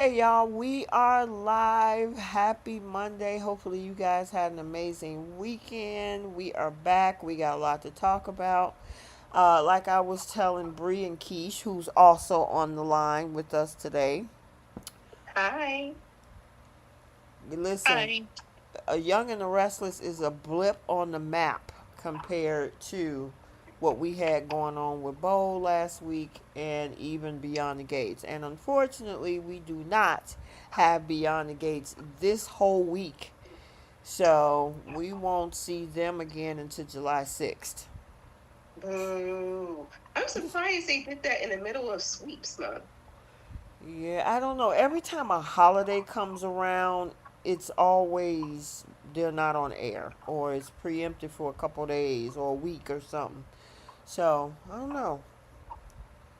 Hey y'all, we are live. Happy Monday. Hopefully, you guys had an amazing weekend. We are back. We got a lot to talk about. Like I was telling Bree and Keish, who's also on the line with us today. Hi. Listen, Hi. A Young and the Restless is a blip on the map compared to what we had going on with Bowl last week and even Beyond the Gates. And unfortunately, we do not have Beyond the Gates this whole week. So we won't see them again until July 6th. Boo. I'm surprised they did that in the middle of sweeps month. Yeah, I don't know. Every time a holiday comes around, it's always they're not on air or it's preempted for a couple days or a week or something. So I don't know,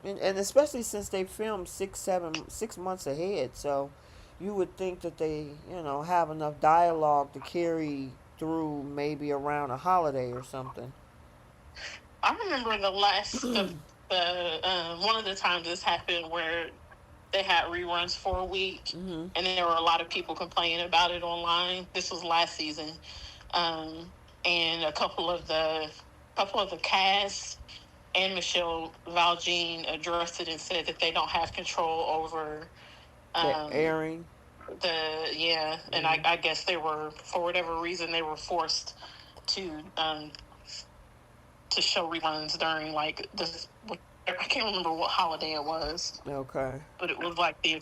and especially since they filmed 6 months ahead, so you would think that they have enough dialogue to carry through maybe around a holiday or something. I remember the one of the times this happened where they had reruns for a week, Hmm. and there were a lot of people complaining about it online. This was last season, and a couple of the cast and Michelle Valjean addressed it and said that they don't have control over The um, airing. and I, Hmm. I guess they were, for whatever reason, they were forced to show reruns during like this. I can't remember what holiday it was, Okay. but it was like the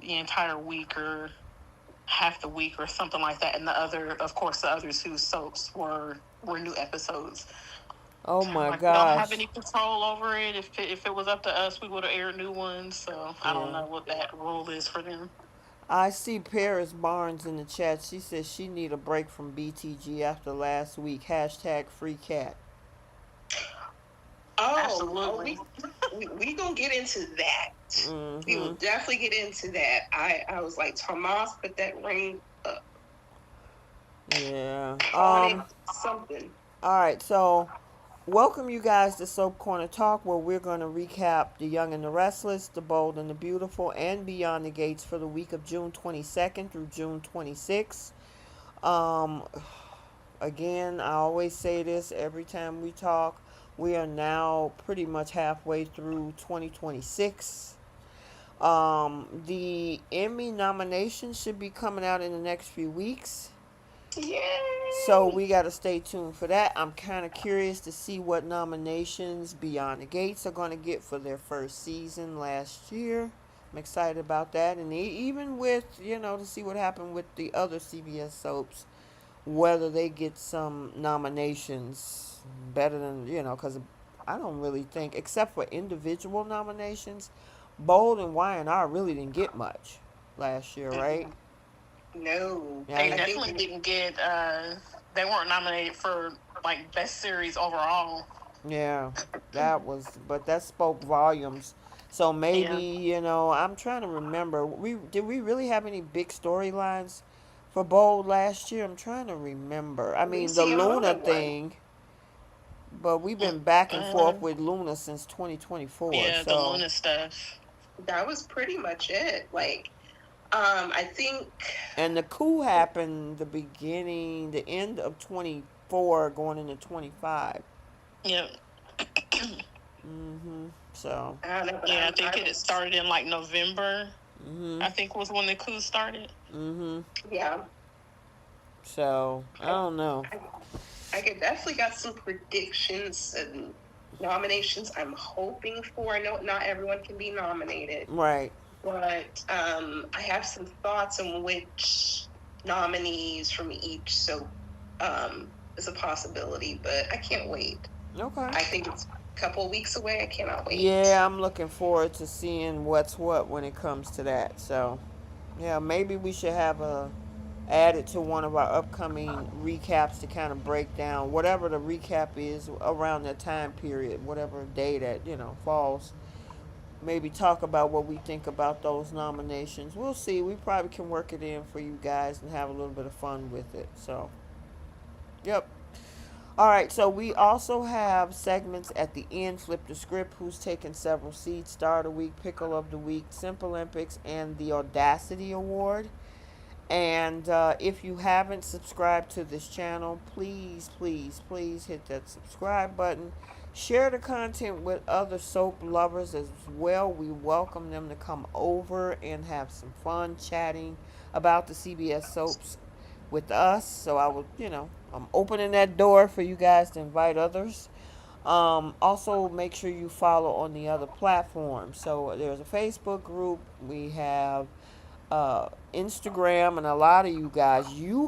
entire week or half the week or something like that. And the other two soaps were new episodes. Oh So I'm my like, we don't have gosh. any control over it. If it was up to us, we would have aired new ones. So I don't Yeah. know what that rule is for them. I see Paris Barnes in the chat. She says she need a break from BTG after last week. Hashtag free cat. Oh, Absolutely. we gonna get into that. We will Hmm. definitely get into that. I was like, Tomas, put that ring up Yeah. on it, something. All right. So welcome you guys to Soap Corner Talk, where we're going to recap The Young and the Restless, The Bold and the Beautiful, and Beyond the Gates for the week of June 22nd through June 26th. Um, Again, I always say this every time we talk. We are now pretty much halfway through 2026. The Emmy nominations should be coming out in the next few weeks. So Yay! we got to stay tuned for that. I'm kind of curious to see what nominations Beyond the Gates are going to get for their first season last year. I'm excited about that. And even with, to see what happened with the other CBS soaps, whether they get some nominations better than, because I don't really think, except for individual nominations, Bold and Y&R really didn't get much last year, right? No, Yeah, They I think definitely didn't get. They weren't nominated for like best series overall. yeah, but that spoke volumes. So maybe, Yeah. I'm trying to remember. Did we really have any big storylines for Bold last year? I'm trying to remember. I mean, the Lucy Luna Amona won. thing, but we've Mm, been back and forth Uh, with Luna since 2024. yeah, the So, Luna stuff. That was pretty much it. Like, I think and the coup happened the end of 24, going into 25. Yeah. So, I don't know, but Yeah, I I think it had was, started in like November. mhm, I think was when the coup started. mhm. yeah. So I I, don't know. I, I could definitely got some predictions and nominations I'm hoping for. I know not everyone can be nominated, Right. but I have some thoughts on which nominees from each is a possibility. But I can't wait. Okay. I think it's a couple of weeks away. I cannot wait. Yeah, I'm looking forward to seeing what's what when it comes to that. So, yeah, maybe we should have a add it to one of our upcoming recaps to kind of break down whatever the recap is around that time period, whatever day that, falls. Maybe talk about what we think about those nominations. We'll see. We probably can work it in for you guys and have a little bit of fun with it. So, yep. All right, so we also have segments at the end: Flip the Script, Who's Taken Several Seats, Star of the Week, Pickle of the Week, Simple Olympics, and the Audacity Award. And if you haven't subscribed to this channel, please, please, please hit that subscribe button. Share the content with other soap lovers as well. We welcome them to come over and have some fun chatting about the CBS soaps with us. So I will, I'm opening that door for you guys to invite others. Also, make sure you follow on the other platforms. So there's a Facebook group. We have Instagram, and a lot of you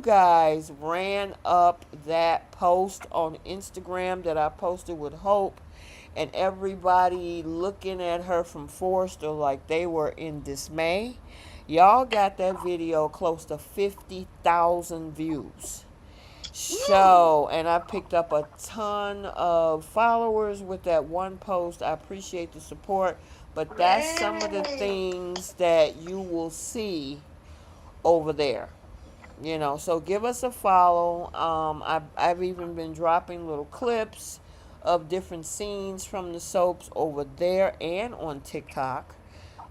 guys ran up that post on Instagram that I posted with Hope, and everybody looking at her from Forrester like they were in dismay. Y'all got that video close to 50,000 views. Woo! So, and I picked up a ton of followers with that one post. I appreciate the support, but that's some of the Yay! things that you will see over there. So give us a follow. I've even been dropping little clips of different scenes from the soaps over there and on TikTok.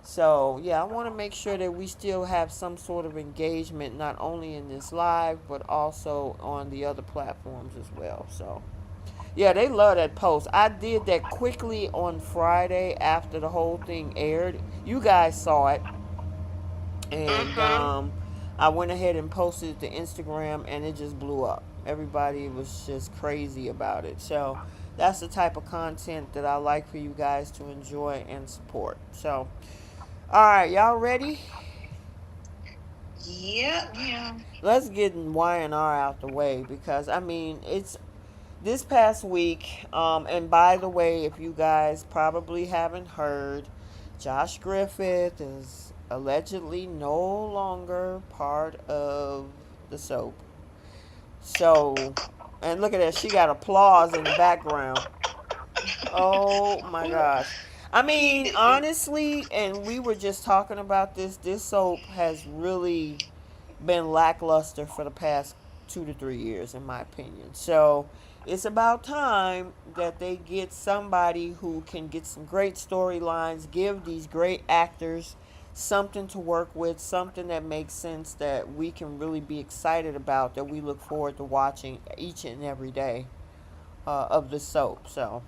So, yeah, I want to make sure that we still have some sort of engagement, not only in this live, but also on the other platforms as well. So, yeah, they love that post. I did that quickly on Friday after the whole thing aired. You guys saw it. And Mm-hmm. I went ahead and posted it to Instagram, and it just blew up. Everybody was just crazy about it. So, that's the type of content that I like for you guys to enjoy and support. So, all right, y'all ready? Yep. Yeah. Let's get Y&R out the way because I mean it's this past week. And by the way, if you guys probably haven't heard, Josh Griffith is allegedly no longer part of the soap. So, and look at that, she got applause in the background. Oh my Well, gosh. I he mean, didn't. honestly, and we were just talking about this. This soap has really been lackluster for the past 2 to 3 years, in my opinion. So it's about time that they get somebody who can get some great storylines, give these great actors something to work with, something that makes sense that we can really be excited about, that we look forward to watching each and every day of the soap. So,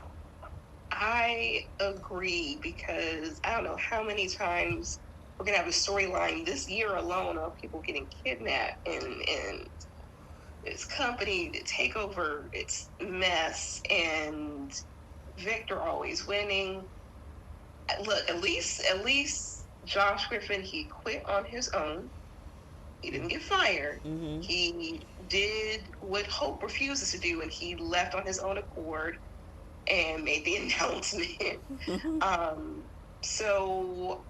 I agree because I don't know how many times we're gonna have a storyline this year alone of people getting kidnapped and this company to take over its mess and Victor always winning. Look, at least Josh Griffin, he quit on his own. He didn't get fired. mm-hmm. He did what Hope refuses to do, and he left on his own accord and made the announcement. um, so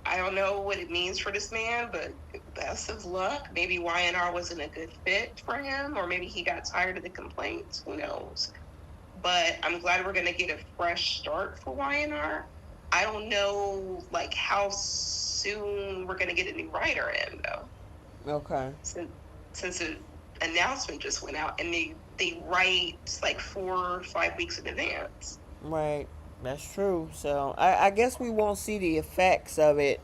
I don't know what it means for this man, but best of luck. Maybe Y&R wasn't a good fit for him, or maybe he got tired of the complaints. Who knows? But I'm glad we're gonna get a fresh start for Y&R. I don't know like how soon we're gonna get a new writer in though, Okay. since the announcement just went out and they write like 4 or 5 weeks in advance. Right. That's true. So I guess we won't see the effects of it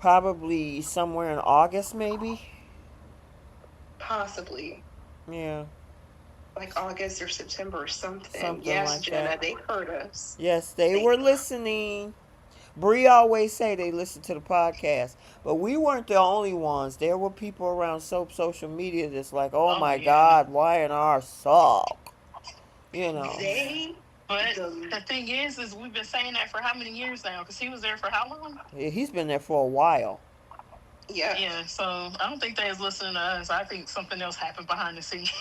probably somewhere in August, maybe. Possibly Yeah. like August or September or something. Something Yes, like that. Jenna, they heard us. Yes, they They were listening. Bree always say they listen to the podcast, but we weren't the only ones. There were people around soap social media that's like, "Oh Oh my yeah. God, Y&R suck." You know, Yeah. they But the the thing is we've been saying that for how many years now? Because he was there for how long? he's been there for a while. yeah. Yeah. So I don't think they was listening to us. I think something else happened behind the scenes.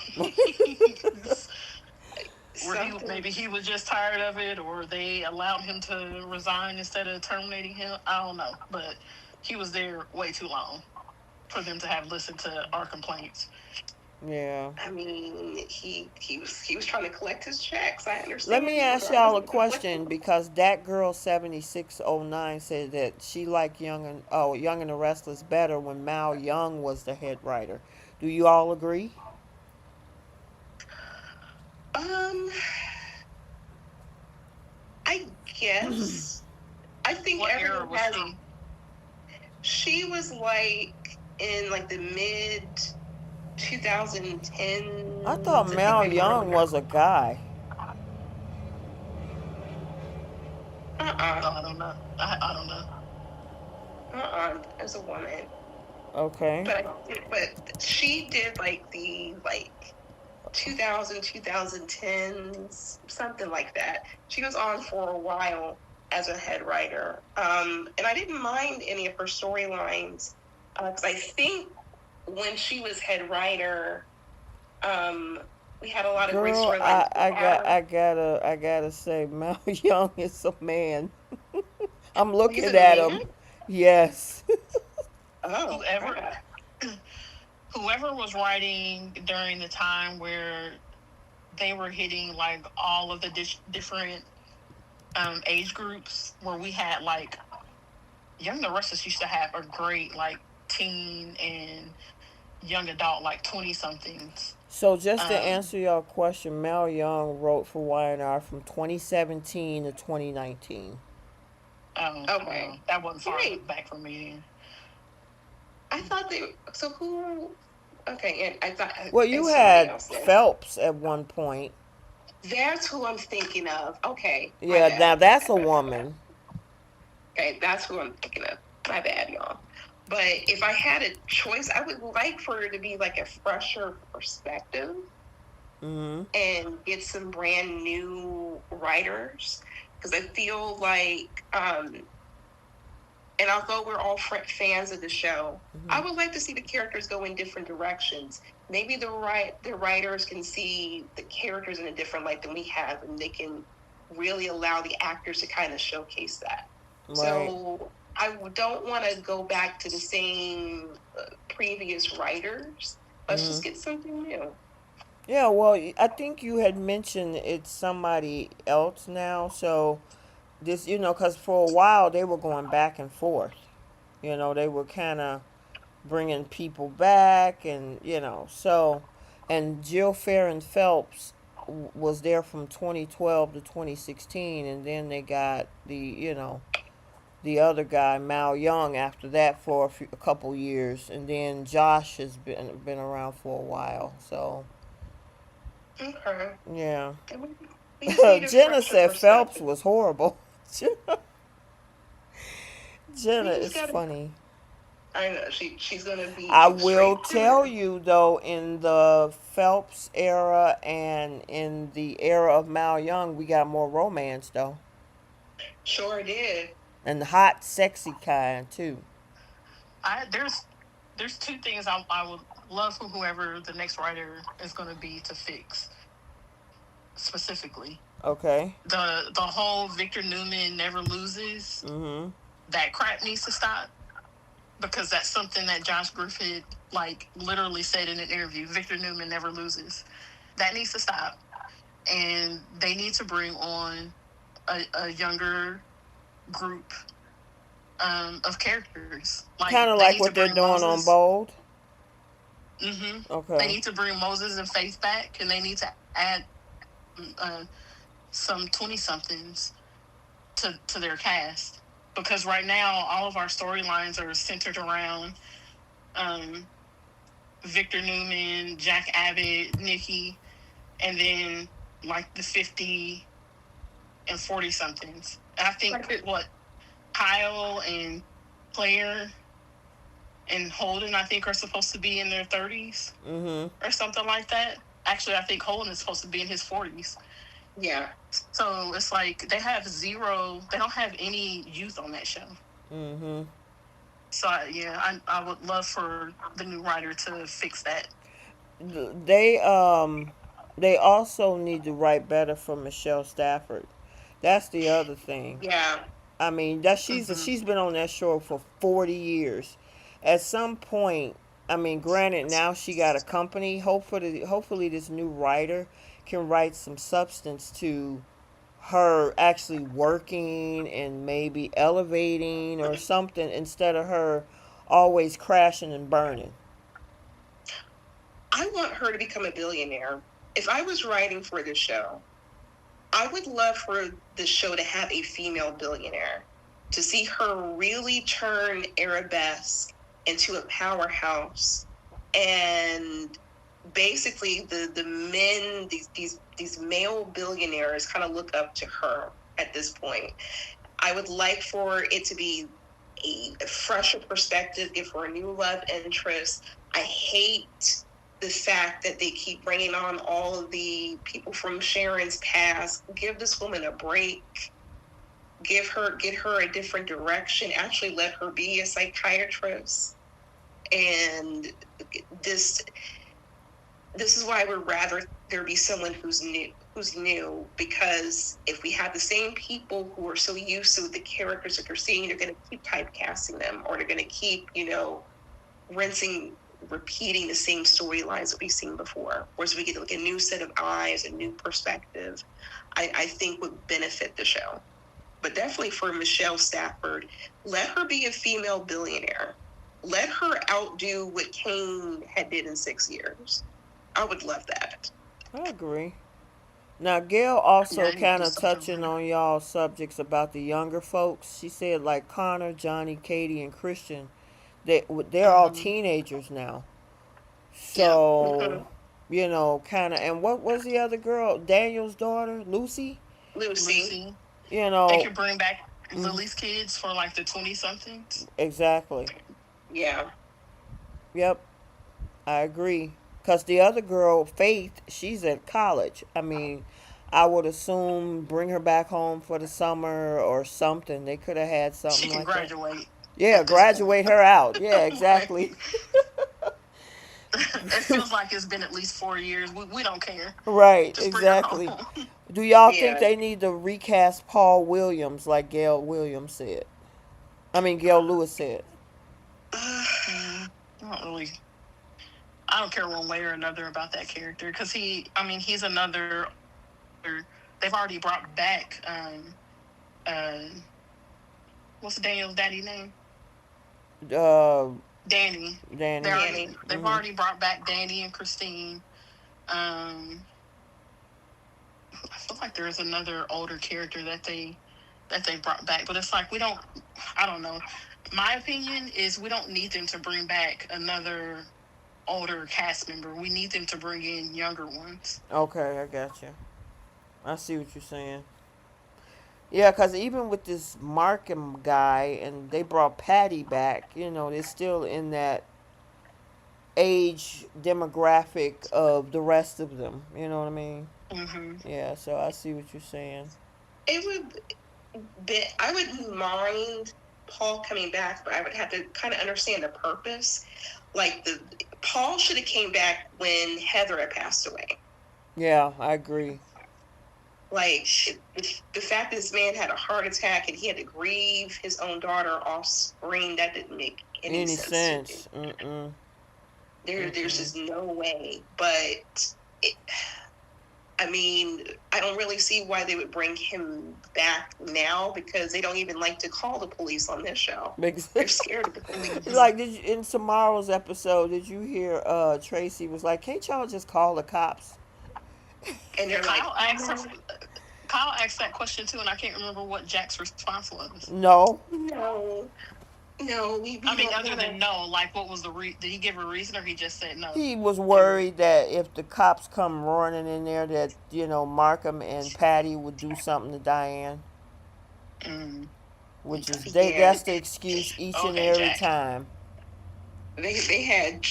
Where Something. maybe he was just tired of it, or they allowed him to resign instead of terminating him. I don't know, but he was there way too long for them to have listened to our complaints. Yeah. I mean, he was trying to collect his checks. I Let me understand, ask regardless y'all a of the conflict. question because that girl 7609 said that she liked Young and the Restless better when Mal Young was the head writer. Do you all agree? Um, I guess I think What era everyone was has. she? She was like in like the mid I thought 2010s. I think Mal maybe Young earlier. was a guy. Uh-uh. Oh, I don't know. I don't know. As a woman. Okay. But she did like the 2010s, something like that. She was on for a while as a head writer. And I didn't mind any of her storylines because I think when she was head writer, um, we had a lot of great Girl, storylines with her. I gotta say, Mal Young is a man. I'm He's looking a at man. him. Yes. Oh, Whoever God. whoever was writing during the time where they were hitting like all of the different age groups, where we had like Young the Restless used to have a great like teen and young adult, like 20 somethings. So just to Um, answer your question, Mal Young wrote for Y&R from 2017 to 2019. Okay. that wasn't far Right. back from me. I thought they. So who? Okay, and I thought Well, and you somebody had else then. Phelps at one point. That's who I'm thinking of. Okay, my Yeah, now bad. that's a woman. Okay, that's who I'm thinking of. My bad, y'all. But if I had a choice, I would like for it to be like a fresher perspective Mm-hmm. and get some brand new writers because I feel like, and although we're all fans of the show, I Mm-hmm. would like to see the characters go in different directions. Maybe the writers can see the characters in a different light than we have, and they can really allow the actors to kind of showcase that. Right. So I don't want to go back to the same previous writers. Let's Mm-hmm. just get something new. Yeah, well, I think you had mentioned it's somebody else now. So this, because for a while they were going back and forth. They were kind of bringing people back, and and Jill Farron Phelps was there from 2012 to 2016, and then they got the other guy Mal Young after that for a couple years, and then Josh has been around for a while. So Okay. yeah. And we just need a Jenna fresher said Phelps perspective. was horrible. Jenna We just is got to. funny. I know she's gonna I be will straight tell through. you though, in the Phelps era and in the era of Mal Young, we got more romance though, Sure did. and the hot, sexy kind too. I there's two things I would love for whoever the next writer is going to be to fix specifically. Okay. The whole Victor Newman never loses, Mhm. that crap needs to stop, because that's something that Josh Griffith like literally said in an interview. Victor Newman never loses. That needs to stop, and they need to bring on a younger group of characters. Like Kind of they like need to what they're bring doing on Moses. Bold. They Okay. need to bring Moses and Faith back, and they need to add uh, some 20 somethings to their cast, because right now all of our storylines are centered around um, Victor Newman, Jack Abbott, Nikki, and then like the 50 and 40 somethings. I think Like what Kyle and Claire and Holden, I think, are supposed to be in their 30s Mhm. or something like that. Actually, I think Holden is supposed to be in his 40s. yeah. So it's like they have zero, they don't have any youth on that show. Mhm. So yeah, I would love for the new writer to fix that. They they also need to write better for Michelle Stafford. That's the other thing. Yeah. I mean, that Mm-hmm. she's been on that show for 40 years. At some point, I mean, granted now she got a company. Hopefully this new writer can write some substance to her actually working and maybe elevating or something, instead of her always crashing and burning. I want her to become a billionaire if I was writing for this show, I would love for the show to have a female billionaire, to see her really turn Arabesque into a powerhouse, and basically the men, these male billionaires kind of look up to her at this point. I would like for it to be a fresher perspective, give her a new love interest. I hate the fact that they keep bringing on all of the people from Sharon's past. Give this woman a break. Get her a different direction. Actually, let her be a psychiatrist. And this this is why I would rather there be someone who's new, because if we have the same people who are so used to the characters that they're seeing, they're going to keep typecasting them, or they're going to keep, rinsing, repeating the same storylines that we've seen before. Whereas we get like a new set of eyes, a new perspective, I think would benefit the show. But definitely for Michelle Stafford, let her be a female billionaire. Let her outdo what Kane had did in 6 years. I would love that. I agree. Now, Gail also Yeah, I need kind to do of something touching like on y'all subjects about the younger folks. She said like Connor, Johnny, Katie, and Christian, they're all that. teenagers now. Yep. So, kind of. And what was the other girl? Daniel's daughter, Lucy. Lucy. Lucy. You They know, could bring back mm, Lily's kids for like the 20 somethings. exactly. Yeah. Yep, I agree. Cause the other girl, Faith, she's at college. I mean, I would assume bring her back home for the summer or something. They could have had She something can like that. graduate Yeah, at this point. graduate her out. Yeah, Right. exactly. It feels like it's been at least 4 years. We don't care. Right, Just bring her exactly. home. Do y'all think Yeah. they need to recast Paul Williams like Gail Williams said? I mean, Gail Lewis said. Mm, I don't really. I don't care one way or another about that character because he's another. They've already brought back. Uh, what's Daniel's daddy name? Uh, Danny. Danny. They've Hmm. already brought back Danny and Christine. Um, I feel like there's another older character that they brought back, but it's like we don't. I don't know. My opinion is we don't need them to bring back another older cast member. We need them to bring in younger ones. Okay, I got you. I see what you're saying. Yeah, because even with this Markham guy, and they brought Patty back, they're still in that age demographic of the rest of them. You know what I mean? Mm-hmm. Yeah, so I see what you're saying. It would be, I wouldn't mind Paul coming back, but I would have to kind of understand the purpose. Like Paul should have came back when Heather had passed away. Yeah, I agree. Like the fact that this man had a heart attack and he had to grieve his own daughter off screen, that didn't make any Any sense to me. sense? Mm-mm. There's Mm-mm. just no way. But I mean, I don't really see why they would bring him back now, because they don't even like to call the police on this show. They're scared of the police. Like in tomorrow's episode, did you hear Tracy was like, "Can't y'all just call the cops?" And they're like, Kyle asked that question too, and I can't remember what Jack's response was. No. no, we I mean, don't other wanna. than no, like what was did he give a reason or he just said no? He was worried that if the cops come running in there, that Markham and Patty would do something to Diane, Mm. which is Yeah, that's the excuse each and Okay, every Jack. time. they had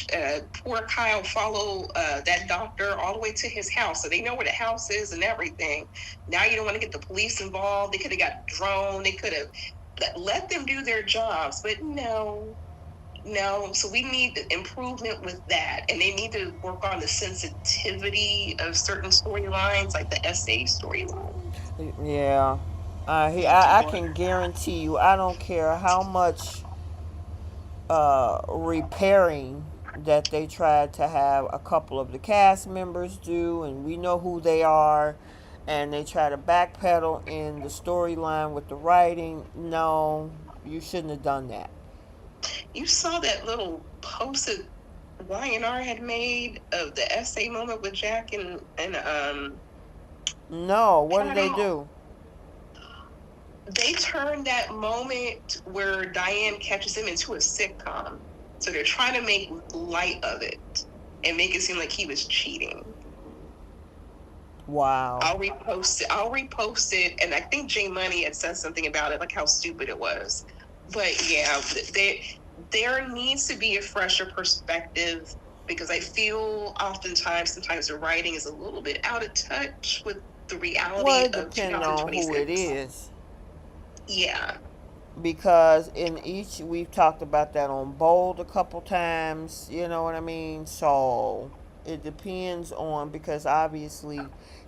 poor Kyle follow that doctor all the way to his house, so they know where the house is and everything. Now you don't want to get the police involved. They could have got a drone. They could have let them do their jobs, but no. No, so we need improvement with that, and they need to work on the sensitivity of certain storylines, like the SA storyline. Yeah. I can guarantee you, I don't care how much repairing that they tried to have a couple of the cast members do, and we know who they are, and they try to backpedal in the storyline with the writing. No, you shouldn't have done that. You saw that little posted Y&R had made of the essay moment with Jack and No, what did they Patty? do? They turned that moment where Diane catches him into a sitcom. So they're trying to make light of it and make it seem like he was cheating. Wow. I'll repost it. And I think J Money had said something about it, like how stupid it was. But yeah, there needs to be a fresher perspective, because I feel oftentimes, sometimes the writing is a little bit out of touch with the Well, reality it of depends on who it 2026. is. Yeah. Because in each, we've talked about that on Bold a couple times, you know what I mean? So it depends on, because obviously,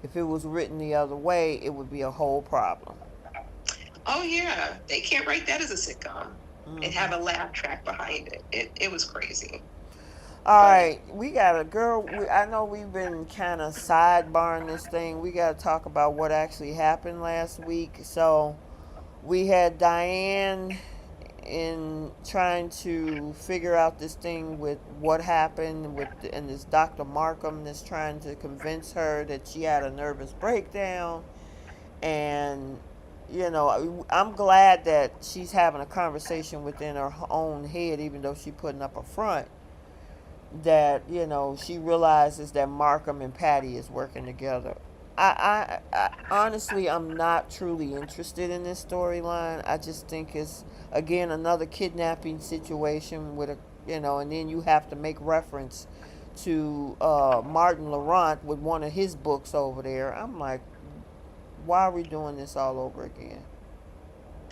if it was written the other way, it would be a whole problem. Oh yeah, they can't write that as a sitcom and have Hmm. a laugh track behind it. It was crazy. All But right, we got a girl. I know we've been kind of sidebarring this thing. We got to talk about what actually happened last week. So we had Diane in trying to figure out this thing with what happened with, and this Dr. Markham that's trying to convince her that she had a nervous breakdown. And I'm glad that she's having a conversation within her own head, even though she's putting up a front, that she realizes that Markham and Patty is working together. I honestly, I'm not truly interested in this storyline. I just think it's, again, another kidnapping situation with a, and then you have to make reference to Martin Laurent with one of his books over there. I'm like, why are we doing this all over again?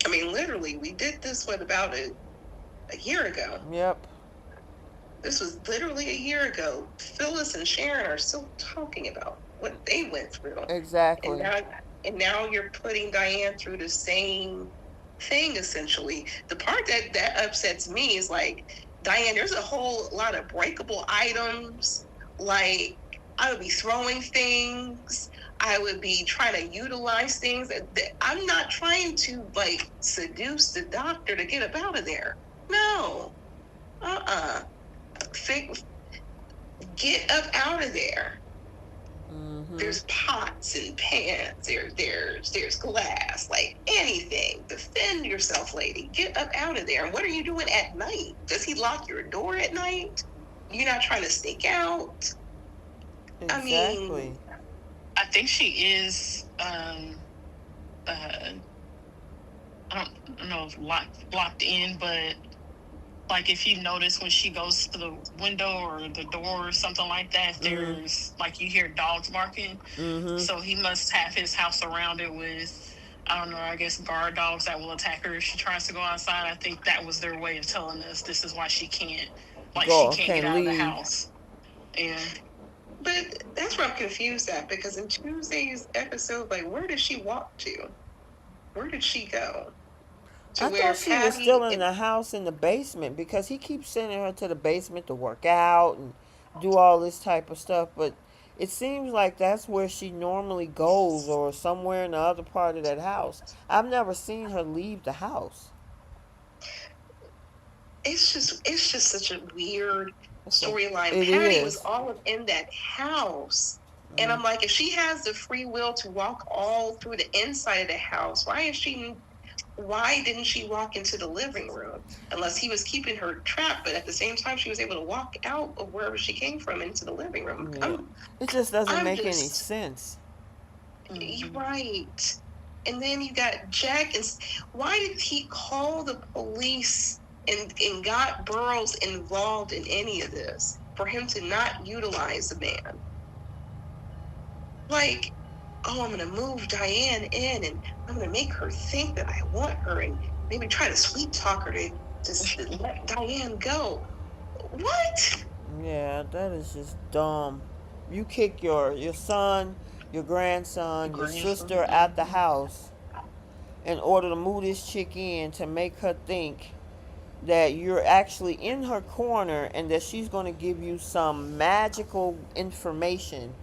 I mean, literally, we did this about a year ago. Yep. This was literally a year ago. Phyllis and Sharon are still talking about what they went through, Exactly. and now you're putting Diane through the same thing, essentially. The part that upsets me is, like, Diane, there's a whole lot of breakable items. Like, I would be throwing things. I would be trying to utilize things. I'm not trying to, like, seduce the doctor to get up out of there. No. Get up out of there. Mm-hmm. There's pots and pans. There's glass. Like, anything. Defend yourself, lady. Get up out of there. And what are you doing at night? Does he lock your door at night? You're not trying to sneak out. Exactly. I mean, I think she is. I don't know if locked in, but like, if you notice when she goes to the window or the door or something like that, there's like, you hear dogs barking. Mm-hmm. So he must have his house surrounded with, I don't know, I guess guard dogs that will attack her if she tries to go outside. I think that was their way of telling us this is why she can't, like, she can't get out of the house. And but that's where I'm confused at, because in Tuesday's episode, like, where did she walk to? Where did she go? I thought she was still in the house in the basement, because he keeps sending her to the basement to work out and do all this type of stuff. But it seems like that's where she normally goes, or somewhere in the other part of that house. I've never seen her leave the house. It's just such a weird storyline. It Patty is. was all up in that house. And I'm like, if she has the free will to walk all through the inside of the house, why didn't she walk into the living room? Unless he was keeping her trapped, but at the same time, she was able to walk out of wherever she came from into the living room. Yeah. It just doesn't make any sense. You're right. And then you got Jack. Why did he call the police and got Burroughs involved in any of this, for him to not utilize the man? Like, oh, I'm going to move Diane in, and I'm going to make her think that I want her, and maybe try to sweet talk her to just let Diane go. What? Yeah, that is just dumb. You kick your son, your grandson, your sister out the house in order to move this chick in, to make her think that you're actually in her corner and that she's going to give you some magical information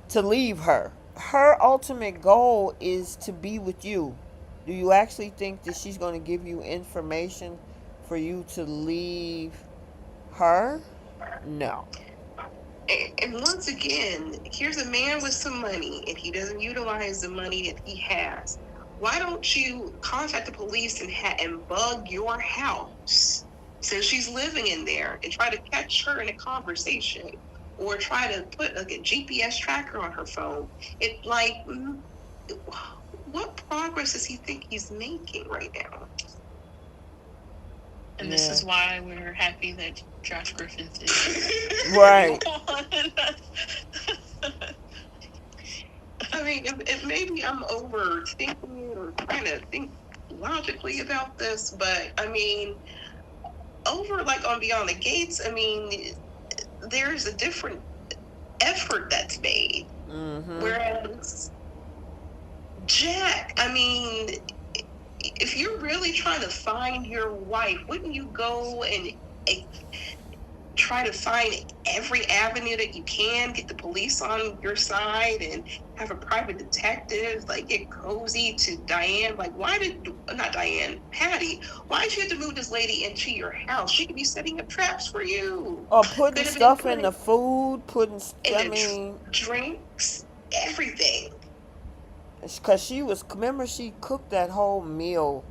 to leave her. Her ultimate goal is to be with you. Do you actually think that she's going to give you information for you to leave her? No. And once again, here's a man with some money, and he doesn't utilize the money that he has. Why don't you contact the police and bug your house since she's living in there and try to catch her in a conversation, or try to put like a GPS tracker on her phone? It like, what progress does he think he's making right now? And this Yeah. is why we're happy that Josh Griffith is Right. on. I mean, if maybe I'm overthinking it or trying to think logically about this, but I mean, over like on Beyond the Gates, I mean, there's a different effort that's made. Mm-hmm. Whereas Jack, I mean, if you're really trying to find your wife, wouldn't you go and try to find every avenue that you can, get the police on your side, and have a private detective, like get cozy to Diane? Like, why did, not Diane, Patty, why did you have to move this lady into your house? She could be setting up traps for you. Or putting Could have been stuff in the putting food, in I the mean, drinks, everything. because remember, she cooked that whole meal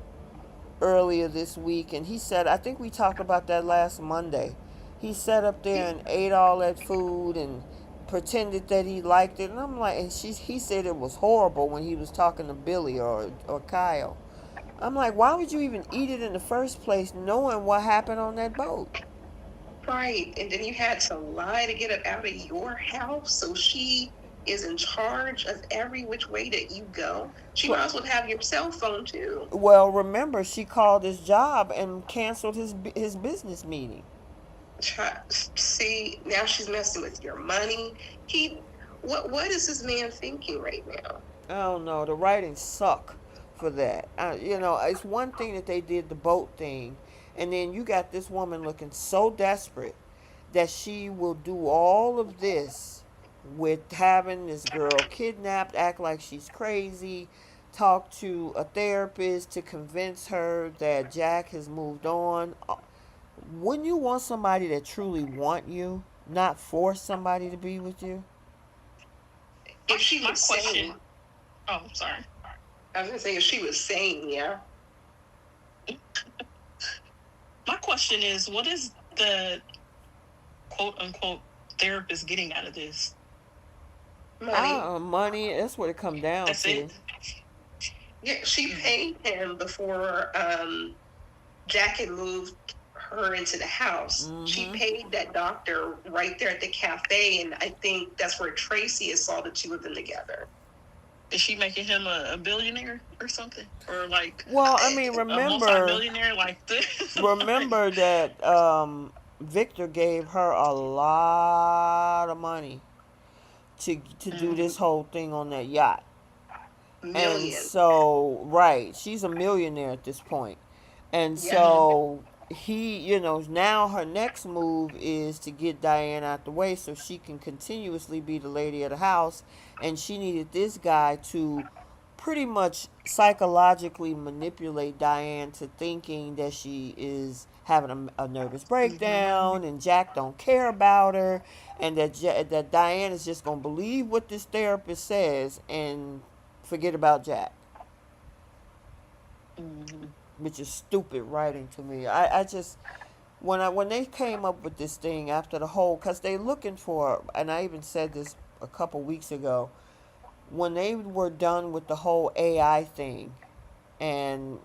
earlier this week, and he said, I think we talked about that last Monday. He sat up there and ate all that food and pretended that he liked it, and I'm like, and he said it was horrible when he was talking to Billy or Kyle. I'm like, why would you even eat it in the first place, knowing what happened on that boat? Right. And then you had to lie to get her out of your house. So she is in charge of every which way that you go. She might as well have your cell phone too. Well, remember, she called his job and canceled his business meeting. See, now she's messing with your money. He, what is this man thinking right now? I don't know. The writings suck for that. It's one thing that they did the boat thing, and then you got this woman looking so desperate that she will do all of this with having this girl kidnapped, act like she's crazy, talk to a therapist to convince her that Jack has moved on. Wouldn't you want somebody that truly want you, not force somebody to be with you? If she My was question. saying, Oh, sorry. I was gonna say if she was saying, yeah. My question is, what is the quote unquote therapist getting out of this? Money. Money. That's what it come down That's to. it. Yeah, she paid him before Jack had moved her into the house. Mm-hmm. She paid that doctor right there at the cafe, and I think that's where Tracy has saw the two of them together. Is she making him a billionaire or something, or like? Well, I mean, a multi-millionaire like this? remember that Victor gave her a lot of money to do this whole thing on that yacht. And Million. so, right, she's a millionaire at this point. And so now her next move is to get Diane out the way so she can continuously be the lady of the house. And she needed this guy to pretty much psychologically manipulate Diane to thinking that she is having a nervous breakdown and Jack don't care about her, and that Diane is just going to believe what this therapist says and forget about Jack. Which is stupid writing to me. I just when they came up with this thing after the whole, because they looking for, and I even said this a couple weeks ago, when they were done with the whole AI thing, and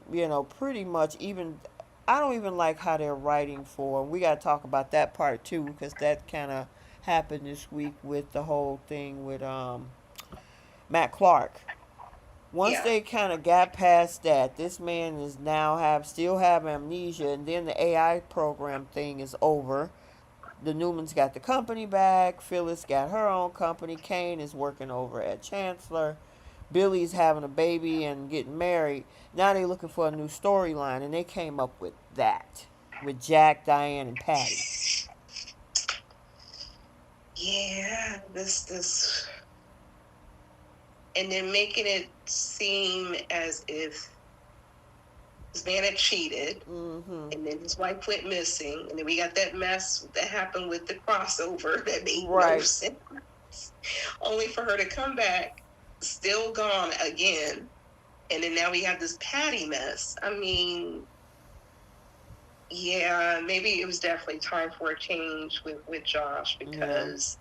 pretty much even I don't even like how they're writing for. We got to talk about that part too, because that kind of happened this week with the whole thing with Matt Clark. Once they kind of got past that, this man is now still have amnesia, and then the AI program thing is over. The Newmans got the company back. Phyllis got her own company. Kane is working over at Chancellor. Billy's having a baby and getting married. Now they're looking for a new storyline, and they came up with that with Jack, Diane, and Patty. Yeah, this and then making it seem as if This man had cheated, Mm-hmm. and then his wife went missing, and then we got that mess that happened with the crossover that made no Right. sense. Only for her to come back, still gone again, and then now we have this Patty mess. I mean, yeah, maybe it was definitely time for a change with Josh Yeah. because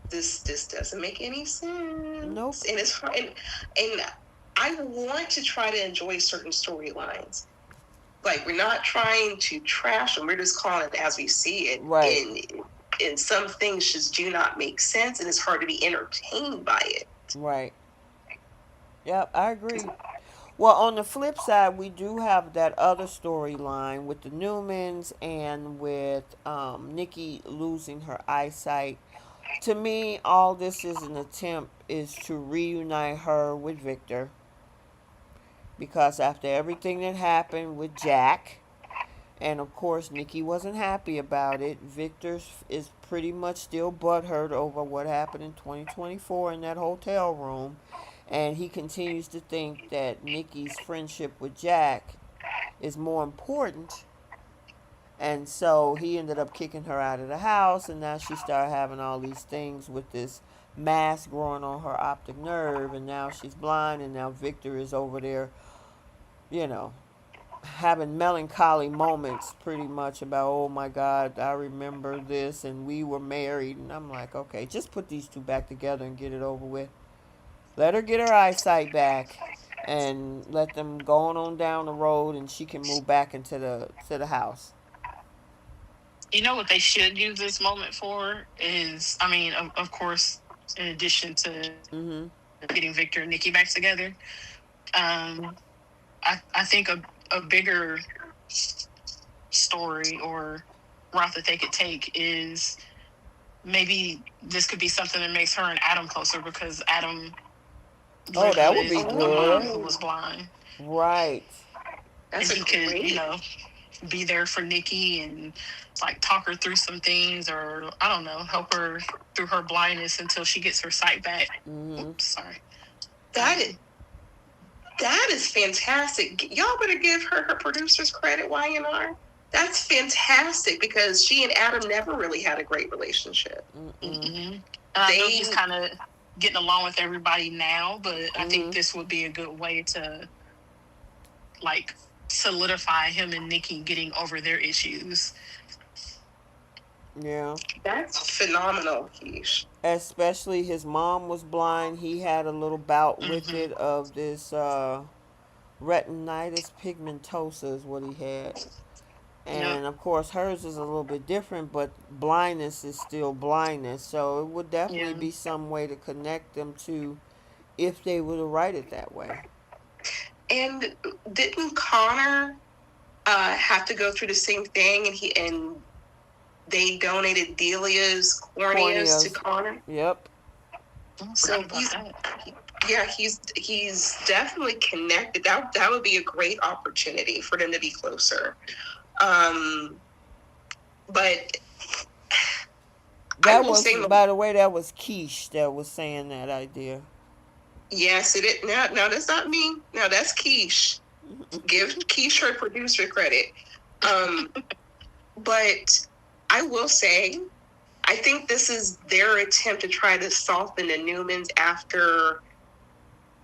this doesn't make any Nope. sense, and it's hard. And I want to try to enjoy certain storylines. Like we're not trying to trash them; we're just calling it as we see it. Right. And some things just do not make sense, and it's hard to be entertained by it. Right. Yep, I agree. Well, on the flip side, we do have that other storyline with the Newmans and with Nikki losing her eyesight. To me, all this is an attempt is to reunite her with Victor because after everything that happened with Jack, and of course Nikki wasn't happy about it. Victor is pretty much still butthurt over what happened in 2024 in that hotel room, and he continues to think that Nikki's friendship with Jack is more important. And so he ended up kicking her out of the house, and now she started having all these things with this mass growing on her optic nerve, and now she's blind, and now Victor is over there, you know, having melancholy moments pretty much about, oh my God, I remember this, and we were married. And I'm like, okay, just put these two back together and get it over with. Let her get her eyesight back and let them go on down the road, and she can move back into the house. You know what they should use this moment for is, I mean, of course, in addition to Mm-hmm. getting Victor and Nikki back together, um, I think a bigger story or route that they could take is maybe this could be something that makes her and Adam closer because Adam Oh, lived that would with be a mom good. who was blind, Right. and That's a he could, great. be there for Nikki and like talk her through some things, or I don't know, help her through her blindness until she gets her sight back. Mm-hmm. Oops, sorry. That is that is fantastic. Y'all better give her producer's credit, Y&R. That's fantastic because she and Adam never really had a great relationship. Mm-mm. I know he's kind of getting along with everybody now, but I think this would be a good way to like solidify him and Nikki getting over their issues. Yeah. That's phenomenal, Keish. Especially his mom was blind. He had a little bout with Mm-hmm. it of this retinitis pigmentosa is what he had. Yep. And of course hers is a little bit different, but blindness is still blindness. So it would definitely Yeah. be some way to connect them to if they were to write it that way. And didn't Connor have to go through the same thing? And they donated Delia's corneas to Corneas. Connor. Yep. So he's definitely connected. That would be a great opportunity for them to be closer. But That was, by the way, that was Keish that was saying that idea. Yes, it is. Now that's not me. Now that's Keish. Give Keish her producer credit. But I will say, I think this is their attempt to try to soften the Newmans after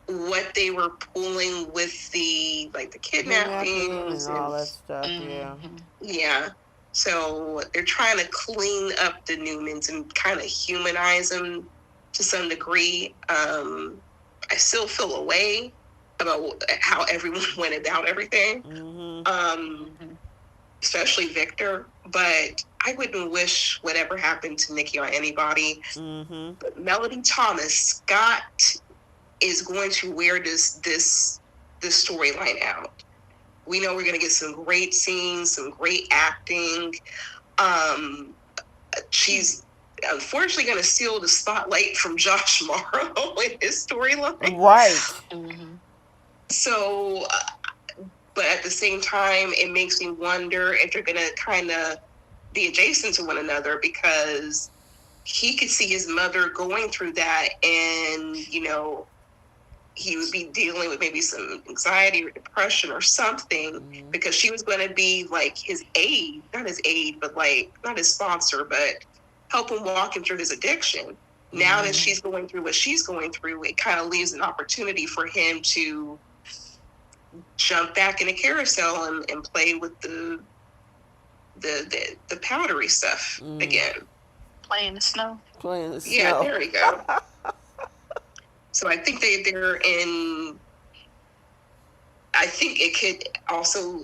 what they were pulling with the kidnappings and all that stuff. Yeah. Yeah. So they're trying to clean up the Newmans and kind of humanize them to some degree. I still feel a way about how everyone went about everything, especially Victor. But I wouldn't wish whatever happened to Nikki on anybody. But Melody Thomas Scott is going to wear this storyline out. We know we're going to get some great scenes, some great acting. She's unfortunately going to steal the spotlight from Josh Morrow in his storyline. Right. So, but at the same time, it makes me wonder if they're going to kind of be adjacent to one another because he could see his mother going through that and, he would be dealing with maybe some anxiety or depression or something, because she was going to be like his aide, not his aide, but like not his sponsor, but help him walk him through his addiction. Now that she's going through what she's going through, it kind of leaves an opportunity for him to jump back in a carousel and play with the powdery stuff again. Play in the snow. Play in the snow. Yeah, there we go. So I think they're in. I think it could also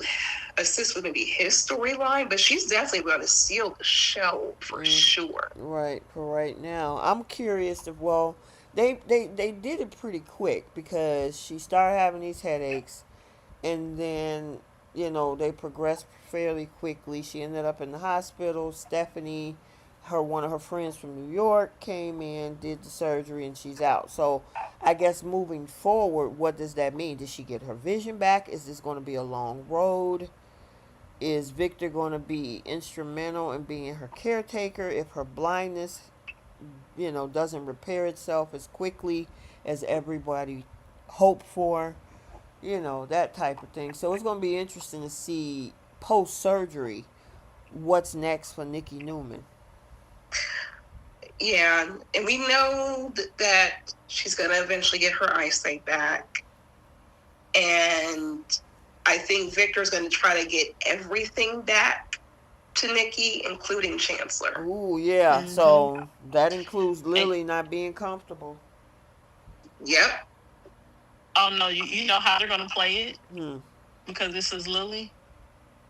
assist with maybe his storyline, but she's definitely going to steal the show for sure. Right, for right now. I'm curious if, well, they did it pretty quick because she started having these headaches, and then, they progressed fairly quickly. She ended up in the hospital. Stephanie, one of her friends from New York, came in, did the surgery, and she's out. So I guess moving forward, what does that mean? Does she get her vision back? Is this going to be a long road? Is Victor going to be instrumental in being her caretaker if her blindness, doesn't repair itself as quickly as everybody hoped for? That type of thing. So it's going to be interesting to see post surgery what's next for Nikki Newman. Yeah, and we know that she's going to eventually get her eyesight back. And I think Victor's going to try to get everything back to Nikki, including Chancellor. Ooh, yeah. So that includes Lily not being comfortable. Yep. Oh no, you know how they're gonna play it? Because this is Lily.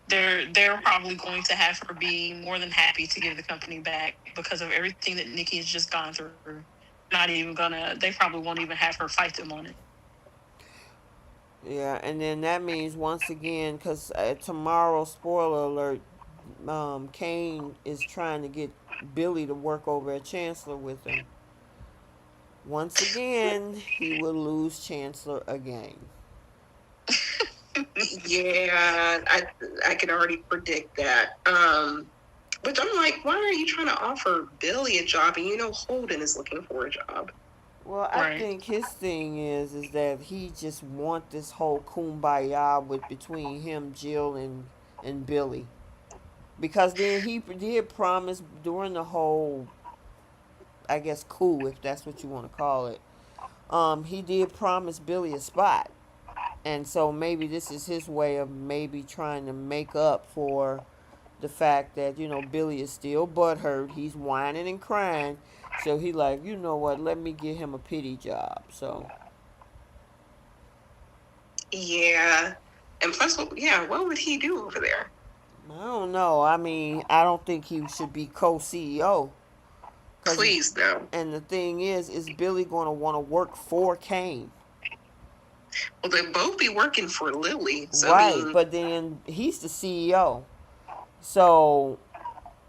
They're probably going to have her be more than happy to give the company back because of everything that Nikki has just gone through. They probably won't even have her fight them on it. Yeah, and then that means once again, because tomorrow, spoiler alert, Kane is trying to get Billy to work over at Chancellor with him. Once again, he will lose Chancellor again. Yeah, I can already predict that. But I'm like, why are you trying to offer Billy a job and Holden is looking for a job? Well, I think his thing is that he just want this whole kumbaya between him, Jill, and Billy. Because then he did promise during the whole, I guess, coup, if that's what you want to call it, he did promise Billy a spot. And so maybe this is his way of maybe trying to make up for the fact that, Billy is still butthurt. He's whining and crying. So he like, you know what, let me get him a pity job. So. Yeah. And plus, what would he do over there? I don't know. I mean, I don't think he should be co-CEO. Please, no. And the thing is Billy going to want to work for Kane? Well, they'll both be working for Lily. So right, but then he's the CEO. So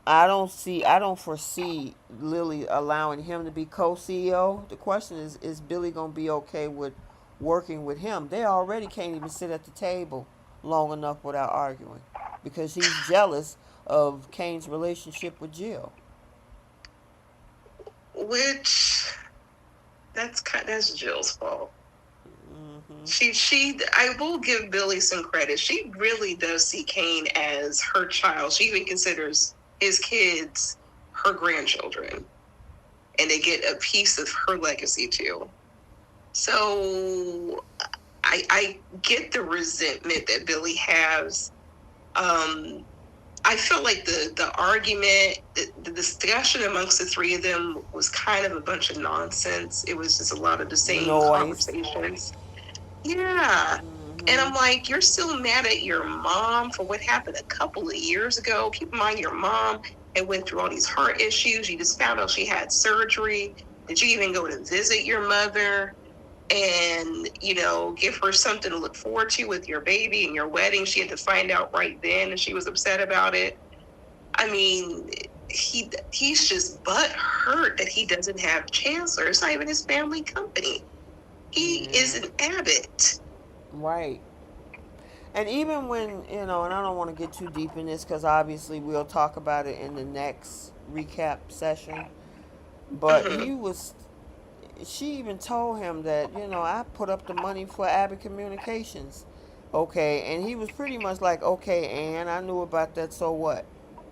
I don't foresee Lily allowing him to be co-CEO. The question is Billy going to be okay with working with him? They already can't even sit at the table long enough without arguing because he's jealous of Kane's relationship with Jill. Which, that's Jill's fault. I will give Billy some credit. She really does see Kane as her child. She even considers his kids her grandchildren. And they get a piece of her legacy too. So I get the resentment that Billy has. I felt like the argument, the discussion amongst the three of them was kind of a bunch of nonsense. It was just a lot of the same conversations. Yeah. And I'm like, you're still mad at your mom for what happened a couple of years ago. Keep in mind, your mom had went through all these heart issues. You just found out she had surgery. Did you even go to visit your mother and, give her something to look forward to with your baby and your wedding? She had to find out right then, and she was upset about it. I mean, he's just butthurt that he doesn't have Chancellor. It's not even his family company. He is an Abbott. Right. And even when, and I don't want to get too deep in this because obviously we'll talk about it in the next recap session. But he was, she even told him that, I put up the money for Abbott Communications. Okay, and he was pretty much like, okay, and I knew about that, so what?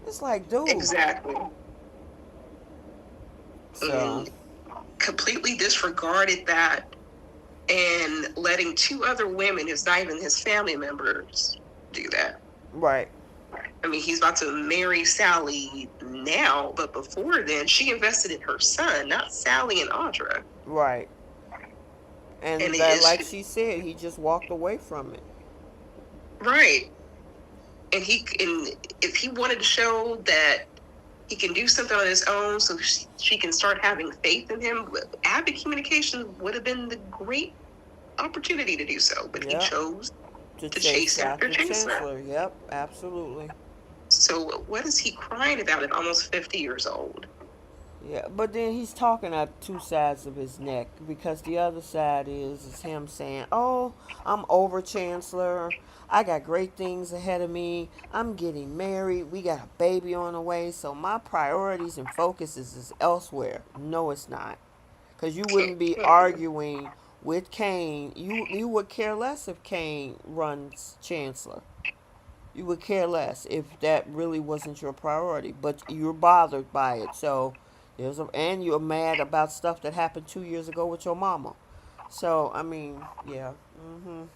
It's like, dude. Exactly. So, And completely disregarded that and letting two other women who's not even his family members do that. right, I mean, he's about to marry Sally now, but before then, she invested in her son, not Sally and Audra. right. And And it that, is like she said, he just walked away from it. right. And if he wanted to show that he can do something on his own, so she can start having faith in him, Abbott Communications would have been the great opportunity to do so, but he Yep. chose To to chase chase after after Chancellor. Chancellor. Yep, absolutely. So what is he crying about at almost 50 years old? Yeah, but then he's talking at two sides of his neck because the other side is him saying, "Oh, I'm over Chancellor. I got great things ahead of me. I'm getting married. We got a baby on the way. So my priorities and focuses is elsewhere." No, it's not, because you Can't, wouldn't be can't be. arguing with Kane. You would care less if Kane runs Chancellor. You would care less if that really wasn't your priority, but you're bothered by it. So and you're mad about stuff that happened 2 years ago with your mama. So I mean, yeah. Mhm.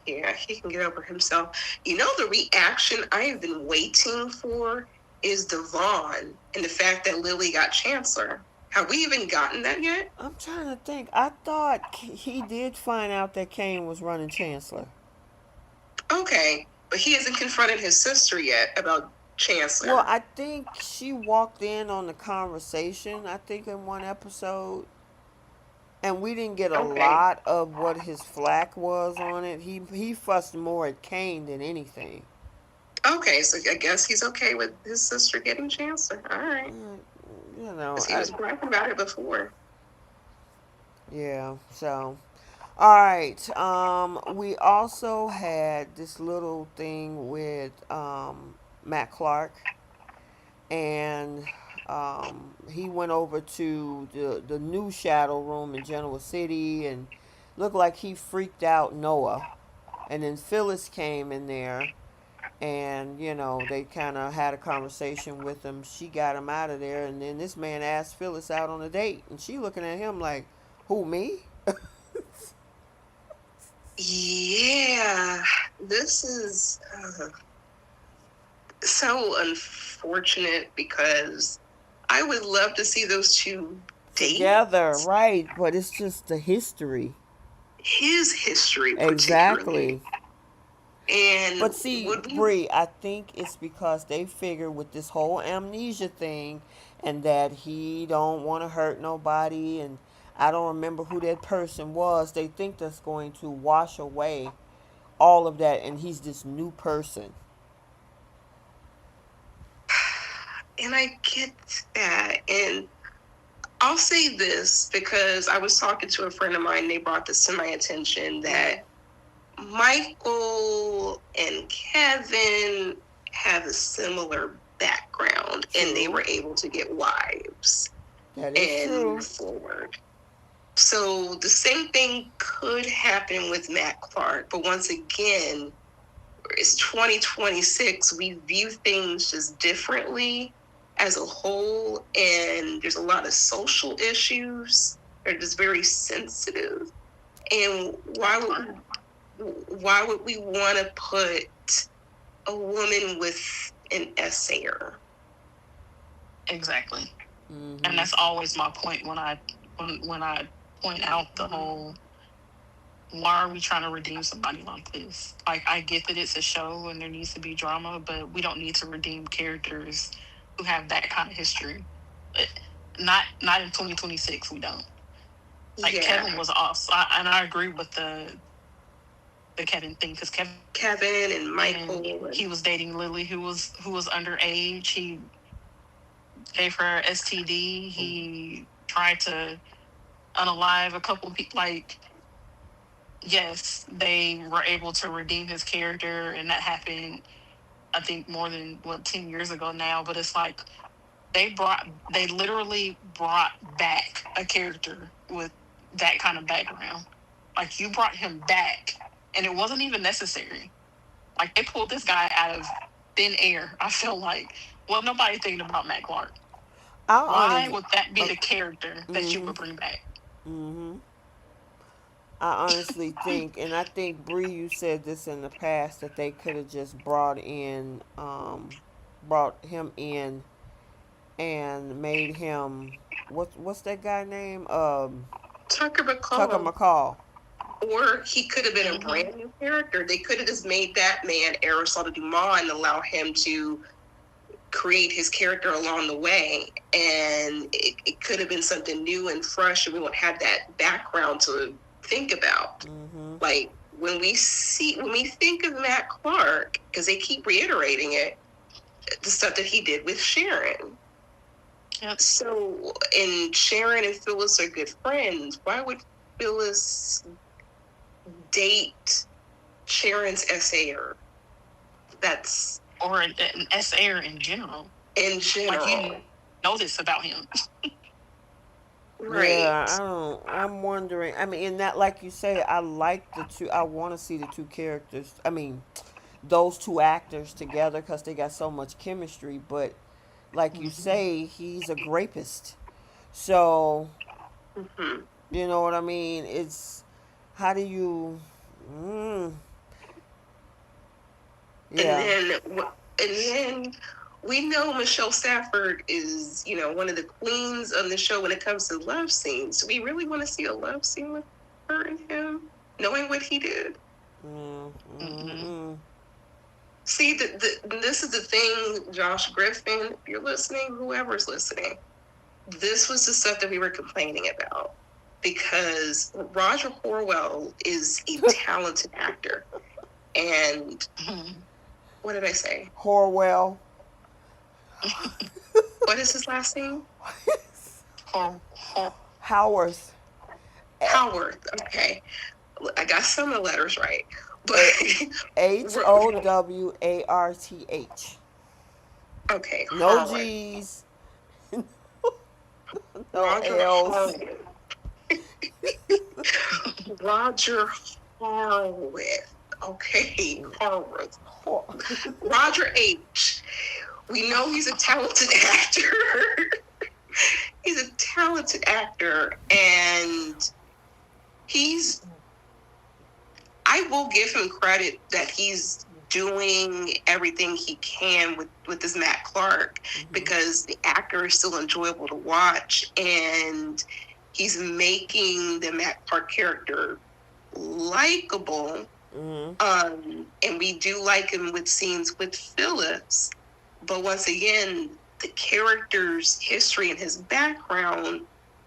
Yeah, he can get over himself. You know, the reaction I have been waiting for is Devon and the fact that Lily got Chancellor. Have we even gotten that yet? I'm trying to think. I thought he did find out that Kane was running Chancellor. Okay, but he hasn't confronted his sister yet about Well, Chancellor. I think she walked in on the conversation. I think in one episode, and we didn't get a Okay, lot of what his flack was on it. He fussed more at Kane than anything. okay, so I guess he's okay with his sister getting Chancellor. All right, Mm, You know, because he I was bragging about it before. yeah. So, all right. We also had this little thing with Matt Clark, and he went over to the new Shadow Room in Genoa City, and looked like he freaked out Noah. And then Phyllis came in there, and they kind of had a conversation with him. She got him out of there, and then this man asked Phyllis out on a date, and she looking at him like, "Who, me?" Yeah, this is so unfortunate because I would love to see those two date. Together, right? But it's just the history. His history, particularly. Exactly. And But see, would we? Bree, I think it's because they figure with this whole amnesia thing, and that he don't want to hurt nobody, and I don't remember who that person was. They think that's going to wash away all of that, and he's this new person. And I get that. And I'll say this because I was talking to a friend of mine. They brought this to my attention that Mm, Michael and Kevin have a similar background and they true. were able to get wives That is and move true. forward. So the same thing could happen with Matt Clark, but once again, it's 2026. We view things just differently as a whole, and there's a lot of social issues. They're just very sensitive. And why would we want to put a woman with an essayer? Exactly. And Mm-hmm. that's always my point when I point out the whole, why are we trying to redeem somebody like this? Like, I get that it's a show and there needs to be drama, but we don't need to redeem characters who have that kind of history. But not in 2026. We don't. Like, Yeah, Kevin was awesome, and I agree with the Kevin thing, because Kevin, Kevin and Michael. he was dating Lily, who was underage. He gave her STD. He tried to unalive a couple of people. Like, yes, they were able to redeem his character, and that happened, I think, more than 10 years ago now. But it's like, They literally brought back a character with that kind of background. Like, you brought him back, and it wasn't even necessary. Like, they pulled this guy out of thin air. I feel like, well, nobody thinking about Matt Clark. I Why honestly, would that be uh, the character that you mm-hmm, would bring back? mm-hmm. I honestly think, and I think Bree, you said this in the past that they could have just brought him in and made him what's that guy name? Tucker Tucker McCall. McCall. Or he could have been a Mm-hmm. brand new character. They could have just made that man Aristotle Dumas and allow him to create his character along the way. And it could have been something new and fresh, and we won't have that background to think about. Mm-hmm. Like when we think of Matt Clark, because they keep reiterating it, the stuff that he did with Sharon. Yep. So, and Sharon and Phyllis are good friends. Why would Phyllis date Sharon's essayer? That's Or an essayer in general. in Like, you general. know this about him. Yeah, I Right. don't. I'm wondering. I mean, in that, like you say, I like the two. I want to see the two characters. I mean, those two actors together because they got so much chemistry. But like you Mm-hmm. say, he's a rapist. So Mm-hmm. you know what I mean. It's how do you? Mm, And yeah. then, we know Michelle Stafford is, one of the queens on the show when it comes to love scenes. Do we really want to see a love scene with her and him, knowing what he did? Mm, mm, Mm-mm. mm. See, this is the thing, Josh Griffin, if you're listening, whoever's listening, this was the stuff that we were complaining about. Because Roger Horwell is a talented actor. And Mm-hmm. what did I say? Horwell. What is his last name? Or Howarth. Howard. Okay. I got some of the letters right. But Howarth. okay, No Harlan. G's. No Roger L's. Harlan. Roger Harwith. Okay, Harwith. Roger H. We know he's a talented actor. He's a talented actor, and I will give him credit that he's doing everything he can with this Matt Clark, because the actor is still enjoyable to watch, and he's making the Matt Clark character likable. Mm-hmm. And we do like him with scenes with Phyllis, but once again, the character's history and his background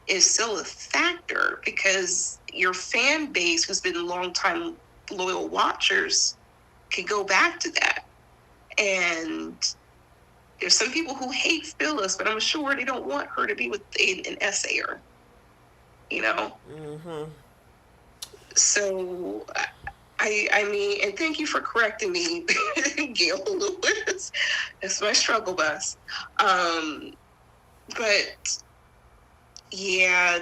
is still a factor, because your fan base, who's been longtime loyal watchers, can go back to that. And there's some people who hate Phyllis, but I'm sure they don't want her to be with an essayer, you know? Mm-hmm. So, I mean, and thank you for correcting me, Gail Lewis. That's my struggle bus. But yeah,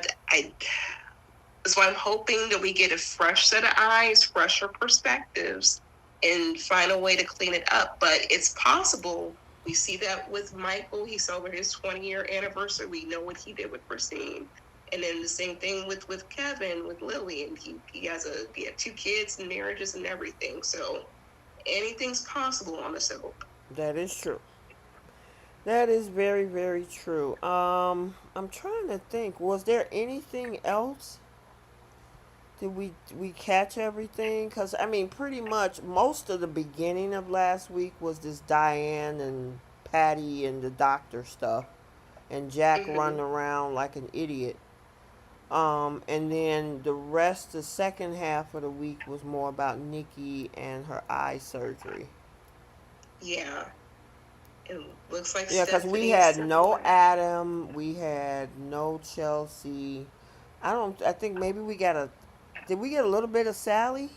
that's why I'm hoping that we get a fresh set of eyes, fresher perspectives, and find a way to clean it up. But it's possible. We see that with Michael. He celebrated his 20-year anniversary. We know what he did with Christine. And then the same thing with Kevin, with Lily. And he had 2 kids and marriages and everything. So anything's possible on the soap. That is true. That is very, very true. I'm trying to think. Was there anything else? Did we catch everything? Cause I mean, pretty much most of the beginning of last week was this Diane and Patty and the doctor stuff, and Jack Mm-hmm. running around like an idiot. And then the rest, the second half of the week was more about Nikki and her eye surgery. Yeah. It looks like Yeah, because we Stephanie's had still no alive. Adam, we had no Chelsea. I don't. I think maybe we got a. Did we get a little bit of Sally?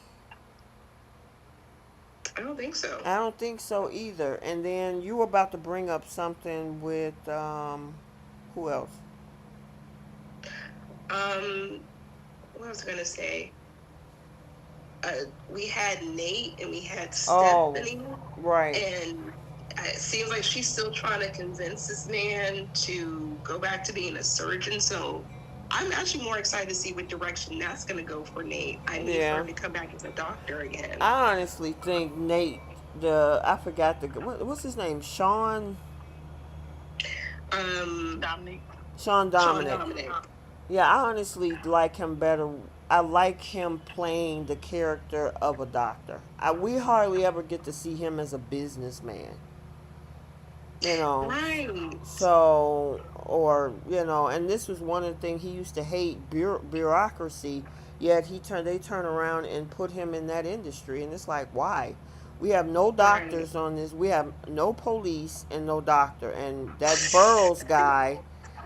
I don't think so. I don't think so either. And then you were about to bring up something with who else? Um, what was I gonna say? We had Nate and we had Oh, Stephanie, right. and it seems like she's still trying to convince this man to go back to being a surgeon. So I'm actually more excited to see what direction that's going to go for Nate. I need for Yeah. him to come back as a doctor again. I honestly think Nate, I forgot what's his name? Um, Dominic. Sean Sean Dominic. Dominic. Yeah, I honestly like him better. I like him playing the character of a doctor. We hardly ever get to see him as a businessman, you know. Right. So, or and this was one of the things he used to hate bureaucracy. Yet they turn around and put him in that industry, and it's like, why? We have no Right. doctors on this. We have no police and no doctor, and that Burroughs guy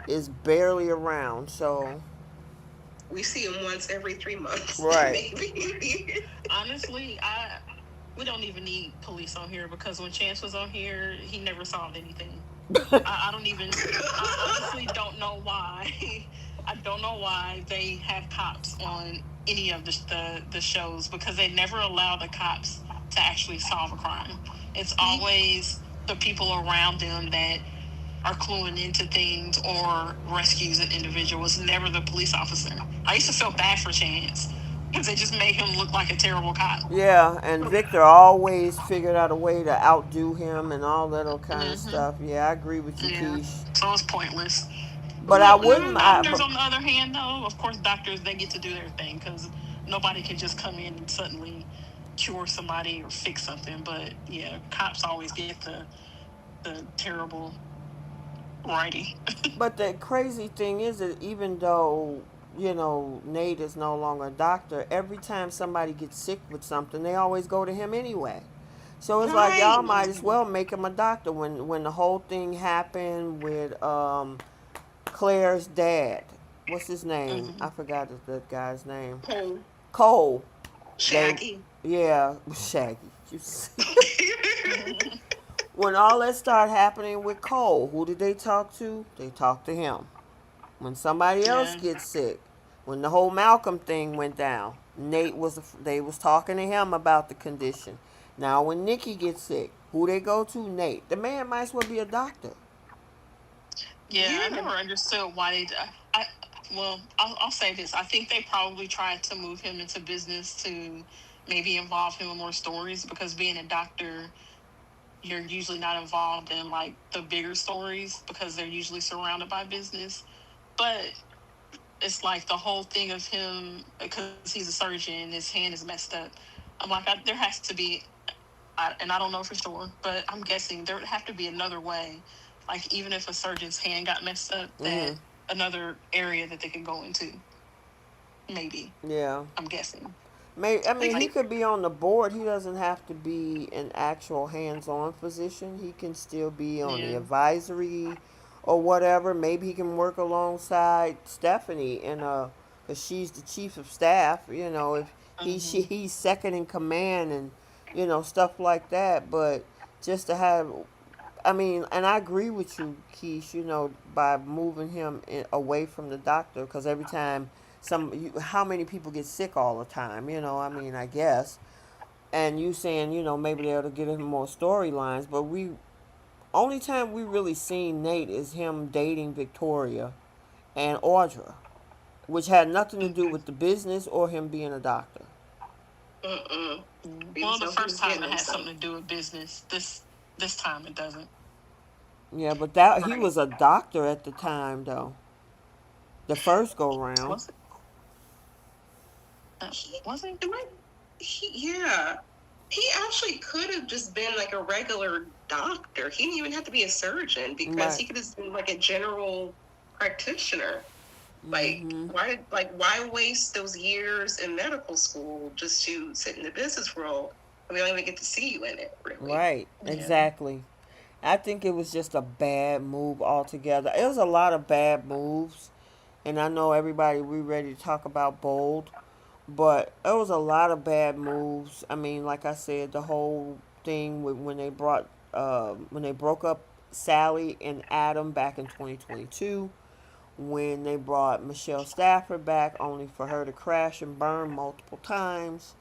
is barely around. So, We see him once every 3 months, right. maybe. Honestly, we don't even need police on here because when Chance was on here, he never solved anything. I don't even. I honestly don't know why. I don't know why they have cops on any of the shows because they never allow the cops to actually solve a crime. It's always the people around them that are cluing into things or rescues an individual. It's never the police officer. I used to feel bad for Chance because they just made him look like a terrible cop. Yeah, and Victor always figured out a way to outdo him and all that old kind of Mm-hmm. stuff. Yeah, I agree with you, Yeah, Keish. so it's pointless. But I Well, wouldn't. doctors, on the other hand, though, of course, doctors, they get to do their thing because nobody can just come in and suddenly cure somebody or fix something. But yeah, cops always get the terrible righty. But the crazy thing is that even though Nate is no longer a doctor, every time somebody gets sick with something, they always go to him anyway. So it's like Right. y'all might as well make him a doctor. When the whole thing happened with Claire's dad, what's his name? Mm-hmm. I forgot the guy's name. Cole. Cole. They, Shaggy. yeah, Shaggy. When all that started happening with Cole, who did they talk to? They talked to him. When somebody else Yeah. gets sick, when the whole Malcolm thing went down, they was talking to him about the condition. Now when Nikki gets sick, who they go to? Nate. The man might as well be a doctor. Yeah, I Yeah. never understood why they. Well, I'll say this. I think they probably tried to move him into business to maybe involve him in more stories because being a doctor, you're usually not involved in like the bigger stories because they're usually surrounded by business. But it's like the whole thing of him because he's a surgeon, his hand is messed up. I'm like, there has to be, and I don't know for sure, but I'm guessing there would have to be another way. Like even if a surgeon's hand got messed up, that Hmm. another area that they could go into. Maybe Yeah. I'm guessing. I Like, mean, he could be on the board. He doesn't have to be an actual hands-on physician. He can still be on the Yeah. advisory or whatever. Maybe he can work alongside Stephanie cause she's the chief of staff. If Mm-hmm. he's second in command and stuff like that. But just to have, I mean, and I agree with you, Keish. By moving him away from the doctor, because every time how many people get sick all the time? I mean, I guess. And you saying, maybe they'll get him more storylines, but only time we really seen Nate is him dating Victoria and Audra, which had nothing to do Okay. with the business or him being a doctor. mm-mm. We Well, just the know he first was time getting it had himself. something to do with business. This time it doesn't. Yeah, but that he Right. was a doctor at the time though. The first go round. Was it? He, Was it? yeah. He actually could have just been like a regular doctor. He didn't even have to be a surgeon because Right. he could have been like a general practitioner. Mhm. Why waste those years in medical school just to sit in the business world and we don't even get to see you in it, really? Right. Yeah. Exactly. I think it was just a bad move altogether. It was a lot of bad moves, and I know everybody we ready to talk about bold, But it was a lot of bad moves. I mean, like I said, the whole thing with when they broke up Sally and Adam back in 2022, when they brought Michelle Stafford back only for her to crash and burn multiple times,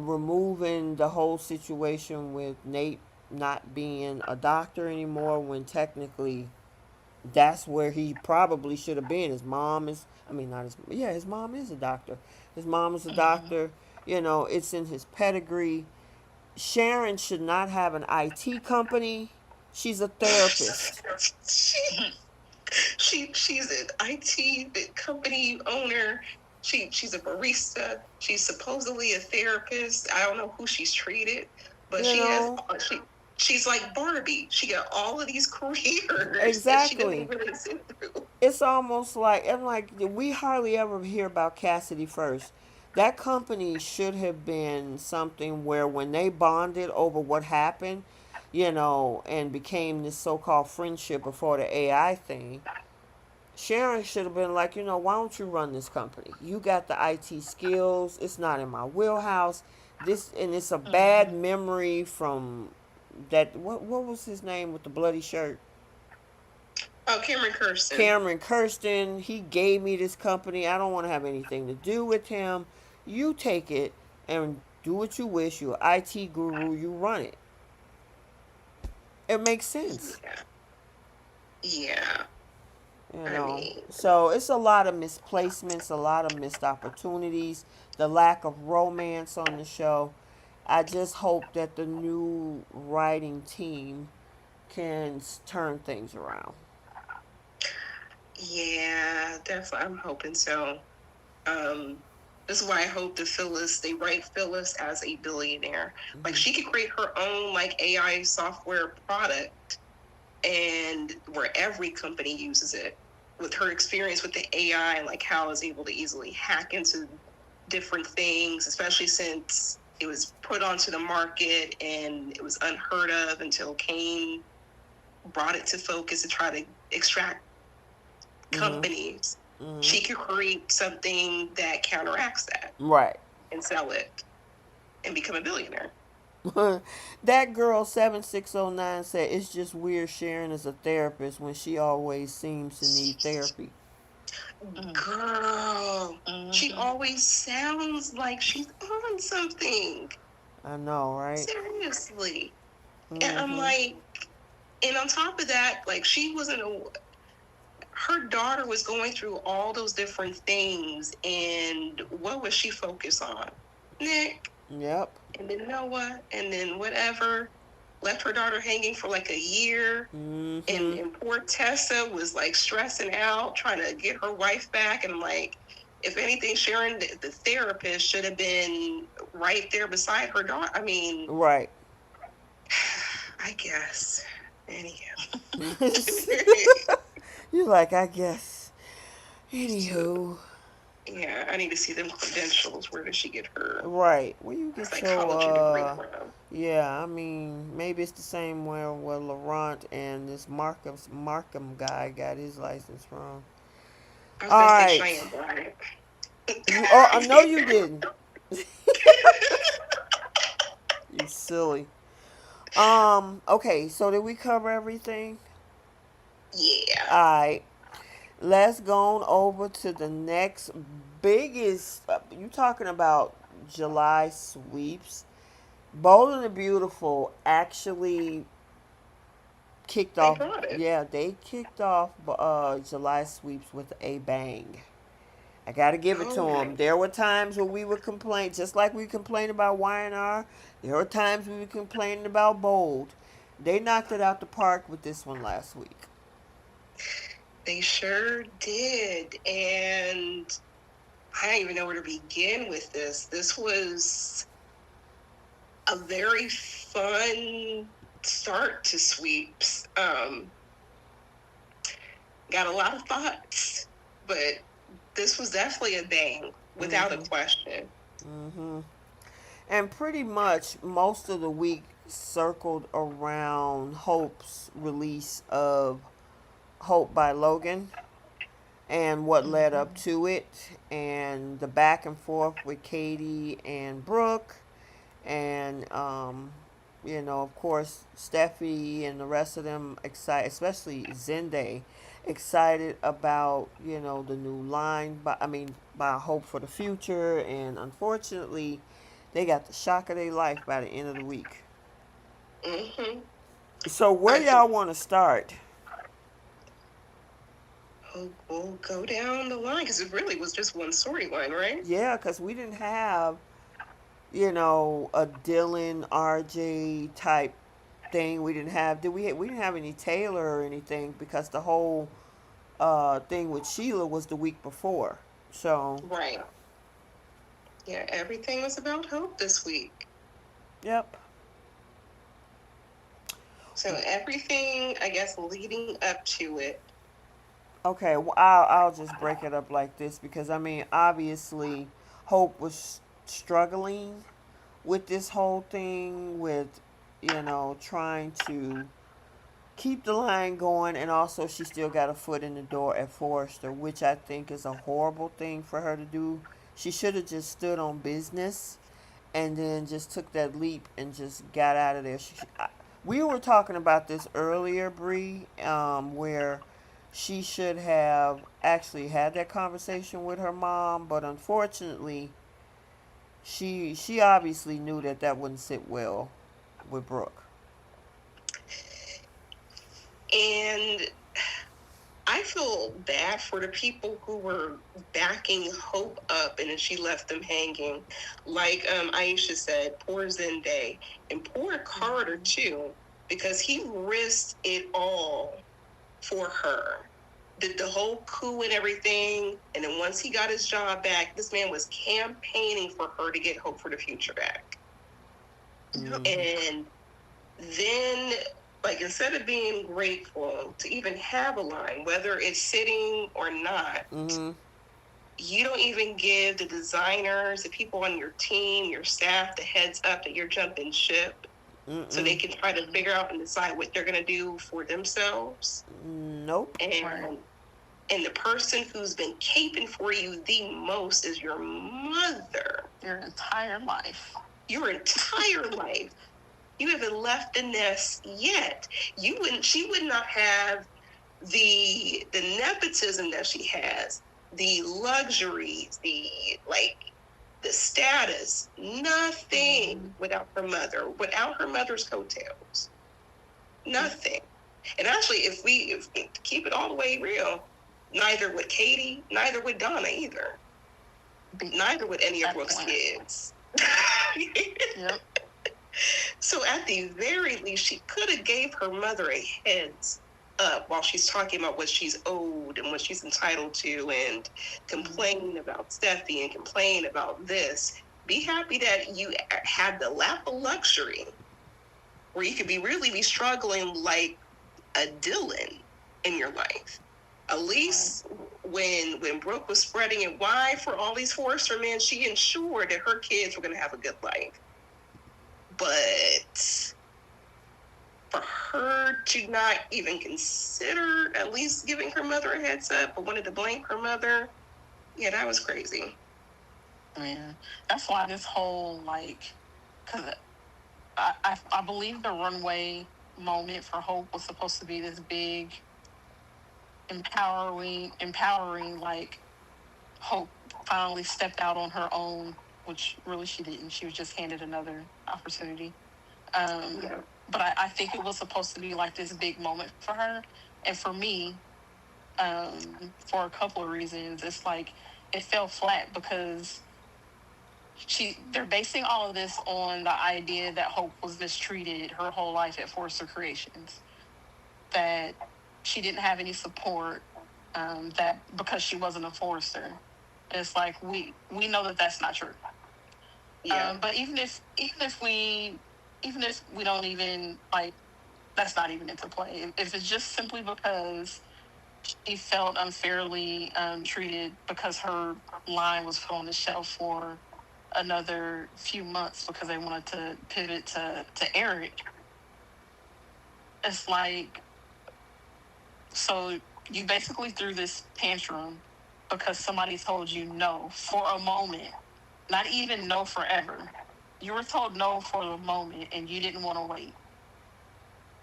removing the whole situation with Nate not being a doctor anymore when technically that's where he probably should have been. His mom is, I mean, not his, yeah, his mom is a doctor. His mom is a Mm-hmm. doctor. It's in his pedigree. Sharon should not have an IT company. She's a therapist. she she's an IT company owner. She's a barista. She's supposedly a therapist. I don't know who she's treated, but You know, she's like Barbie. She got all of these careers that she doesn't exactly. really sit through. It's almost like, I'm like, we hardly ever hear about Cassidy first. That company should have been something where when they bonded over what happened, and became this so-called friendship before the AI thing, Sharon should have been like, why don't you run this company? You got the IT skills. It's not in my wheelhouse. And it's a bad Mm-hmm. memory from that. What was his name with the bloody shirt? Oh, Cameron Kirsten. Cameron Kirsten. He gave me this company. I don't want to have anything to do with him. You take it and do what you wish. You're an IT guru. You run it. It makes sense. Yeah, yeah. You I know, mean, so it's a lot of misplacements, a lot of missed opportunities, the lack of romance on the show. I just hope that the new writing team can turn things around. yeah, definitely. I'm hoping so. Um, this is why I hope the Phyllis, they write Phyllis as a billionaire. Like Mm-hmm. she could create her own like AI software product and where every company uses it with her experience with the AI and like how it's able to easily hack into different things, especially since it was put onto the market and it was unheard of until Kane brought it to focus to try to extract Mm-hmm. companies. Mm-hmm. She could create something that counteracts that Right. and sell it and become a billionaire. That girl 7609 said it's just weird sharing as a therapist when she always seems to need therapy. Girl, she Mm-hmm. always sounds like she's on something. I know, right? Seriously. And I'm Mm-hmm. like, and on top of that, like she wasn't a, her daughter was going through all those different things, and what was she focused on? Nick, Yep. and then Noah, and then whatever. Left her daughter hanging for like a year. And, Mm-hmm. and poor Tessa was like stressing out, trying to get her wife back. And I'm like, if anything, Sharon, the therapist, should have been right there beside her daughter. I mean, Right. I guess. Anyhow. You're like, I guess. Anywho. Yeah, I need to see them credentials. Where did she get her Right. Where you get your psychology degree from? yeah, I mean, maybe it's the same where Laurent and this Markham guy got his license from. I was All gonna say right. Cheyenne Black. I know you didn't. You silly. Okay, so did we cover everything? Yeah. Alright. Let's go on over to the next biggest you talking about July sweeps. Bold and the Beautiful actually kicked They off. brought it. Yeah, they kicked off July sweeps with a bang. I gotta give it to Oh them. my. There were times where we would complain, just like we complained about Y&R. There were times we were complaining about Bold. They knocked it out the park with this one last week. They sure did. And I don't even know where to begin with this. This was a very fun start to sweeps. Got a lot of thoughts, but this was definitely a bang, without a Mm-hmm. question. Mm-hmm. And pretty much most of the week circled around Hope's release of Hope by Logan. and what led up Mhm. to it, and the back and forth with Katie and Brooke, and of course, Steffi and the rest of them excited, especially Zende, excited about the new line. But I mean, by hope for the future, and unfortunately, they got the shock of their life by the end of the week. Mm-hmm. So where I think y'all want to start? we'll go down the line because it really was just one storyline, right? Yeah, because we didn't have a Dylan RJ type thing. We didn't have did we didn't have any Taylor or anything because the whole thing with Sheila was the week before. So, Right. Yeah, everything was about hope this week. yep. So everything, I guess, leading up to it. Okay, well, I'll just break it up like this because I mean, obviously, Hope was struggling with this whole thing with trying to keep the line going, and also she still got a foot in the door at Forrester, which I think is a horrible thing for her to do. She should have just stood on business and then just took that leap and just got out of there. We were talking about this earlier, Bree, where she should have actually had that conversation with her mom, but unfortunately, she obviously knew that that wouldn't sit well with Brooke. And I feel bad for the people who were backing Hope up and then she left them hanging. Like Aisha said, poor Zende and poor Carter too, because he risked it all for her. Did the whole coup and everything. And then once he got his job back, this man was campaigning for her to get Hope for the Future back. Yep. And then, like, instead of being grateful to even have a line, whether it's sitting or not, Mm-hmm. you don't even give the designers, the people on your team, your staff, the heads up that you're jumping ship so they Mm-mm. can try to figure out and decide what they're going to do for themselves. Nope. And Right. and the person who's been caping for you the most is your mother. Your entire life. Your entire life. You haven't left the nest yet. She would not have the nepotism that she has, the luxuries, the status, nothing without her mother, without her mother's coattails. Nothing. And actually, if we keep it all the way real, neither would Katie, neither would Donna either. Neither would any of Brooke's kids. Yep. So at the very least, she could have gave her mother a heads up while she's talking about what she's owed and what she's entitled to, and complaining about Steffi and complain about this. Be happy that you had the lap of luxury where you could really be struggling like a Dylan in your life. At least when Brooke was spreading it wide for all these Forrester men, she ensured that her kids were going to have a good life. But for her to not even consider at least giving her mother a heads up, but wanted to blame her mother, yeah, that was crazy. Yeah. That's why this whole because I believe the runway moment for Hope was supposed to be this big empowering Hope finally stepped out on her own, which really she didn't. She was just handed another opportunity. Yeah. But I think it was supposed to be like this big moment for her. And for me, for a couple of reasons, it's like it fell flat because they're basing all of this on the idea that Hope was mistreated her whole life at Forrester Creations. That she didn't have any support, that because she wasn't a Forrester. It's like we know that that's not true. Yeah. But even if we don't even that's not even into play. If it's just simply because she felt unfairly treated because her line was put on the shelf for another few months because they wanted to pivot to Eric. It's like, so You basically threw this tantrum because somebody told you no for a moment, not even no forever. You were told no for a moment and you didn't want to wait.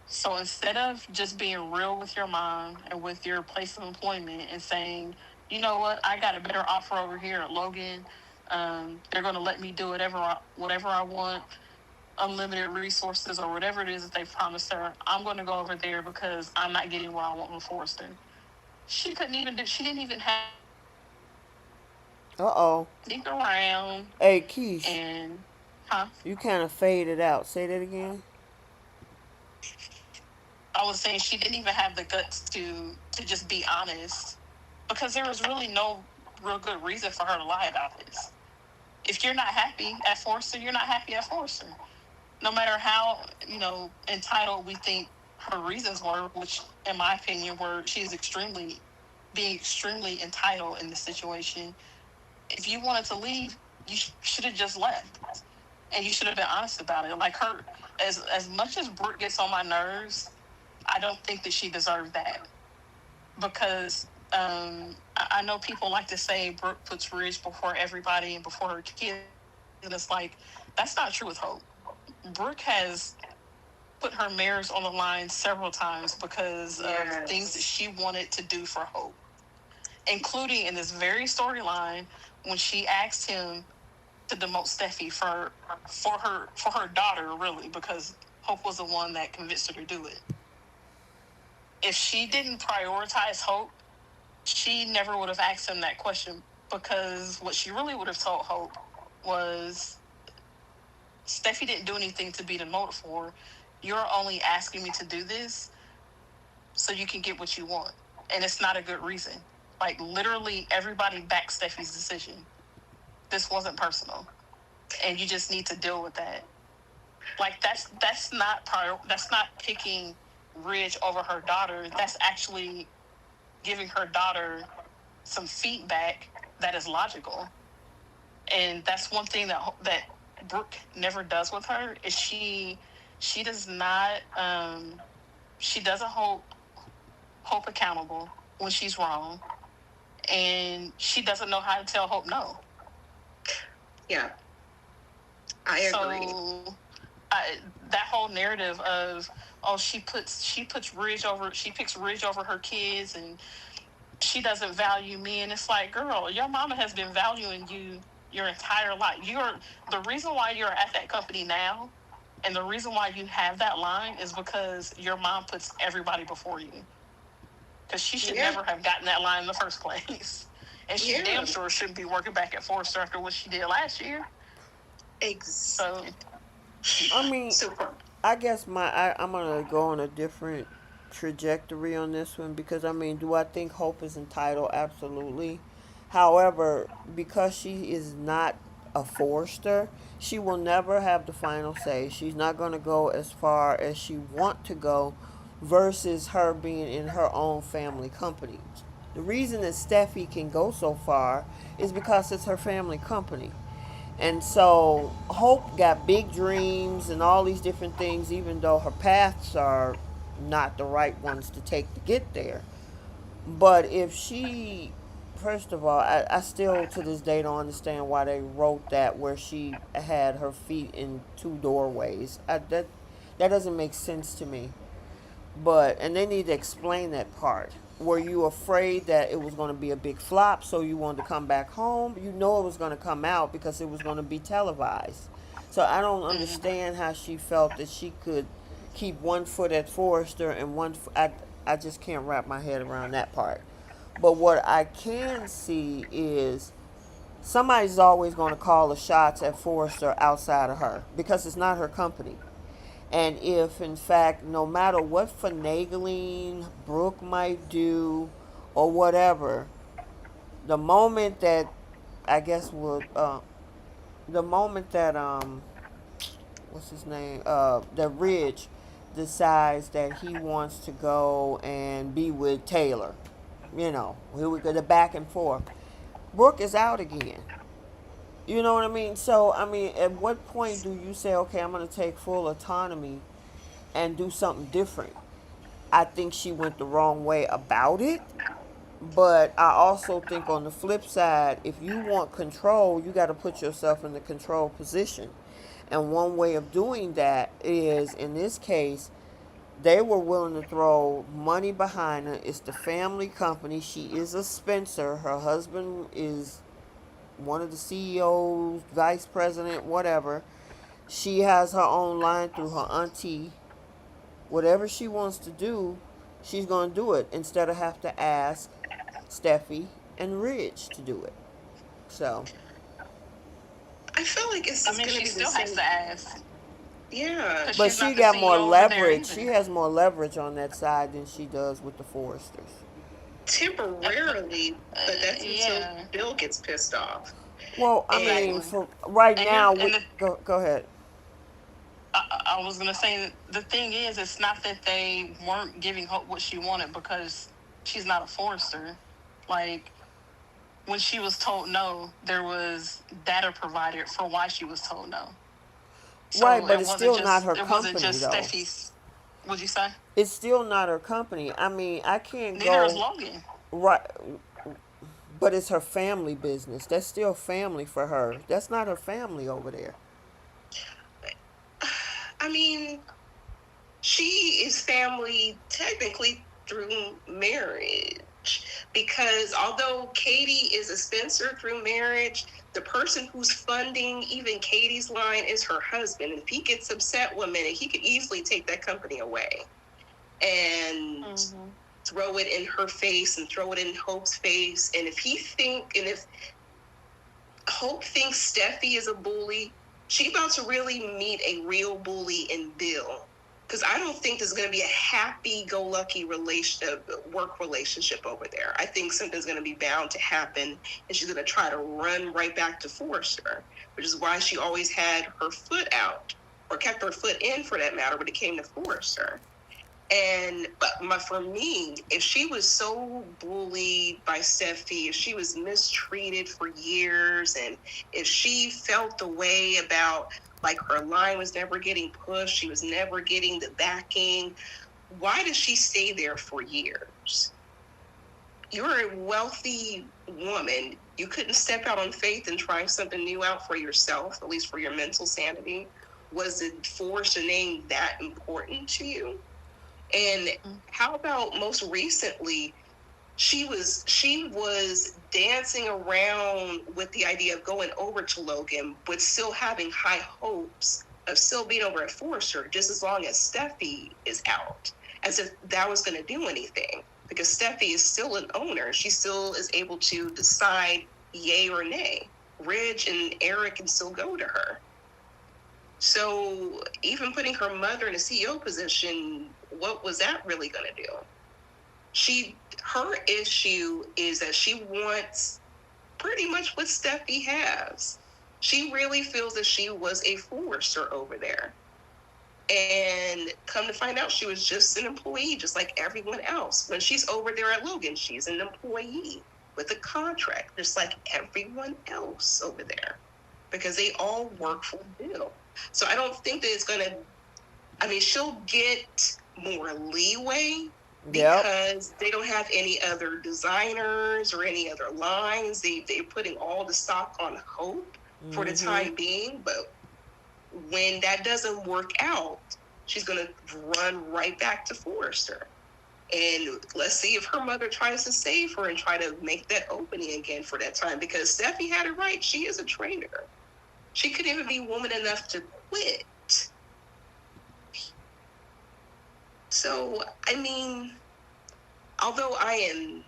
So instead of just being real with your mom and with your place of employment and saying, you know what, I got a better offer over here at Logan. They're going to let me do whatever I want, unlimited resources or whatever it is that they promised her. I'm going to go over there because I'm not getting what I want with Forrester. She couldn't even do. She didn't even have the guts to Uh oh. sneak around Hey, Keish, and, huh? you kind of faded out. Say that again. I was saying she didn't even have the guts to just be honest because there was really no real good reason for her to lie about this. If you're not happy at Forrester, you're not happy at Forrester. No matter how entitled we think her reasons were, which in my opinion were she is extremely entitled in this situation. If you wanted to leave, you should have just left, and you should have been honest about it. Like her, as much as Brooke gets on my nerves, I don't think that she deserved that because I know people like to say Brooke puts Ridge before everybody and before her kids, and it's like that's not true with Hope. Brooke has put her marriage on the line several times because of things that she wanted to do for Hope, including in this very storyline when she asked him to demote Steffi for her daughter, really, because Hope was the one that convinced her to do it. If she didn't prioritize Hope, she never would have asked him that question because what she really would have told Hope was Steffi didn't do anything to be demoted for. You're only asking me to do this so you can get what you want. And it's not a good reason. Like literally everybody backed Steffi's decision. This wasn't personal. And you just need to deal with that. Like that's not picking Ridge over her daughter. That's actually giving her daughter some feedback that is logical. And that's one thing that Brooke never does with her is she does not she doesn't hold Hope accountable when she's wrong, and she doesn't know how to tell Hope no. Yeah, I agree. So that whole narrative of she puts Ridge over she picks Ridge over her kids and she doesn't value me, and it's like, girl, your mama has been valuing you your entire life. You're the reason why you're at that company now, and the reason why you have that line is because your mom puts everybody before you. Because she should never have gotten that line in the first place, and she damn sure shouldn't be working back at Forrester after what she did last year. So, I mean, super. I guess I'm gonna go on a different trajectory on this one because I mean, do I think Hope is entitled? Absolutely. However, because she is not a Forrester, she will never have the final say. She's not gonna go as far as she want to go, versus her being in her own family company. The reason that Steffi can go so far is because it's her family company. And so Hope got big dreams and all these different things, even though her paths are not the right ones to take to get there. But if she, first of all, I still to this day don't understand why they wrote that where she had her feet in two doorways. That doesn't make sense to me. But and they need to explain that part. Were you afraid that it was going to be a big flop, so you wanted to come back home? You know it was going to come out because it was going to be televised. So I don't understand how she felt that she could keep one foot at Forrester and I just can't wrap my head around that part. But what I can see is somebody's always going to call the shots at Forrester outside of her because it's not her company. And if, in fact, no matter what finagling Brooke might do or whatever, the moment that I guess would, the moment that what's his name, that Ridge decides that he wants to go and be with Taylor, here we go the back and forth. Brooke is out again. You know what I mean? So I mean, at what point do you say, okay, I'm going to take full autonomy and do something different? I think she went the wrong way about it. But I also think on the flip side, if you want control, you got to put yourself in the control position. And one way of doing that is, in this case, they were willing to throw money behind her. It's the family company. She is a Spencer. Her husband is one of the CEOs, vice president, whatever. She has her own line through her auntie. Whatever she wants to do, she's going to do it instead of have to ask Steffi and Ridge to do it. So, I feel like it's I just mean, gonna she be the still has same. to ask Yeah, because but she's she not the got more CEO over there leverage. She either. has more leverage on that side than she does with the Foresters. temporarily, but that's until Yeah, Bill gets pissed off. Well, I mean, And exactly. for right And here's now, and we go ahead. I was gonna say the thing is, it's not that they weren't giving Hope what she wanted because she's not a Forester. Like when she was told no, there was data provided for why she was told no. Right, So but it's still not her it wasn't company just though. Steffi's. What'd you say? It's still not her company. I mean, I can't Neither is go Logan. right, but it's her family business. That's still family for her. That's not her family over there. I mean, she is family technically through marriage because although Katie is a Spencer through marriage, the person who's funding even Katie's line is her husband. And if he gets upset one minute, he could easily take that company away and throw it in her face and throw it in Hope's face. And if Hope thinks Steffi is a bully, she about to really meet a real bully in Bill. Because I don't think there's going to be a happy-go-lucky work relationship over there. I think something's going to be bound to happen, and she's going to try to run right back to Forrester, which is why she always had her foot out, or kept her foot in, for that matter, when it came to Forrester. For me, if she was so bullied by Steffi, if she was mistreated for years, and if she felt the way about like her line was never getting pushed, she was never getting the backing, why does she stay there for years? You're a wealthy woman. You couldn't step out on faith and try something new out for yourself, at least for your mental sanity. Was the Forrester name that important to you? And how about most recently, she was dancing around with the idea of going over to Logan, but still having high hopes of still being over at Forrester just as long as Steffi is out, as if that was going to do anything. Because Steffi is still an owner. She still is able to decide yay or nay. Ridge and Eric can still go to her. So even putting her mother in a CEO position, what was that really going to do? Her issue is that she wants pretty much what Steffi has. She really feels that she was a Forrester over there. And come to find out, she was just an employee, just like everyone else. When she's over there at Logan, she's an employee with a contract, just like everyone else over there, because they all work for Bill. So I don't think that it's going to, she'll get more leeway because they don't have any other designers or any other lines. They're putting all the stock on Hope for the time being. But when that doesn't work out, she's going to run right back to Forrester. And let's see if her mother tries to save her and try to make that opening again for that time. Because Steffi had it right. She is a traitor. She couldn't even be woman enough to quit. So, although I am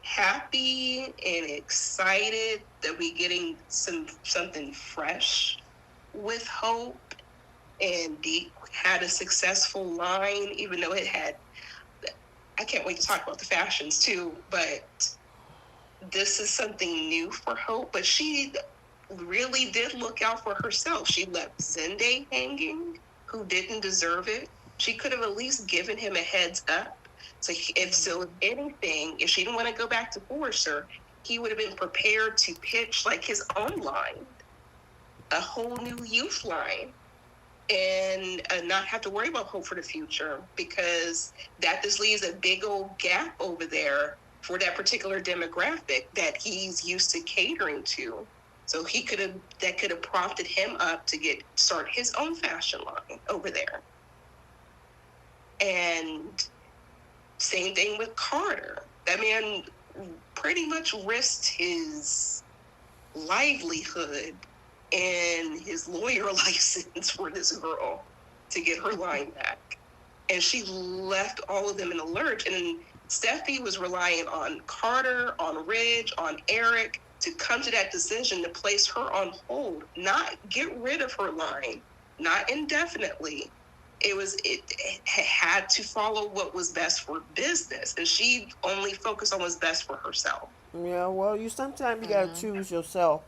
happy and excited that we're getting something fresh with Hope, and Deke had a successful line, even though I can't wait to talk about the fashions too, but this is something new for Hope. But she really did look out for herself. She left Zende hanging, who didn't deserve it. She could have at least given him a heads up. So if anything, if she didn't want to go back to Forrester, he would have been prepared to pitch like his own line, a whole new youth line, and not have to worry about Hope for the future, because that just leaves a big old gap over there for that particular demographic that he's used to catering to. So that could have prompted him up to start his own fashion line over there. And same thing with Carter. That man pretty much risked his livelihood and his lawyer license for this girl to get her line back. And she left all of them in a lurch. And Steffi was relying on Carter, on Ridge, on Eric to come to that decision to place her on hold, not get rid of her line, not indefinitely. It had to follow what was best for business, and she only focused on what's best for herself. Yeah, well, you sometimes you gotta choose yourself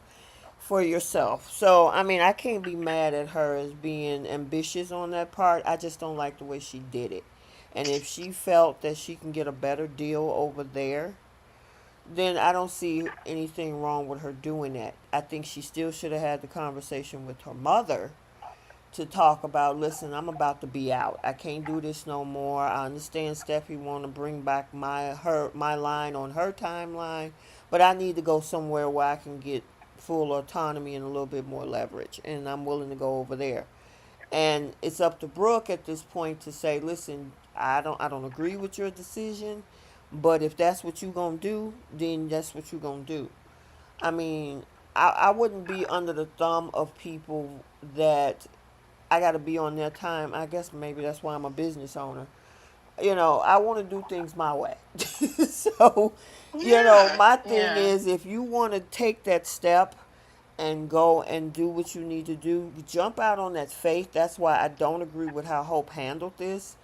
for yourself. So I mean, I can't be mad at her as being ambitious on that part. I just don't like the way she did it. And if she felt that she can get a better deal over there, then I don't see anything wrong with her doing that. I think she still should have had the conversation with her mother to talk about, listen, I'm about to be out. I can't do this no more. I understand Steffi want to bring back my line on her timeline, but I need to go somewhere where I can get full autonomy and a little bit more leverage, and I'm willing to go over there. And it's up to Brooke at this point to say, listen, I don't agree with your decision, but if that's what you're going to do, then that's what you're going to do. I mean, I wouldn't be under the thumb of people that I got to be on their time. I guess maybe that's why I'm a business owner. I want to do things my way. So, Yeah. my thing Yeah. is if you want to take that step and go and do what you need to do, jump out on that faith. That's why I don't agree with how Hope handled this,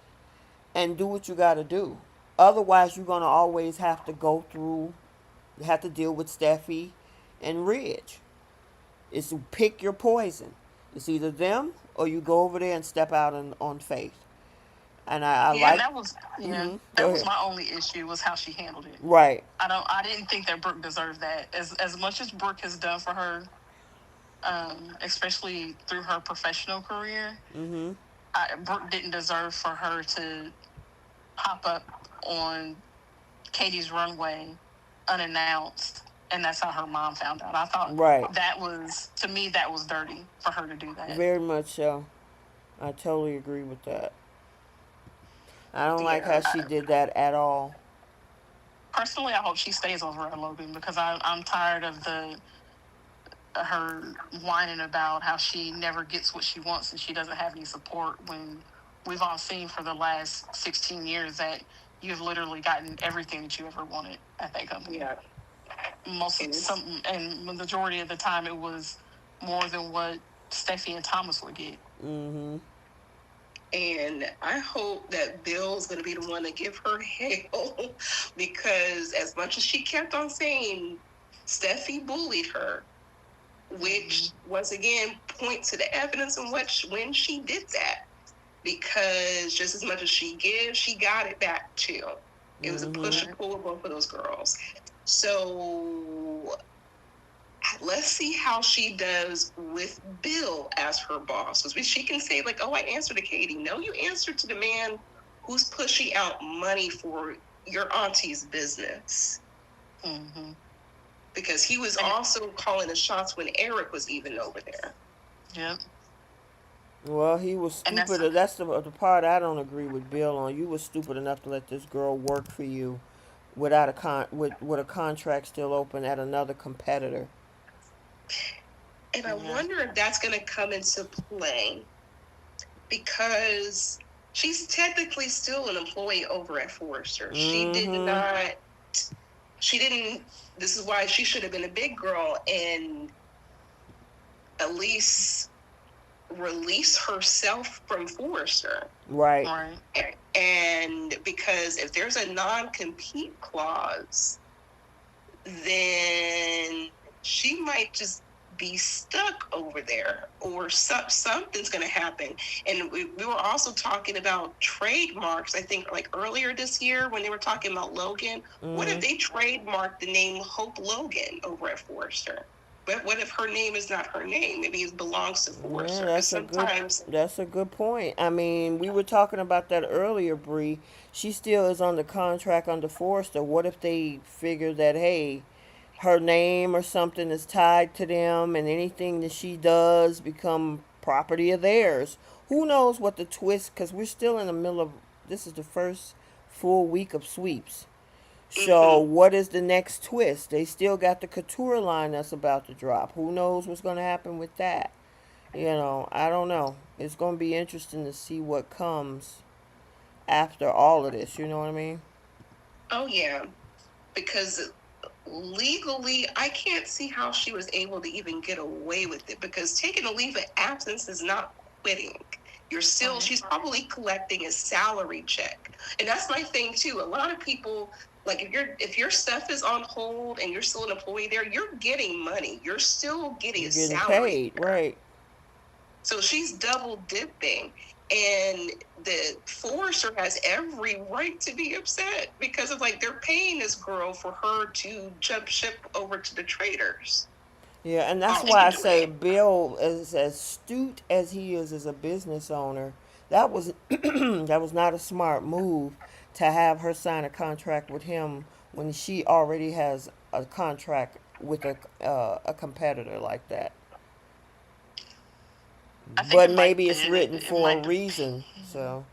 and do what you got to do. Otherwise, you're going to always have to deal with Steffi and Ridge. It's to pick your poison. It's either them or you go over there and step out on faith. And I Yeah, like. That was yeah. Go That was ahead. my only issue was how she handled it. Right. I didn't think that Brooke deserved that. As much as Brooke has done for her, especially through her professional career, Mm-hmm. Brooke didn't deserve for her to pop up on Katie's runway unannounced, and that's how her mom found out. I thought Right. that was dirty for her to do that. Very much so. I totally agree with that. I don't like how yeah. she did that at all. Personally, I hope she stays over at Logan because I'm tired of the her whining about how she never gets what she wants and she doesn't have any support when we've all seen for the last 16 years that you've literally gotten everything that you ever wanted at that company. Yeah. And the majority of the time it was more than what Steffi and Thomas would get. Mm-hmm. And I hope that Bill's going to be the one to give her hell because as much as she kept on saying Steffi bullied her, which once again points to the evidence in when she did that. Because just as much as she gives, she got it back too. It was a push and pull of both of those girls. So let's see how she does with Bill as her boss. Because she can say, like, oh, I answered to Katie. No, you answered to the man who's pushing out money for your auntie's business. Mm-hmm. Because he was also calling the shots when Eric was even over there. Yep. Well, he was stupid. That's the part I don't agree with Bill on. You were stupid enough to let this girl work for you without with a contract still open at another competitor. And I wonder if that's going to come into play because she's technically still an employee over at Forrester. Mm-hmm. This is why she should have been a big girl and at least release herself from Forrester. Right. And because if there's a non-compete clause, then she might just be stuck over there or something's going to happen. And we were also talking about trademarks, I think like earlier this year when they were talking about Logan. What if they trademarked the name Hope Logan over at Forrester? But what if her name is not her name? Maybe it belongs to Yeah, Forrester. Because sometimes, that's a good point. I mean, we were talking about that earlier, Bree. She still is on the contract under Forrester. What if they figure that, hey, her name or something is tied to them, and anything that she does become property of theirs? Who knows what the twist? Because we're still in the middle of, this is the first full week of sweeps. So hmm what is the next twist? They still got the couture line that's about to drop. Who knows what's going to happen with that? I don't know. It's going to be interesting to see what comes after all of this. You know what I mean? oh yeah, because legally, I can't see how she was able to even get away with it. Because taking a leave of absence is not quitting. You're still, Right. she's probably collecting a salary check, and that's my thing too. A lot of people, like, if your stuff is on hold and you're still an employee there, you're getting money. You're still getting You're a getting salary paid, there. right? So she's double dipping. And the forester has every right to be upset because of, like, they're paying this girl for her to jump ship over to the traders. Yeah, and that's All why I she's say doing. Bill, as astute as he is as a business owner, that was that was not a smart move to have her sign a contract with him when she already has a contract with a competitor like that. I think But it might maybe it's it, written it for a might reason. So,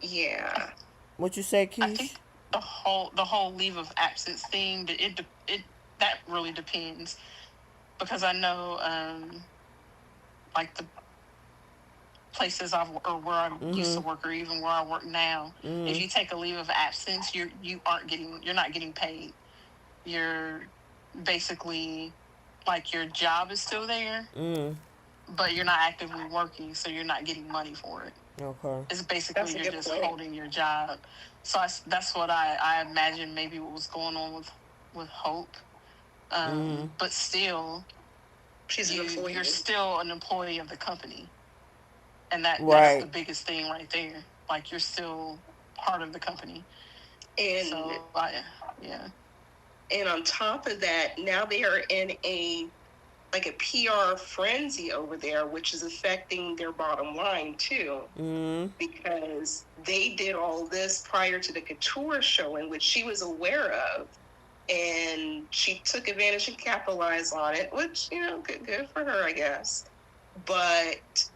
Yeah. what you say, I think Keish? the whole leave of absence thing, it that really depends, because I know like the places or where I used to Mm-hmm. work, or even where I work now, if Mm-hmm. you take a leave of absence, you're not getting paid. You're basically, like, your job is still there, Mm-hmm. but you're not actively working, so you're not getting money for it. Okay. It's basically That's a you're good just point. holding your job. So that's what I imagine maybe what was going on with Hope. Mm-hmm. But still, She's an you're employee. still an employee of the company, and that's the Right. biggest thing right there. Like, you're still part of the company. And So yeah. and on top of that, now they are in a, like, a PR frenzy over there, which is affecting their bottom line too. Mm-hmm. Because they did all this prior to the couture showing, which she was aware of, and she took advantage and capitalized on it, which, good for her, I guess. But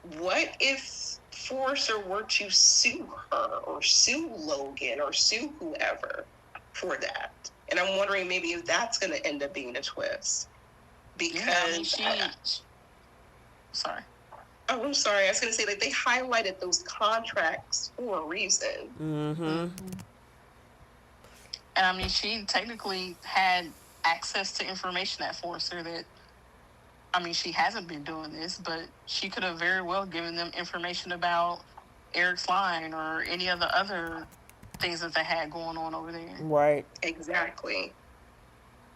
what if Forrester were to sue her or sue Logan or sue whoever for that? And I'm wondering maybe if that's going to end up being a twist. Yeah, I mean, Because, sorry. oh, I'm sorry, I was going to say, like, they highlighted those contracts for a reason. Mm-hmm. And I mean, she technically had access to information at Forrester that, I mean, she hasn't been doing this, but she could have very well given them information about Eric's line or any of the other things that they had going on over there. Right. Exactly.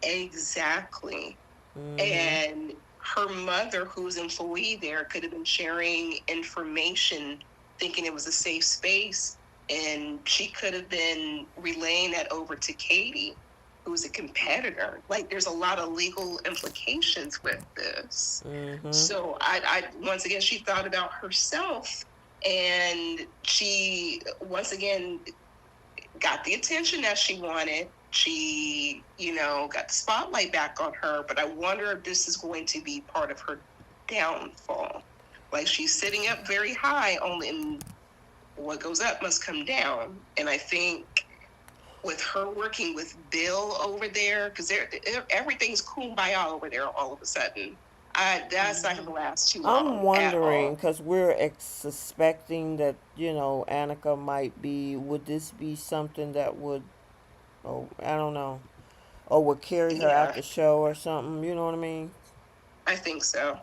Exactly. Mm-hmm. And her mother, who's an employee there, could have been sharing information thinking it was a safe space. And she could have been relaying that over to Katie, who's a competitor. Like, there's a lot of legal implications with this. Mm-hmm. So I once again, she thought about herself, and she once again got the attention that she wanted. She, got the spotlight back on her, but I wonder if this is going to be part of her downfall. Like, she's sitting up very high, only what goes up must come down. And I think with her working with Bill over there, because everything's kumbaya over there all of a sudden. That's not going to last too I'm long at wondering all. because we're suspecting that Annika might be. Would this be something that would? Oh, I don't know. Or would carry her out Yeah, the show or something. You know what I mean? I think so.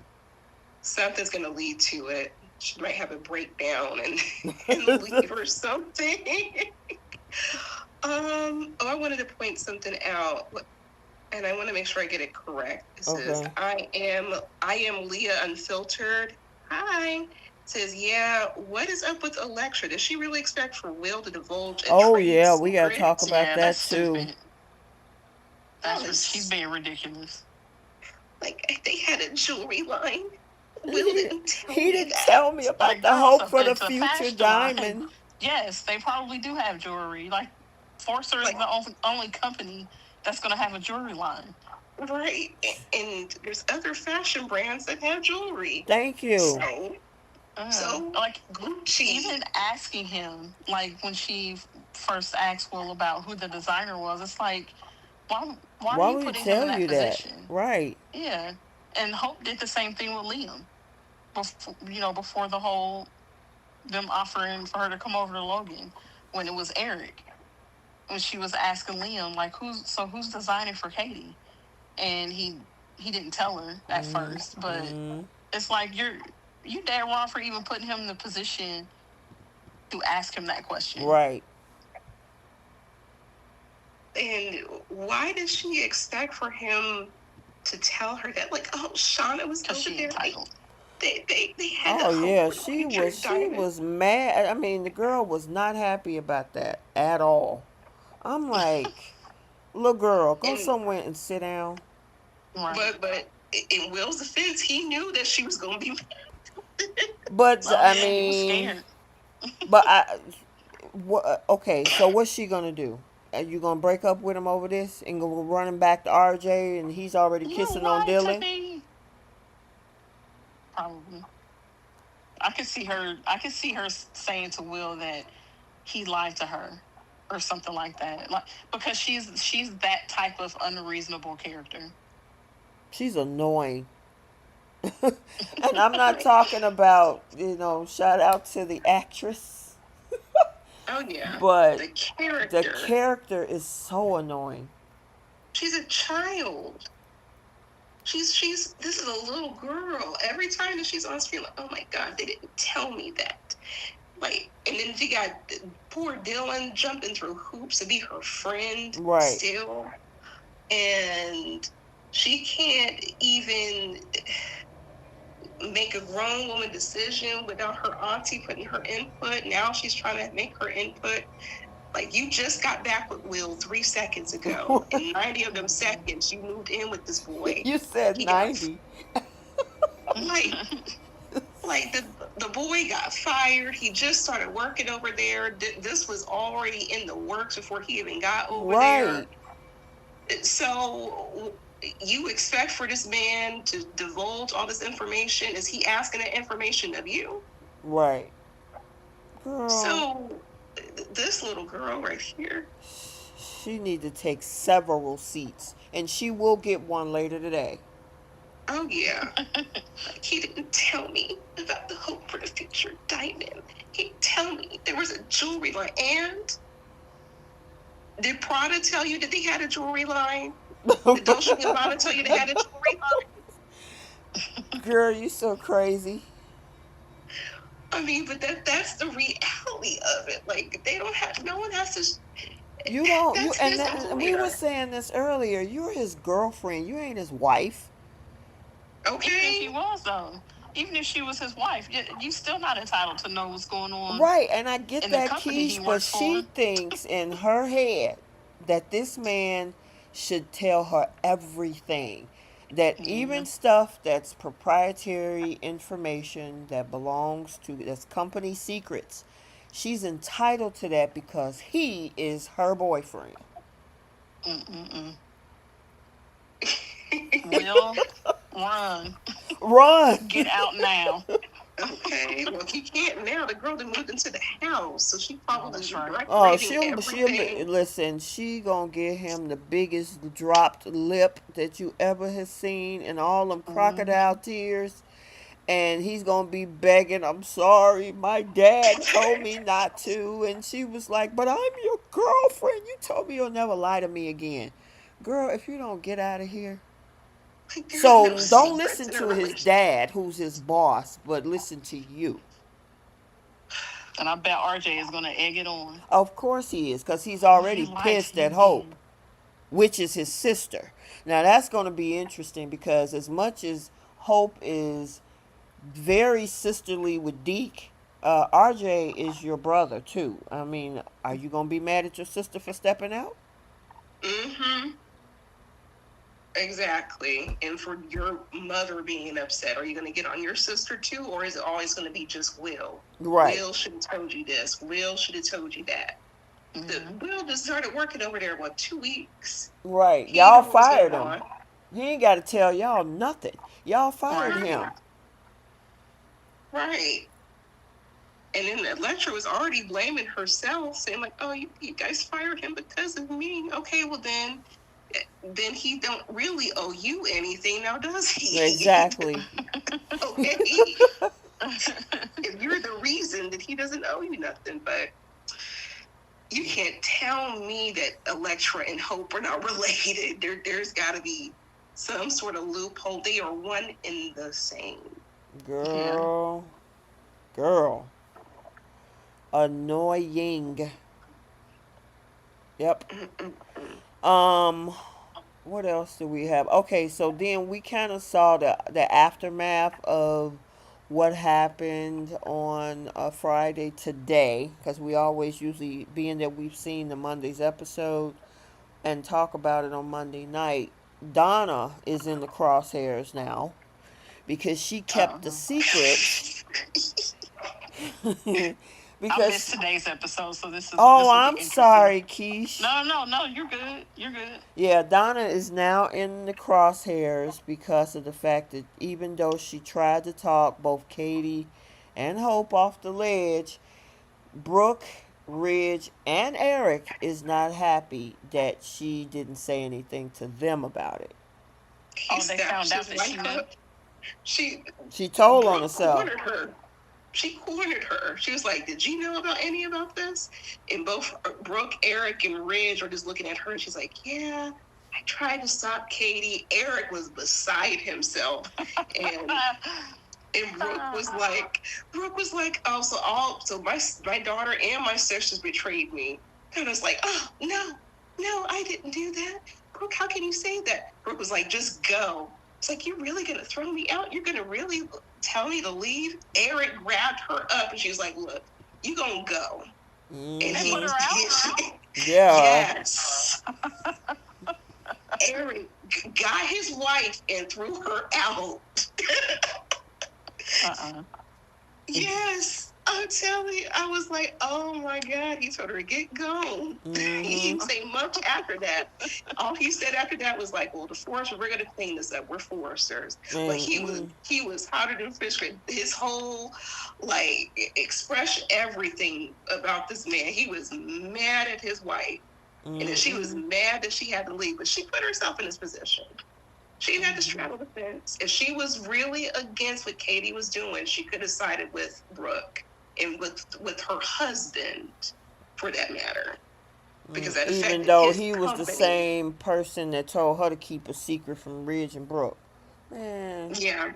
Something's going to lead to it. She might have a breakdown and, and leave or something. I wanted to point something out, and I want to make sure I get it correct. It says, Okay. I am Leah Unfiltered. Hi. It says, yeah, what is up with Electra? Does she really expect for Will to divulge a Oh trade yeah, we gotta talk secret? about Yeah, that's that too. stupid. That's what she's being ridiculous. Like they had a jewelry line. Will he, didn't tell he me didn't that. tell me about Like, the girl, hope for the it's a future fashion line. diamond. Yes, they probably do have jewelry. Like, Forcer is Like, the only company that's gonna have a jewelry line. right. And there's other fashion brands that have jewelry. Thank you. So like Gucci. even asking him, like when she first asked Will about who the designer was, it's like, why are Why you would he putting him in tell that you that? position? Right. Yeah, and Hope did the same thing with Liam. Before the whole them offering for her to come over to Logan, when it was Eric, when she was asking Liam like, who's designing for Katie, and he didn't tell her at first, but it's like you dead wrong for even putting him in the position to ask him that question. Right. And why did she expect for him to tell her that? Like, oh, Shauna was over She there. entitled. They had Oh a hope yeah, for the future she diamond. was mad. I mean, the girl was not happy about that at all. I'm like, little girl, go And somewhere and sit down. Right. but in Will's defense, he knew that she was going to be mad. But Oh, I yeah, he was mean, scared. but what? Okay, so what's she gonna do? Are you gonna break up with him over this and go running back to RJ and he's already kissing on Right to Dylan? me. Probably. I could see her saying to Will that he lied to her or something like that. Like, because she's that type of unreasonable character. She's annoying. And I'm not talking about, shout out to the actress, Oh yeah, but the the character. character is so annoying. She's a child. She's this is a little girl. Every time that she's on screen, like, oh my god, they didn't tell me that. Like, and then she got poor Dylan jumping through hoops to be her friend Right. still, and she can't even make a grown woman decision without her auntie putting her input. Now she's trying to make her input. Like, you just got back with Will 3 seconds ago. In 90 of them seconds, you moved in with this boy. You said He got 90. like like the boy got fired. He just started working over there. This was already in the works before he even got over Right. there. So you expect for this man to divulge all this information? Is he asking that information of you? Right. Girl. So this little girl right here, she need to take several seats, and she will get one later today. oh yeah. Like, he didn't tell me about the hope for the future diamond. He didn't tell me there was a jewelry line. And did Prada tell you that they had a jewelry line? Did Dolce & Gabbana tell you they had a jewelry line? Girl, you so crazy. I mean, but that's the reality of it. Like, they don't have, no one has to. You don't. That's You his and we employer. were saying this earlier. You're his girlfriend. You ain't his wife. Even if Okay. he was, though, even if she was his wife, you still not entitled to know what's going on. Right, and I get in the that, company he Keish, but works she for. thinks in her head that this man should tell her everything. That even stuff that's proprietary information that belongs to, that's company secrets, she's entitled to that because he is her boyfriend. Will, run. Run. Get out now. Okay. Well, he can't now. The girl that moved into the house, so she probably that's right. Oh, decorating everything. listen. She gonna give him the biggest dropped lip that you ever has seen, and all them crocodile tears. And he's gonna be begging, "I'm sorry, my dad told me not to." And she was like, "But I'm your girlfriend. You told me you'll never lie to me again, girl. If you don't get out of here." Like, there's So no don't secrets listen in a to his relationship. dad, who's his boss, but listen to you. And I bet RJ is going to egg it on. Of course he is, because he's already pissed at Hope, which is his sister. Now that's going to be interesting because as much as Hope is very sisterly with Deke, RJ is your brother too. I mean, are you going to be mad at your sister for stepping out? Mm-hmm. Exactly. And for your mother being upset, are you going to get on your sister too, or is it always going to be just Will? Right. Will should have told you this. Will should have told you that. Mm-hmm. Will just started working over there, 2 weeks? Right. He Y'all know what's going fired him. on. He ain't got to tell y'all nothing. Y'all fired Right. Right. him. Right. And then Electra was already blaming herself, saying like, "Oh, you guys fired him because of me." Okay, well then he don't really owe you anything now, does he? Exactly. Okay, if you're the reason that he doesn't owe you nothing, but you can't tell me that Electra and Hope are not related. There's got to be some sort of loophole. They are one in the same. Yeah. Girl. Girl. Annoying. Yep. Um, what else do we have? Okay, so then we kind of saw the aftermath of what happened on Friday today, because we always usually, being that we've seen the Monday's episode and talk about it on Monday night. Donna is in the crosshairs now because she kept the Uh-huh. secret. I Because missed today's episode, so oh, this will be I'm interesting. sorry, Keish. No, no, no, you're good. You're good. Yeah, Donna is now in the crosshairs because of the fact that even though she tried to talk both Katie and Hope off the ledge, Brooke, Ridge, and Eric is not happy that she didn't say anything to them about it. He Oh, they snapped found out his that she wife knew. up. She She told on Brooke herself. cornered her. She cornered her. She was like, "Did you know about this?" And both Brooke, Eric, and Ridge are just looking at her, and she's like, "Yeah, I tried to stop Katie." Eric was beside himself, and and Brooke was like, "Oh, so my daughter and my sisters betrayed me." And I was like, "Oh no, I didn't do that." Brooke, how can you say that? Brooke was like, "Just go." It's like, "You're really gonna throw me out? You're gonna really tell me to leave?" Eric grabbed her up and she was like, "Look, you gonna go." And They put Mm-hmm. her out. Yeah. yes, Eric got his wife and threw her out. Uh-uh. Yes, I'm telling you, I was like, "Oh my God," he told her to get gone. He Mm-hmm. didn't say much after that. All he said after that was like, "Well, the foresters, we're gonna clean this up. We're foresters." But And he was hotter than fish. His whole like expression, everything about this man. He was mad at his wife, and then she was mad that she had to leave. But she put herself in this position. She didn't have to straddle the fence. If she was really against what Katie was doing, she could have sided with Brooke and with her husband, for that matter, because that even affected though his he was the company. same person that told her to keep a secret from Ridge and Brooke. Man. Yeah,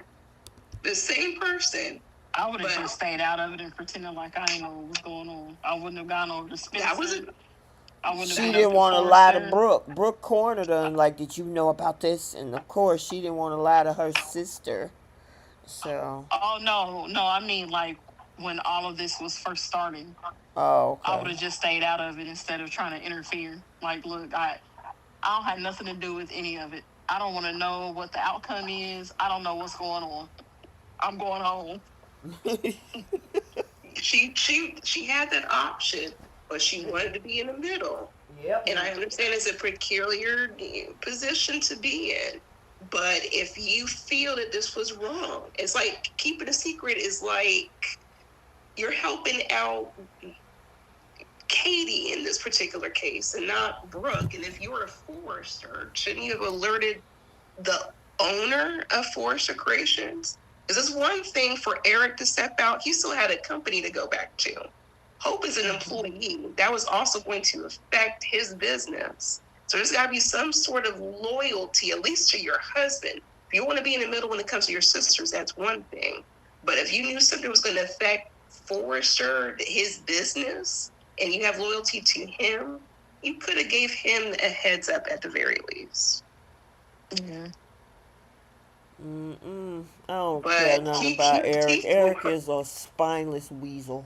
the same person, I would have but just stayed out of it and pretended like I didn't know what was going on. I wouldn't have gone over to that was Spencer. a I wouldn't have She went up didn't to want to lie to Forrester. Brooke. Brooke cornered her and like, did you know about this? And of course, she didn't want to lie to her sister. So, Oh no, no, I mean like when all of this was first starting. oh, I would okay. have just stayed out of it instead of trying to interfere. Like, look, I don't have nothing to do with any of it. I don't want to know what the outcome is. I don't know what's going on. I'm going home. she had that option, but she wanted to be in the middle. Yep. And I understand it's a peculiar position to be in. But if you feel that this was wrong, it's like keeping a secret is like you're helping out Katie in this particular case and not Brooke. And if you're a Forrester, shouldn't you have alerted the owner of Forrester Creations? Because it's one thing for Eric to step out. He still had a company to go back to. Hope is an employee. That was also going to affect his business. So there's got to be some sort of loyalty, at least to your husband. If you want to be in the middle when it comes to your sisters, that's one thing. But if you knew something was going to affect Forrester, his business, and you have loyalty to him, you could have gave him a heads up at the very least. Yeah. I don't care But nothing he about Eric. threw Eric her. is a spineless weasel.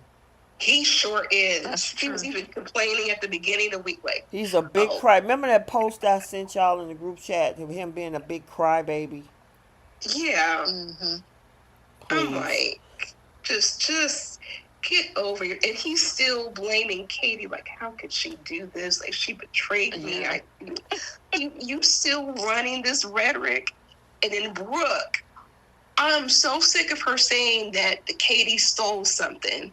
He sure is. That's He was true. even complaining at the beginning of the week, like, He's a big oh, cry. Remember that post I sent y'all in the group chat of him being a big crybaby? yeah. Mm-hmm. I'm Please. like, just get over it. And he's still blaming Katie, like, how could she do this? Like, she betrayed me. Yeah. You still running this rhetoric. And then Brooke, I'm so sick of her saying that the Katie stole something.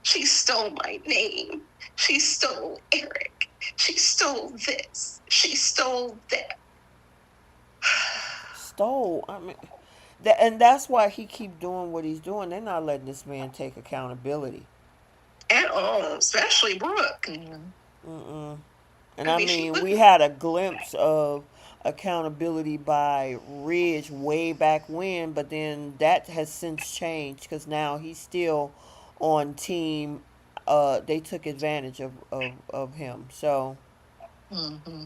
She stole my name. She stole Eric. She stole this. She stole that. Stole. I mean, that, and that's why he keep doing what he's doing. They're not letting this man take accountability. At all, especially Brooke. Mm-hmm. Mm-mm. And I I mean, she mean, we wouldn't. had a glimpse of accountability by Ridge way back when, but then that has since changed because now he's still on team. They took advantage of him, so Mm-hmm.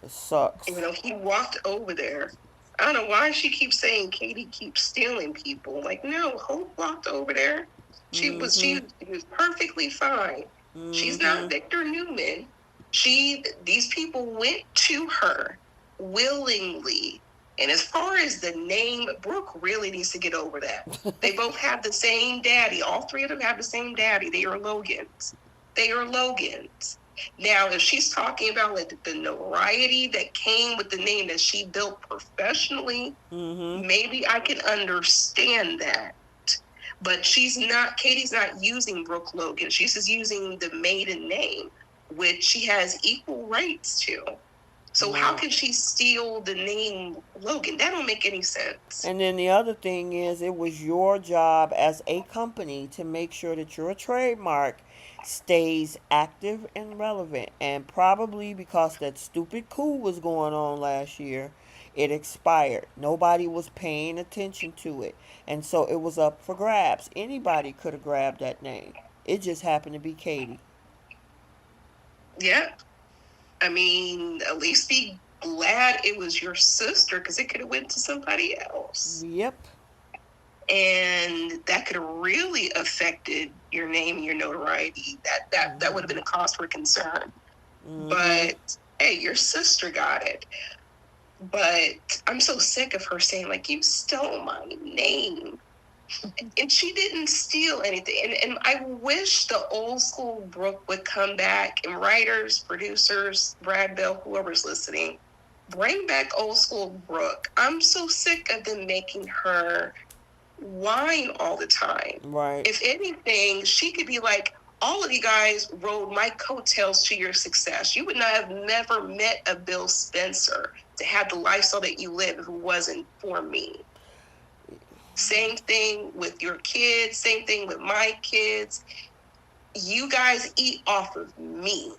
it sucks. He walked over there. I don't know why she keeps saying Katie keeps stealing people. Like, no, Hope walked over there. Mm-hmm. She was perfectly fine. She's Mm-hmm. not Victor Newman. These people went to her willingly. And as far as the name, Brooke really needs to get over that. They both have the same daddy. All three of them have the same daddy. They are Logans. They are Logans. Now, if she's talking about like the notoriety that came with the name that she built professionally, Mm-hmm. maybe I can understand that. But Katie's not using Brooke Logan. She's just using the maiden name, which she has equal rights to. So how No. can she steal the name Logan? That don't make any sense. And then the other thing is, it was your job as a company to make sure that your trademark stays active and relevant. And probably because that stupid coup was going on last year, it expired. Nobody was paying attention to it. And so it was up for grabs. Anybody could have grabbed that name. It just happened to be Katie. Yeah. I mean, at least be glad it was your sister because it could have went to somebody else. Yep. And that could have really affected your name and your notoriety. That would have been a cause for concern. Mm-hmm. But hey, your sister got it. But I'm so sick of her saying, like, you stole my name. And she didn't steal anything. And I wish the old school Brooke would come back, and writers, producers, Brad Bell, whoever's listening, bring back old school Brooke. I'm so sick of them making her whine all the time. Right. If anything, she could be like, all of you guys rode my coattails to your success. You would not have never met a Bill Spencer to have the lifestyle that you live if it wasn't for me. Same thing with your kids, same thing with my kids. You guys eat off of me.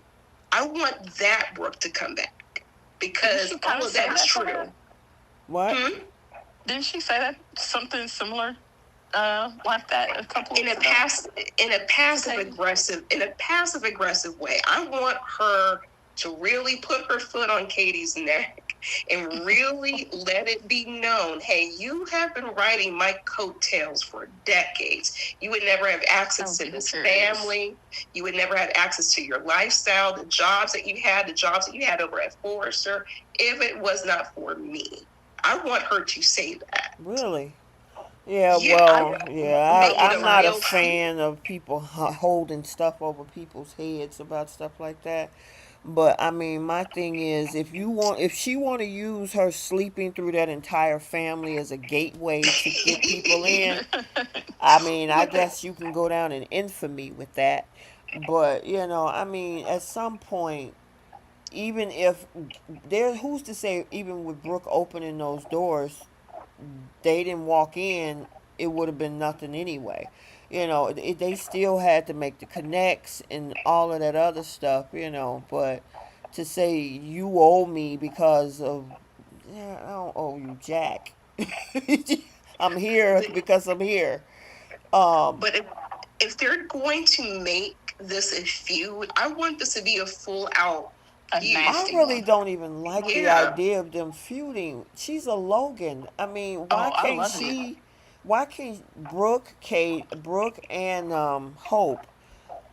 I want that Brooke to come back because all of that's true. What? Didn't she say that something similar like that a couple in a passive aggressive way? I want her to really put her foot on Katie's neck and really let it be known, hey, you have been riding my coattails for decades. You would never have access to this family. You would never have access to your lifestyle, the jobs that you had over at Forrester, if it was not for me. I want her to say that. Really? Yeah, well, I'm not a fan of people holding stuff over people's heads about stuff like that. But I mean, my thing is, if she want to use her sleeping through that entire family as a gateway to get people in, I mean, I guess you can go down in infamy with that. But I mean, at some point, even if who's to say, even with Brooke opening those doors, they didn't walk in, it would have been nothing anyway. They still had to make the connects and all of that other stuff. But to say you owe me because of, yeah, I don't owe you jack. I'm here because I'm here. But if they're going to make this a feud, I want this to be a full out feud. I really don't even like the idea of them feuding. She's a Logan. I mean, why can't she Why can't Brooke and Hope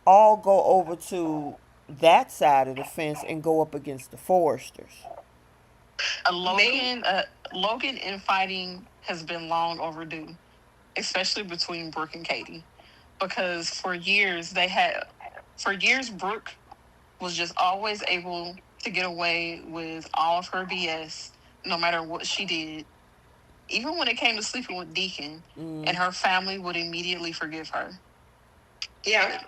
all go over to that side of the fence and go up against the Foresters? May Logan infighting has been long overdue, especially between Brooke and Katie, because for years Brooke was just always able to get away with all of her BS, no matter what she did. Even when it came to sleeping with Deacon, and her family would immediately forgive her. yeah,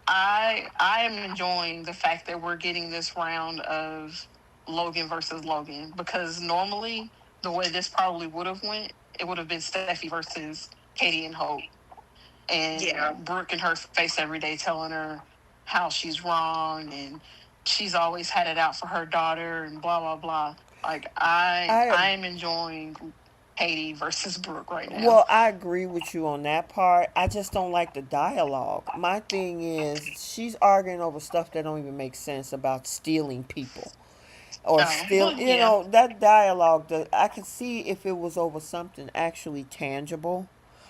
I am enjoying the fact that we're getting this round of Logan versus Logan, because normally the way this probably would have went, it would have been Steffi versus Katie and Hope, yeah. and Brooke in her face every day telling her how she's wrong and she's always had it out for her daughter and blah blah blah. Like I I am enjoying Katie versus Brooke right now. Well, I agree with you on that part. I just don't like the dialogue. My thing is she's arguing over stuff that don't even make sense about stealing people or Oh steal. well, You yeah. know that dialogue. I could see if it was over something actually tangible,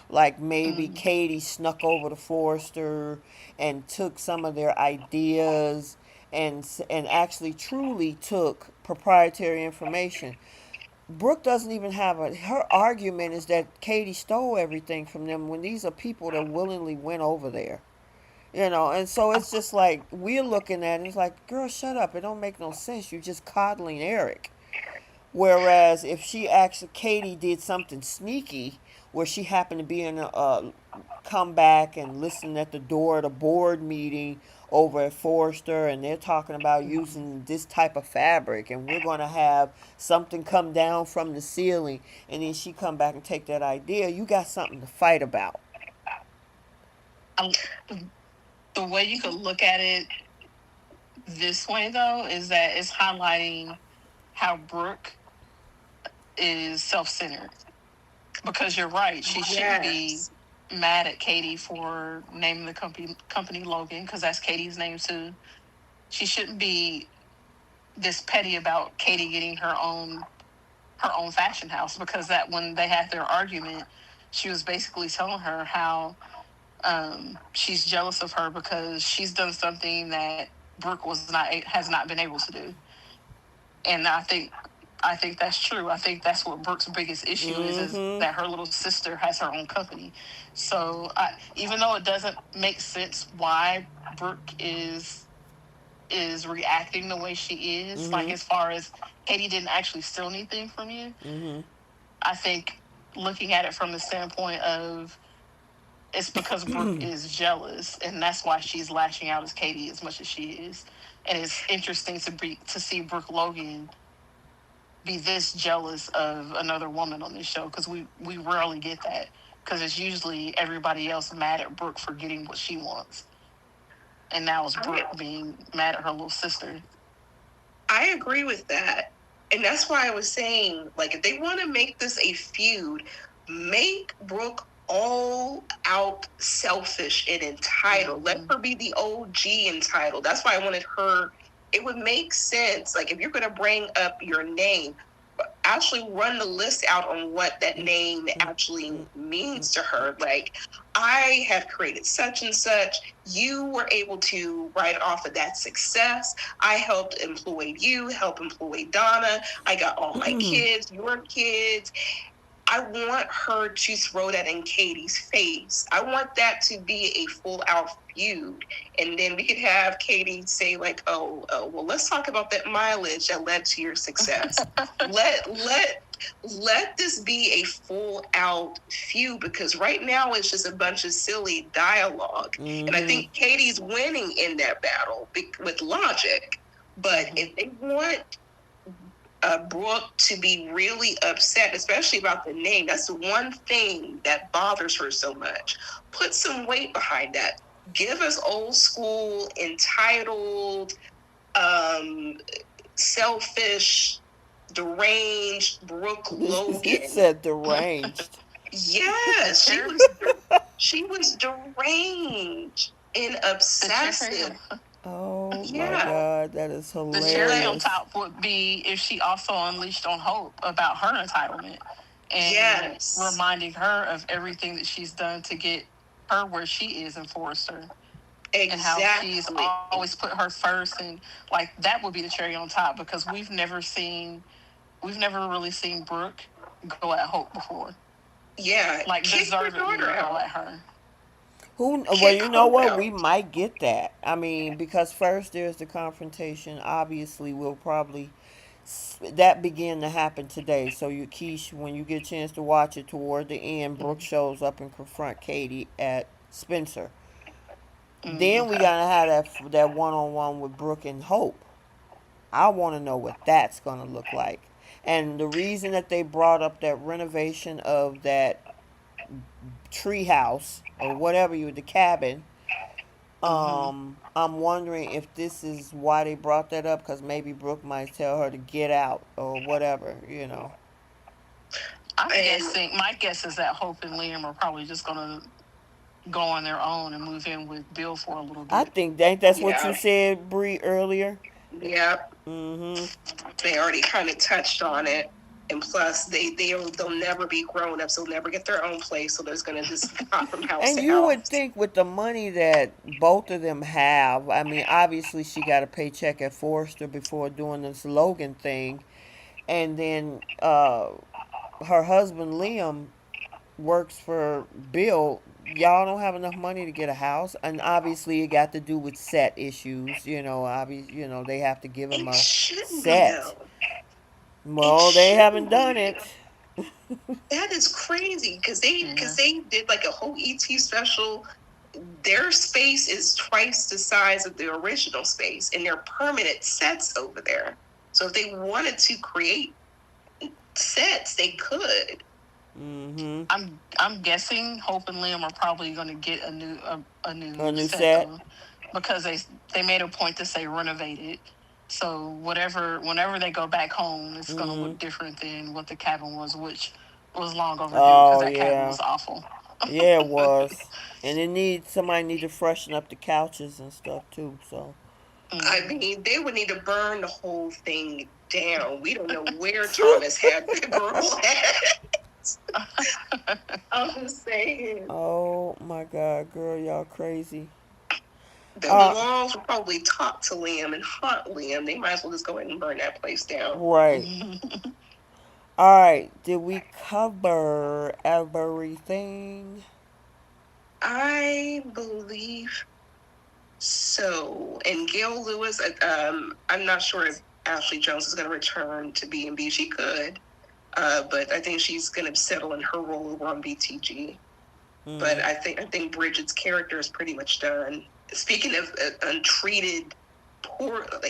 like maybe Mm. Katie snuck over to Forrester and took some of their ideas and actually truly took proprietary information. Brooke doesn't even have a. Her argument is that Katie stole everything from them when these are people that willingly went over there. You know, and so it's just like we're looking at it. It's like, girl, shut up. It don't make no sense. You're just coddling Eric. Whereas if she actually, Katie did something sneaky where she happened to be in a come back and listen at the door of the board meeting over at Forrester, and they're talking about using this type of fabric, and we're going to have something come down from the ceiling, and then she come back and take that idea, you got something to fight about. I, the way you could look at it this way though is that it's highlighting how Brooke is self-centered, because you're right, she shouldn't be Yes. mad at Katie for naming the company Logan, because that's Katie's name too. She shouldn't be this petty about Katie getting her own fashion house, because that when they had their argument, she was basically telling her how she's jealous of her because she's done something that Brooke has not been able to do. And I think that's true. I think that's what Brooke's biggest issue is Mm-hmm. that her little sister has her own company. So even though it doesn't make sense why Brooke is reacting the way she is, like Mm-hmm. as far as Katie didn't actually steal anything from you, Mm-hmm. I think looking at it from the standpoint of it's because Brooke is jealous, and that's why she's lashing out as Katie as much as she is. And it's interesting to see Brooke Logan be this jealous of another woman on this show, because we rarely get that, because it's usually everybody else mad at Brooke for getting what she wants, and now it's I, Brooke being mad at her little sister. I agree with that. And that's why I was saying, like, if they want to make this a feud, make Brooke all out selfish and entitled. Let Mm-hmm. her be the OG entitled. That's why I wanted her. It would make sense. Like, if you're going to bring up your name, actually run the list out on what that name actually means to her. Like, I have created such and such. You were able to write off of that success. I helped employ you, help employ Donna. I got all my kids, your kids. I want her to throw that in Katie's face. I want that to be a full out feud. And then we could have Katie say, like, well, let's talk about that mileage that led to your success. let this be a full out feud, because right now it's just a bunch of silly dialogue. Mm-hmm. And I think Katie's winning in that battle with logic. But if they want Brooke to be really upset, especially about the name. That's the one thing that bothers her so much. Put some weight behind that. Give us old school, entitled, um, selfish, deranged Brooke Logan. It said deranged. Yes, she was deranged and obsessive. Oh my Yeah. God, that is The cherry on hilarious. top would be if she also unleashed on Hope about her entitlement, and Yes. reminding her of everything that she's done to get her where she is in Forrester, and how she's Exactly. always put her first, and like that would be the cherry on top, because we've never really seen Brooke go at Hope before, Yeah. like Kick your deservedly daughter go out. at her. Who? Well, Kick you know Hope what? We out. might get that. I mean, because first there's the confrontation. Obviously, we'll probably that begin to happen today. So you, Keish, when you get a chance to watch it toward the end, Brooke Mm-hmm. shows up and confront Katie at Spencer. Then we Okay. gotta have that one on one with Brooke and Hope. I want to know what that's gonna look like. And the reason that they brought up that renovation of that tree house or whatever you the cabin, Mm-hmm. I'm wondering if this is why they brought that up, because maybe Brooke might tell her to get out or whatever, you know. I'm And guessing. My guess is that Hope and Liam are probably just gonna go on their own and move in with Bill for a little I bit. think ain't that's what you yeah. said, Bree, earlier. Yeah. Mm-hmm. They already kind of touched on it. And plus, they'll never be grown ups. They'll never get their own place. So there's gonna just hop from house And to you would house. think with the money that both of them have, I mean, obviously she got a paycheck at Forrester before doing this Logan thing, and then her husband Liam works for Bill. Y'all don't have enough money to get a house, and obviously it got to do with set issues. You know, obviously, you know they have to give him It a shouldn't be set. though. It Well, they haven't shouldn't done be. it. That is crazy because they Yeah. did like a whole ET special. Their space is twice the size of the original space, and they're permanent sets over there. So if they wanted to create sets, they could. Mm-hmm. I'm guessing Hope and Liam are probably going to get a A new new set set. though, because they made a point to say renovated. So whenever they go back home, it's going to Mm-hmm. look different than what the cabin was, which was long overdue because Oh that cabin yeah, was awful. yeah it was, and it needs somebody need to freshen up the couches and stuff too. So. I Hmm. mean, they would need to burn the whole thing down. We don't know where Thomas had the girl at. I'm just saying. Oh my God, girl, y'all crazy. The Uh, walls will probably talk to Liam and haunt Liam. They might as well just go ahead and burn that place down. right. All right. Did we cover everything? I believe so. And Gail Lewis, I'm not sure if Ashley Jones is going to return to B&B. She could, but I think she's going to settle in her role over on BTG. But Mm. I think Bridget's character is pretty much done. Speaking of untreated,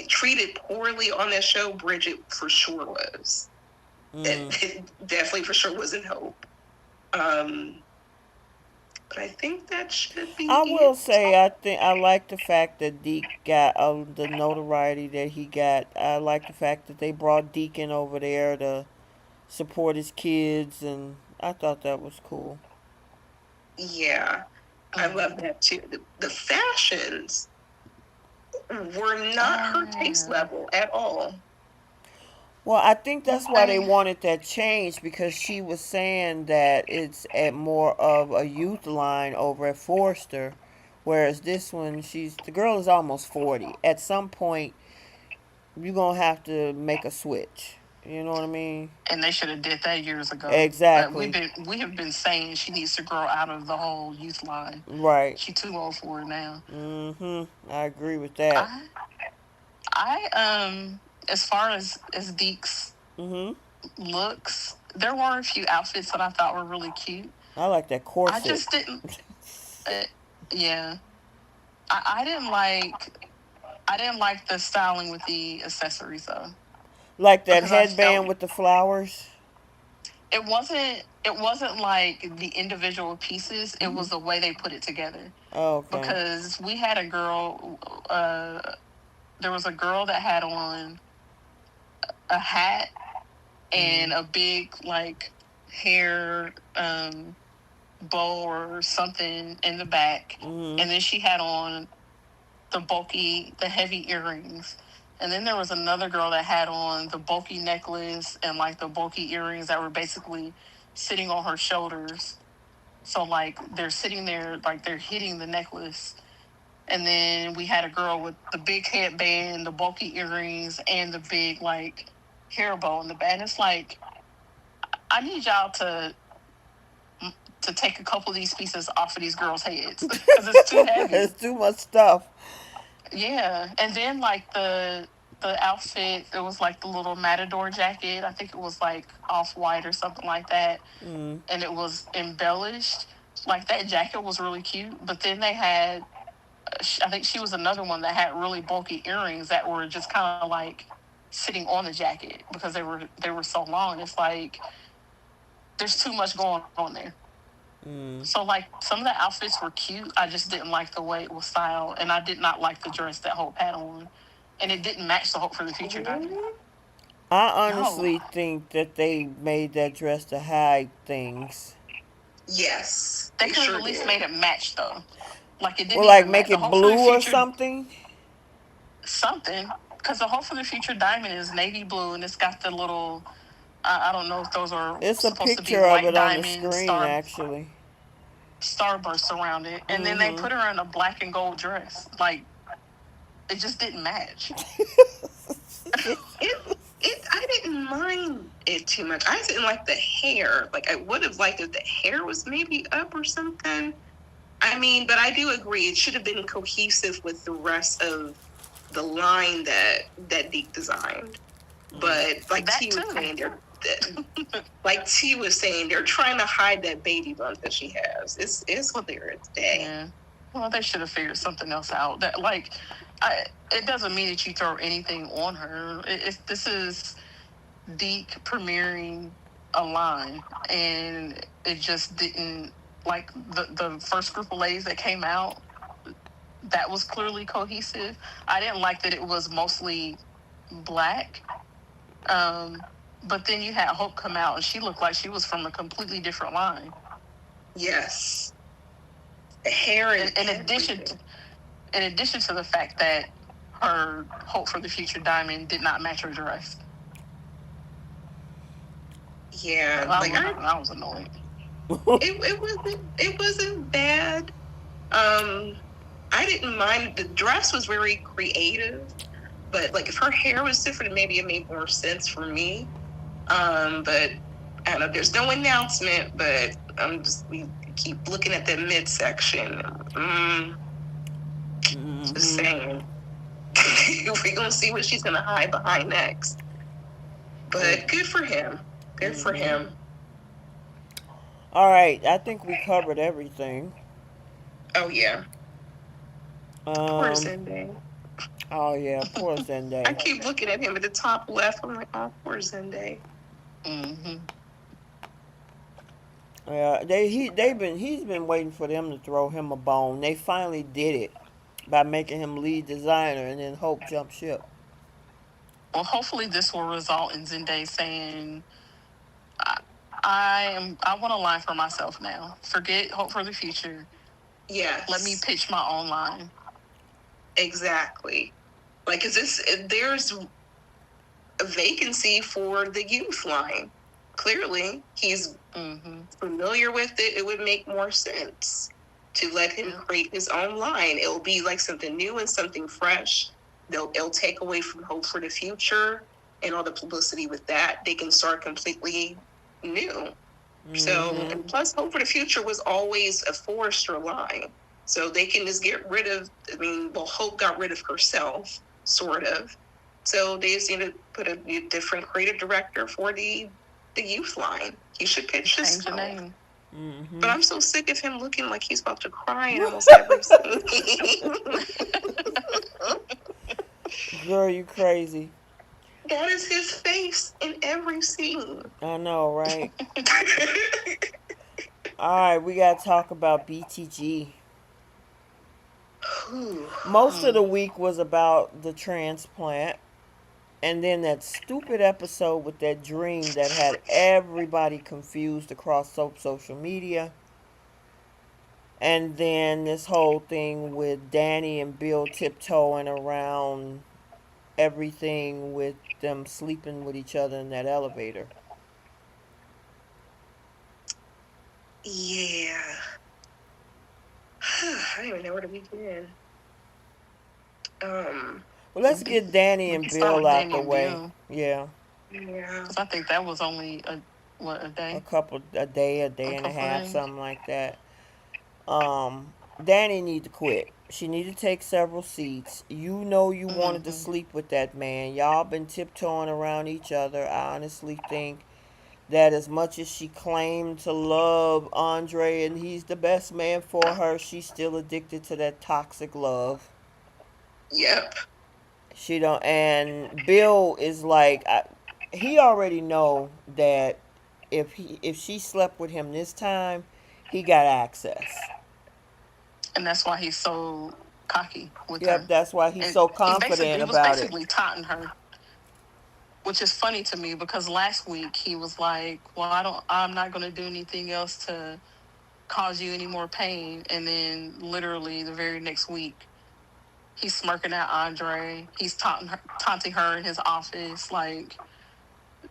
treated poorly on that show, Bridget for sure was. Mm. It definitely for sure was in Hope. Um, but I think that should be I will it. say I think I like the fact that Deke got the notoriety that he got. I like the fact that they brought Deacon over there to support his kids, and I thought that was cool. Yeah, I love that too. The fashions were not her taste Yeah. level at all. Well, I think that's why they I wanted that change, because she was saying that it's at more of a youth line over at Forster, whereas this one, the girl is almost 40. At some point, you're gonna have to make a switch. You know what I mean? and they should have did that years ago. But Exactly. we have been saying she needs to grow out of the whole youth line. Right. She's too old for it now. Mhm. I agree with that. I as far as Deeks Mhm. looks, there were a few outfits that I thought were really cute. I like that I corset. just didn't. Uh, yeah, I didn't like. I didn't like the styling with the accessories though, Like that because I felt headband with the flowers. it wasn't like the individual pieces. It Mhm. was the way they put it together. Okay. Because we had a girl. There was a girl that had on a hat and Mhm. a big like hair bow or something in the back, Mhm. and then she had on the heavy earrings. And then there was another girl that had on the bulky necklace and like the bulky earrings that were basically sitting on her shoulders. So like they're sitting there, like they're hitting the necklace. And then we had a girl with the big headband, the bulky earrings, and the big like hair bow in the back. And it's like, I need y'all to take a couple of these pieces off of these girls' heads because it's too heavy. It's too much stuff. Yeah, and then like the outfit, it was like the little matador jacket. I think it was like off white or something like that, Mm. and it was embellished. Like that jacket was really cute, but then they had, I think she was another one that had really bulky earrings that were just kind of like sitting on the jacket because they were so long. It's like there's too much going on there. Mm. So like some of the outfits were cute. I just didn't like the way it was styled, and I did not like the dress that Hope had on, and it didn't match the Hope for the Future diamond. I No, honestly think that they made that dress to hide things. Yes, they they could have sure at least did. made it match though. Like it Well, didn't like even make match the it Hope for the blue or Future something. something because the Hope for the Future diamond is navy blue and it's got the little. I don't know if those are It's a supposed to be picture of white it on the diamond screen, actually. starbursts around it, and then they Mm-hmm. put her in a black and gold dress. Like it just didn't match. I didn't mind it too much. I didn't like the hair. Like I would have liked if the hair was maybe up or something. I mean, but I do agree it should have been cohesive with the rest of the line that Deke designed. But like That T was too. saying, like T was saying, they're trying to hide that baby bump that she has. It's hilarious. Dang. Yeah. Well, they should have figured something else out. That like, it doesn't mean that you throw anything on her. If this is Deke premiering a line, and it just didn't like the first group of ladies that came out. That was clearly cohesive. I didn't like that it was mostly black. Um, but then you had Hope come out, and she looked like she was from a completely different line. Yes. The hair and In addition to the fact that her Hope for the Future diamond did not match her dress. yeah, like I was annoyed. it wasn't bad. I didn't mind. The dress was very creative, but like if her hair was different, maybe it made more sense for me. But I don't know. There's no announcement, but we keep looking at the midsection. Just saying. We're gonna see what she's gonna hide behind next. But good for him. Good for him. All right, I think we covered everything. Oh yeah. Poor Um. Zende. Oh yeah, poor I Zende. keep looking at him at the top left. I'm like, oh, poor Zende. Mm-hmm. Yeah, he's been waiting for them to throw him a bone. They finally did it by making him lead designer, and then Hope jumped ship. Well, hopefully this will result in Zendaya saying, I, I want a line for myself now. Forget Hope for the Future. Yes. Let me pitch my own line. Exactly. Like, there's a vacancy for the youth line. Clearly, he's familiar with it. It would make more sense to let him create his own line. It'll be like something new and something fresh. It'll take away from Hope for the Future and all the publicity with that. They can start completely new. So, and plus, Hope for the Future was always a Forrester line. So they can just get rid of, Hope got rid of herself, sort of. So they just need to put a different creative director for the youth line. He should pitch this. Change the name. But I'm so sick of him looking like he's about to cry in almost every scene. Girl, you crazy. That is his face in every scene. I know, right? All right, we got to talk about BTG. Most of the week was about the transplant. And then that stupid episode with that dream that had everybody confused across social media. And then this whole thing with Danny and Bill tiptoeing around everything with them sleeping with each other in that elevator. Yeah. I don't even know where to begin. Um, Well, let's get Danny We and can start Bill with out Danny the and way. Bill Yeah, yeah. because I think that was only a a day, couple, a day a and a couple of half, days. something like that. Um, Danny need to quit. She need to take several seats. You know you wanted to Mm-hmm. sleep with that man. Y'all been tiptoeing around each other. I honestly think that as much as she claimed to love Andre and he's the best man for her, she's still addicted to that toxic love. Yep. She don't. And Bill is like, he already know that if she slept with him this time, he got access. And that's why he's so cocky with Yep, her. that's why he's And so he basically confident he was about it. basically taunting her, which is funny to me because last week he was like, "Well, I'm not going to do anything else to cause you any more pain," and then literally the very next week he's smirking at Andre. He's taunting her in his office. Like,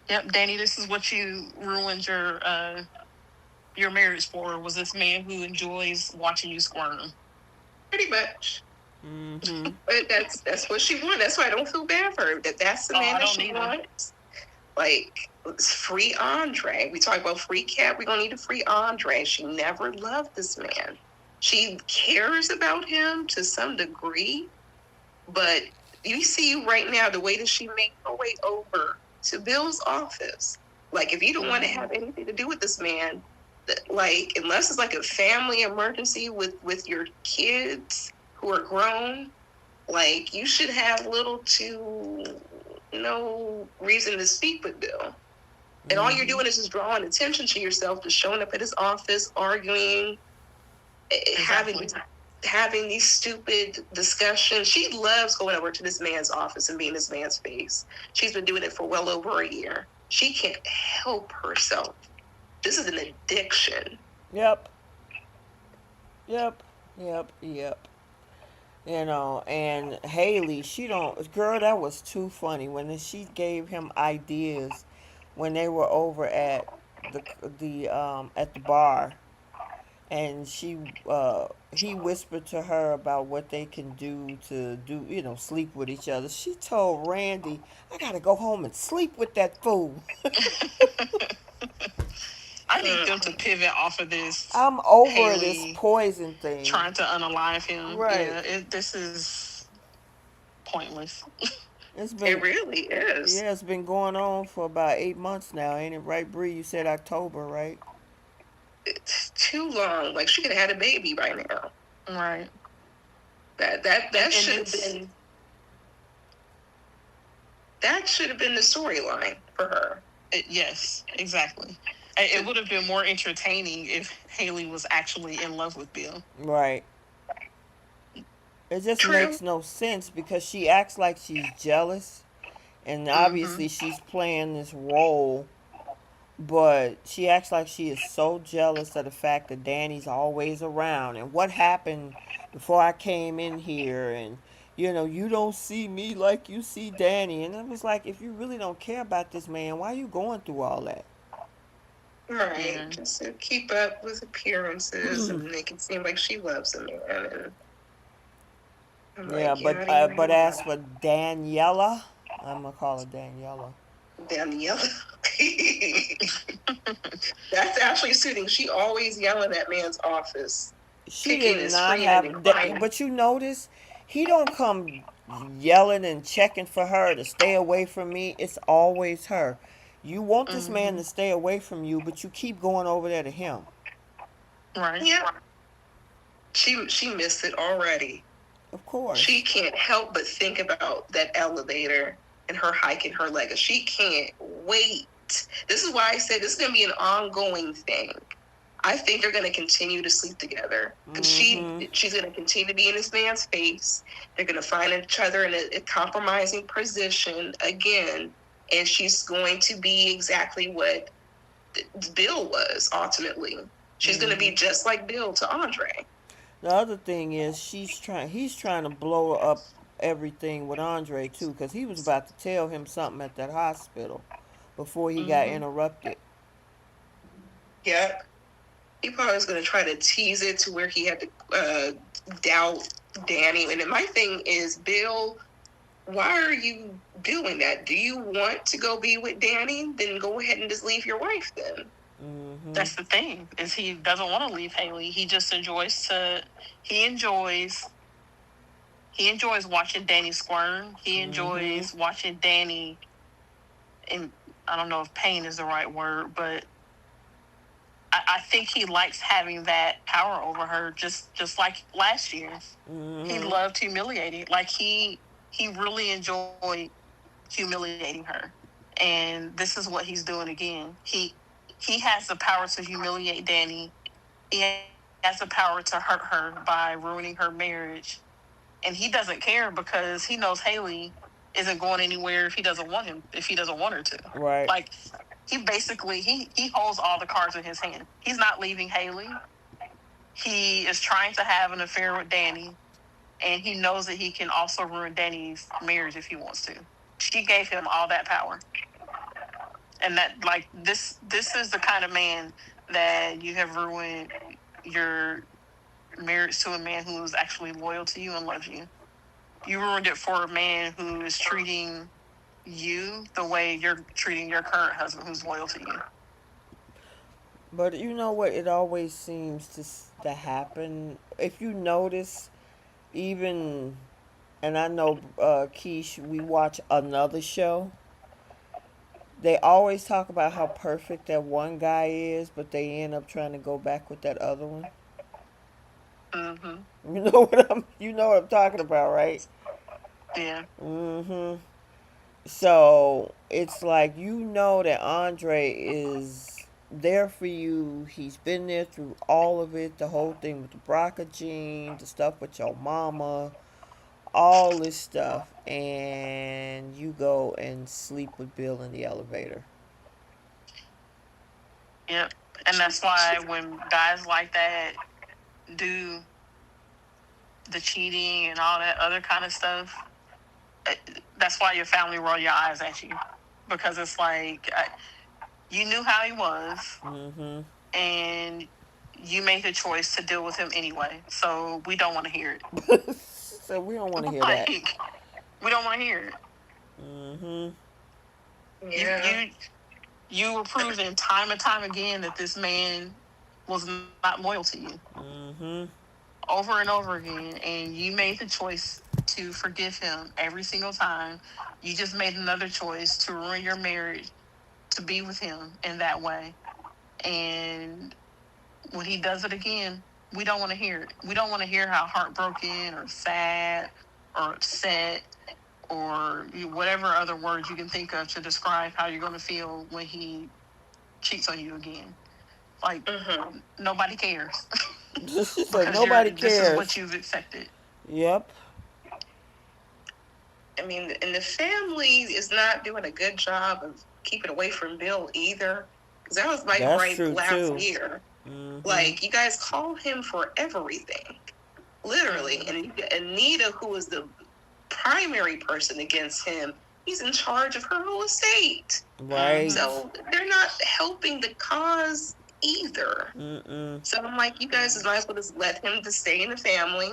"Yep, Danny, this is what you ruined your marriage for. Was this man who enjoys watching you squirm?" Pretty much. Mm-hmm. But that's what she wants. That's why I don't feel bad for her. That's the Oh, man I that don't she either. wants. Like, free Andre. We talk about free Cat. We're gonna need to free Andre. She never loved this man. She cares about him to some degree, but you see right now the way that she made her way over to Bill's office. Like, if you don't want to have anything to do with this man, like, unless it's like a family emergency with your kids who are grown, like, you should have little to no reason to speak with Bill. And all you're Mm-hmm. doing is just drawing attention to yourself, just showing up at his office, arguing, Exactly. having these stupid discussions. She loves going over to this man's office and being this man's face. She's been doing it for well over a year. She can't help herself. This is an addiction. Yep. Yep. Yep. Yep. You know, and Haley, she don't. Girl, that was too funny when she gave him ideas when they were over the at the bar, and he whispered to her about what they can do to do, sleep with each other. She told Randy, I gotta go home and sleep with that fool. I need them to pivot off of this I'm over this Haley poison thing. trying to unalive him. Right. Yeah, this is pointless. It's It been really is. Yeah, it's been going on for about 8 months now, ain't it right, Bree? You said October, right? It's too long. Like, she could have had a baby by now. Right. That should have been the storyline for her. Yes, exactly. It would have been more entertaining if Haley was actually in love with Bill. Right. It just True. makes no sense because she acts like she's jealous, and Mm-hmm. obviously she's playing this role, but she acts like she is so jealous of the fact that Danny's always around. And what happened before I came in here, and you don't see me like you see Danny. And it was like, if you really don't care about this man, why are you going through all that? Right. Yeah. Just to keep up with appearances and make it seem like she loves him. And I'm Yeah, like, you're not even but as for Daniela, I'm gonna call her Daniela. Danielle. That's actually soothing. She always yell in that man's office, She kicking did and not screaming and have that, crying. but you notice he don't come yelling and checking for her to stay away from me. It's always her. You want this man Mm-hmm. to stay away from you, but you keep going over there to him. Right. Yeah. She missed it already. Of She course. can't help but think about that elevator and her hiking her leg. She can't wait. This is why I said this is going to be an ongoing thing. I think they're going to continue to sleep together because Mm-hmm. she's going to continue to be in this man's face. They're going to find each other in a compromising position again, and she's going to be exactly what Bill was ultimately. She's going to be Mm-hmm. just like Bill to Andre. The other thing is he's trying to blow up everything with Andre too, because he was about to tell him something at that hospital before he got Mm-hmm. interrupted. Yep. he probably was going to try to tease it to where he had to doubt Danny. And then my thing is, Bill, why are you doing that? Do you want to go be with Danny? Then go ahead and just leave your wife then. That's the thing, is he doesn't want to leave Haley. He just he enjoys watching Danny squirm. He enjoys watching Danny, and I don't know if pain is the right word, but I think he likes having that power over her, just like last year. He loved humiliating. Like he really enjoyed humiliating her, and this is what he's doing again. He has the power to humiliate Danny. He has the power to hurt her by ruining her marriage, and he doesn't care because he knows Haley isn't going anywhere if he doesn't want him, if he doesn't want her to. Right. Like, he basically he holds all the cards in his hand. He's not leaving Haley. He is trying to have an affair with Danny, and he knows that he can also ruin Danny's marriage if he wants to. She gave him all that power. And that, like, this is the kind of man that you have ruined your marriage to, a man who is actually loyal to you and loves you. You ruined it for a man who is treating you the way you're treating your current husband who's loyal to you. But you know what? It always seems to happen. If you notice, even, and I know, Keish, we watch another show. They always talk about how perfect that one guy is, but they end up trying to go back with that other one. You know what I'm talking about, right? Yeah. So it's like, you know that Andre is there for you. He's been there through all of it, the whole thing with the BRCA gene, the stuff with your mama, all this stuff, and you go and sleep with Bill in the elevator. Yep. And that's why when guys like that do the cheating and all that other kind of stuff, that's why your family roll your eyes at you, because it's like, you knew how he was, and you made the choice to deal with him anyway. So we don't want to hear it. So we don't want to hear that. We don't want to hear it. Yeah. You were proving time and time again that this man was not loyal to you. Over and over again, and you made the choice to forgive him every single time. You just made another choice to ruin your marriage, to be with him in that way. And when he does it again, we don't want to hear it. We don't want to hear how heartbroken or sad or upset or whatever other words you can think of to describe how you're going to feel when he cheats on you again. Like, nobody cares. So nobody cares. This is what you've accepted. Yep. I mean, and the family is not doing a good job of keeping away from Bill either. Because that was my gripe last year. Like, you guys call him for everything, literally. And Anita, who was the primary person against him, he's in charge of her whole estate. Right. So they're not helping the cause either. So I'm like, you guys might as well just let him to stay in the family.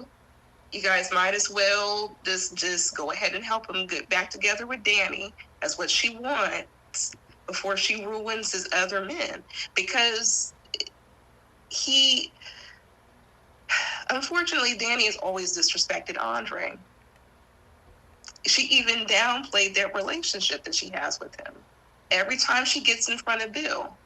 You guys might as well just go ahead and help him get back together with Danny. That's what she wants before she ruins his other men. Because unfortunately, Danny has always disrespected Andre. She even downplayed that relationship that she has with him. Every time she gets in front of Bill,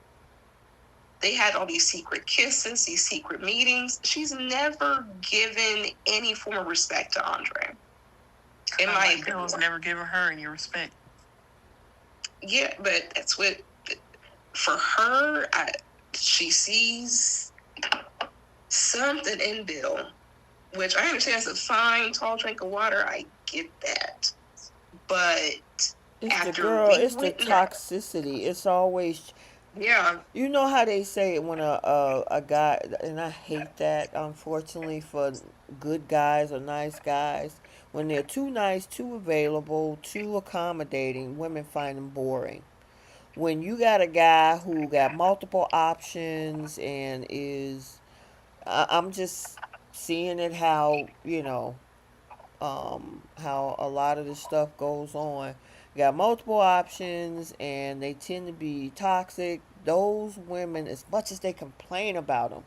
they had all these secret kisses, these secret meetings. She's never given any form of respect to Andre. In my opinion. Bill's never given her any respect. Yeah, but that's what, for her, she sees something in Bill, which I understand is a fine, tall drink of water. I get that. But it's the toxicity. It's always... Yeah. You know how they say when a guy, and I hate that, unfortunately, for good guys or nice guys, when they're too nice, too available, too accommodating, women find them boring. when you got a guy who got multiple options and is, I'm just seeing it how, how a lot of this stuff goes on. You got multiple options and they tend to be toxic. Those women, as much as they complain about them,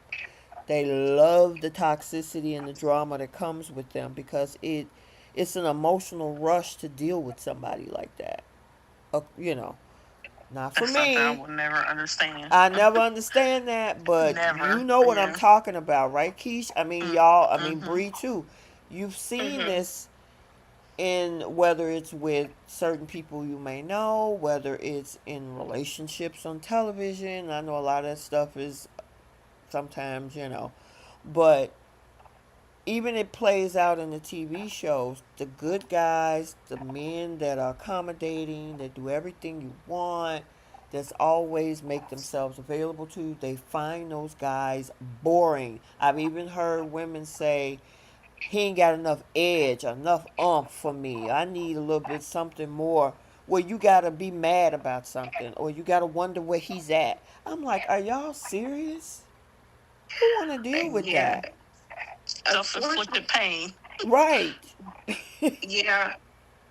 they love the toxicity and the drama that comes with them because it's an emotional rush to deal with somebody like that. You know, not for That's something I me. will never understand. I never understand that, but Never. you know what I'm Yeah. talking about, right, Keish? I mean, y'all, I mean, Mm-hmm. Bree too. You've seen Mm-hmm. this in whether it's with certain people you may know, whether it's in relationships on television. I know a lot of that stuff is sometimes, but even it plays out in the TV shows. The good guys, the men that are accommodating, that do everything you want, that's always make themselves available to you, they find those guys boring. I've even heard women say, he ain't got enough edge, enough umph for me. I need a little bit something more where you gotta be mad about something or you gotta wonder where he's at. I'm like, are y'all serious? Who wanna deal with Yeah. that? Self-inflicted pain. Right. Yeah.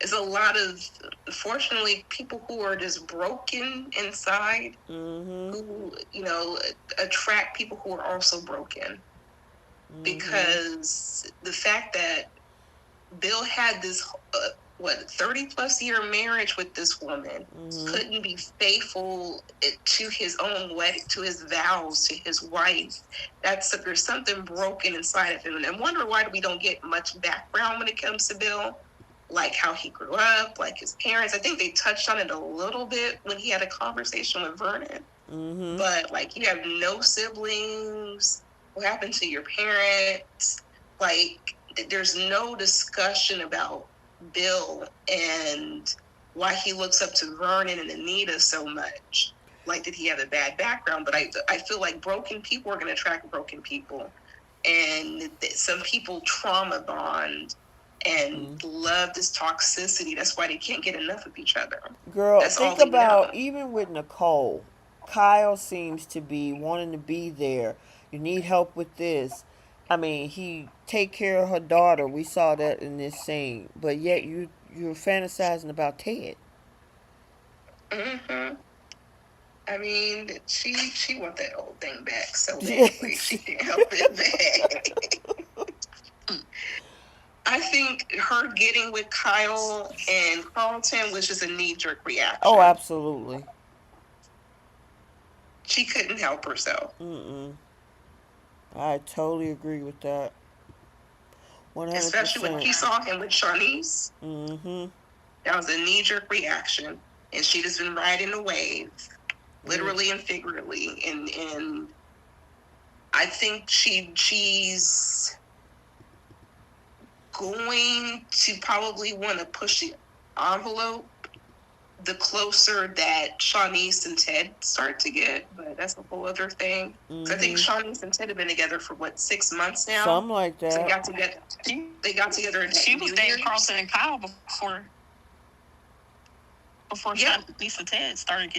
There's a lot of, unfortunately, people who are just broken inside Mhm. who, attract people who are also broken. Mhm. Because the fact that Bill had this, 30 plus year marriage with this woman, Mhm. couldn't be faithful to his own wedding, to his vows, to his wife. There's something broken inside of him. And I wonder why we don't get much background when it comes to Bill, like how he grew up, like his parents. I think they touched on it a little bit when he had a conversation with Vernon. Mhm. But like, you have no siblings. What happened to your parents? Like, there's no discussion about Bill and why he looks up to Vernon and Anita so much. Like, did he have a bad background? But I feel like broken people are going to attract broken people. And some people trauma bond and Mhm. love this toxicity. That's why they can't get enough of each other. Girl, That's all think they about know. even with Nicole. Kyle seems to be wanting to be there. You need help with this. I mean, he take care of her daughter. We saw that in this scene. But yet you're fantasizing about Ted. Mm-hmm. I mean, she want that old thing back so badly. Yes. She can't help it back. I think her getting with Kyle and Carlton was just a knee jerk Oh, reaction. absolutely. She couldn't help herself, Mm-mm. I totally agree with that. especially when 100%. she saw him with Shawnice. Mm-hmm. That was a knee jerk reaction, and she just been riding the wave, Mm. literally and figuratively. And I think she's going to probably want to push the envelope the closer that Shawnice and Ted start to get, but that's a whole other thing. So I think Mm-hmm. Shawnice and Ted have been together for 6 months now. Something like So they that. got together. They got together in She was New dating Year's. Carlton and Kyle before Yeah, Lisa Ted started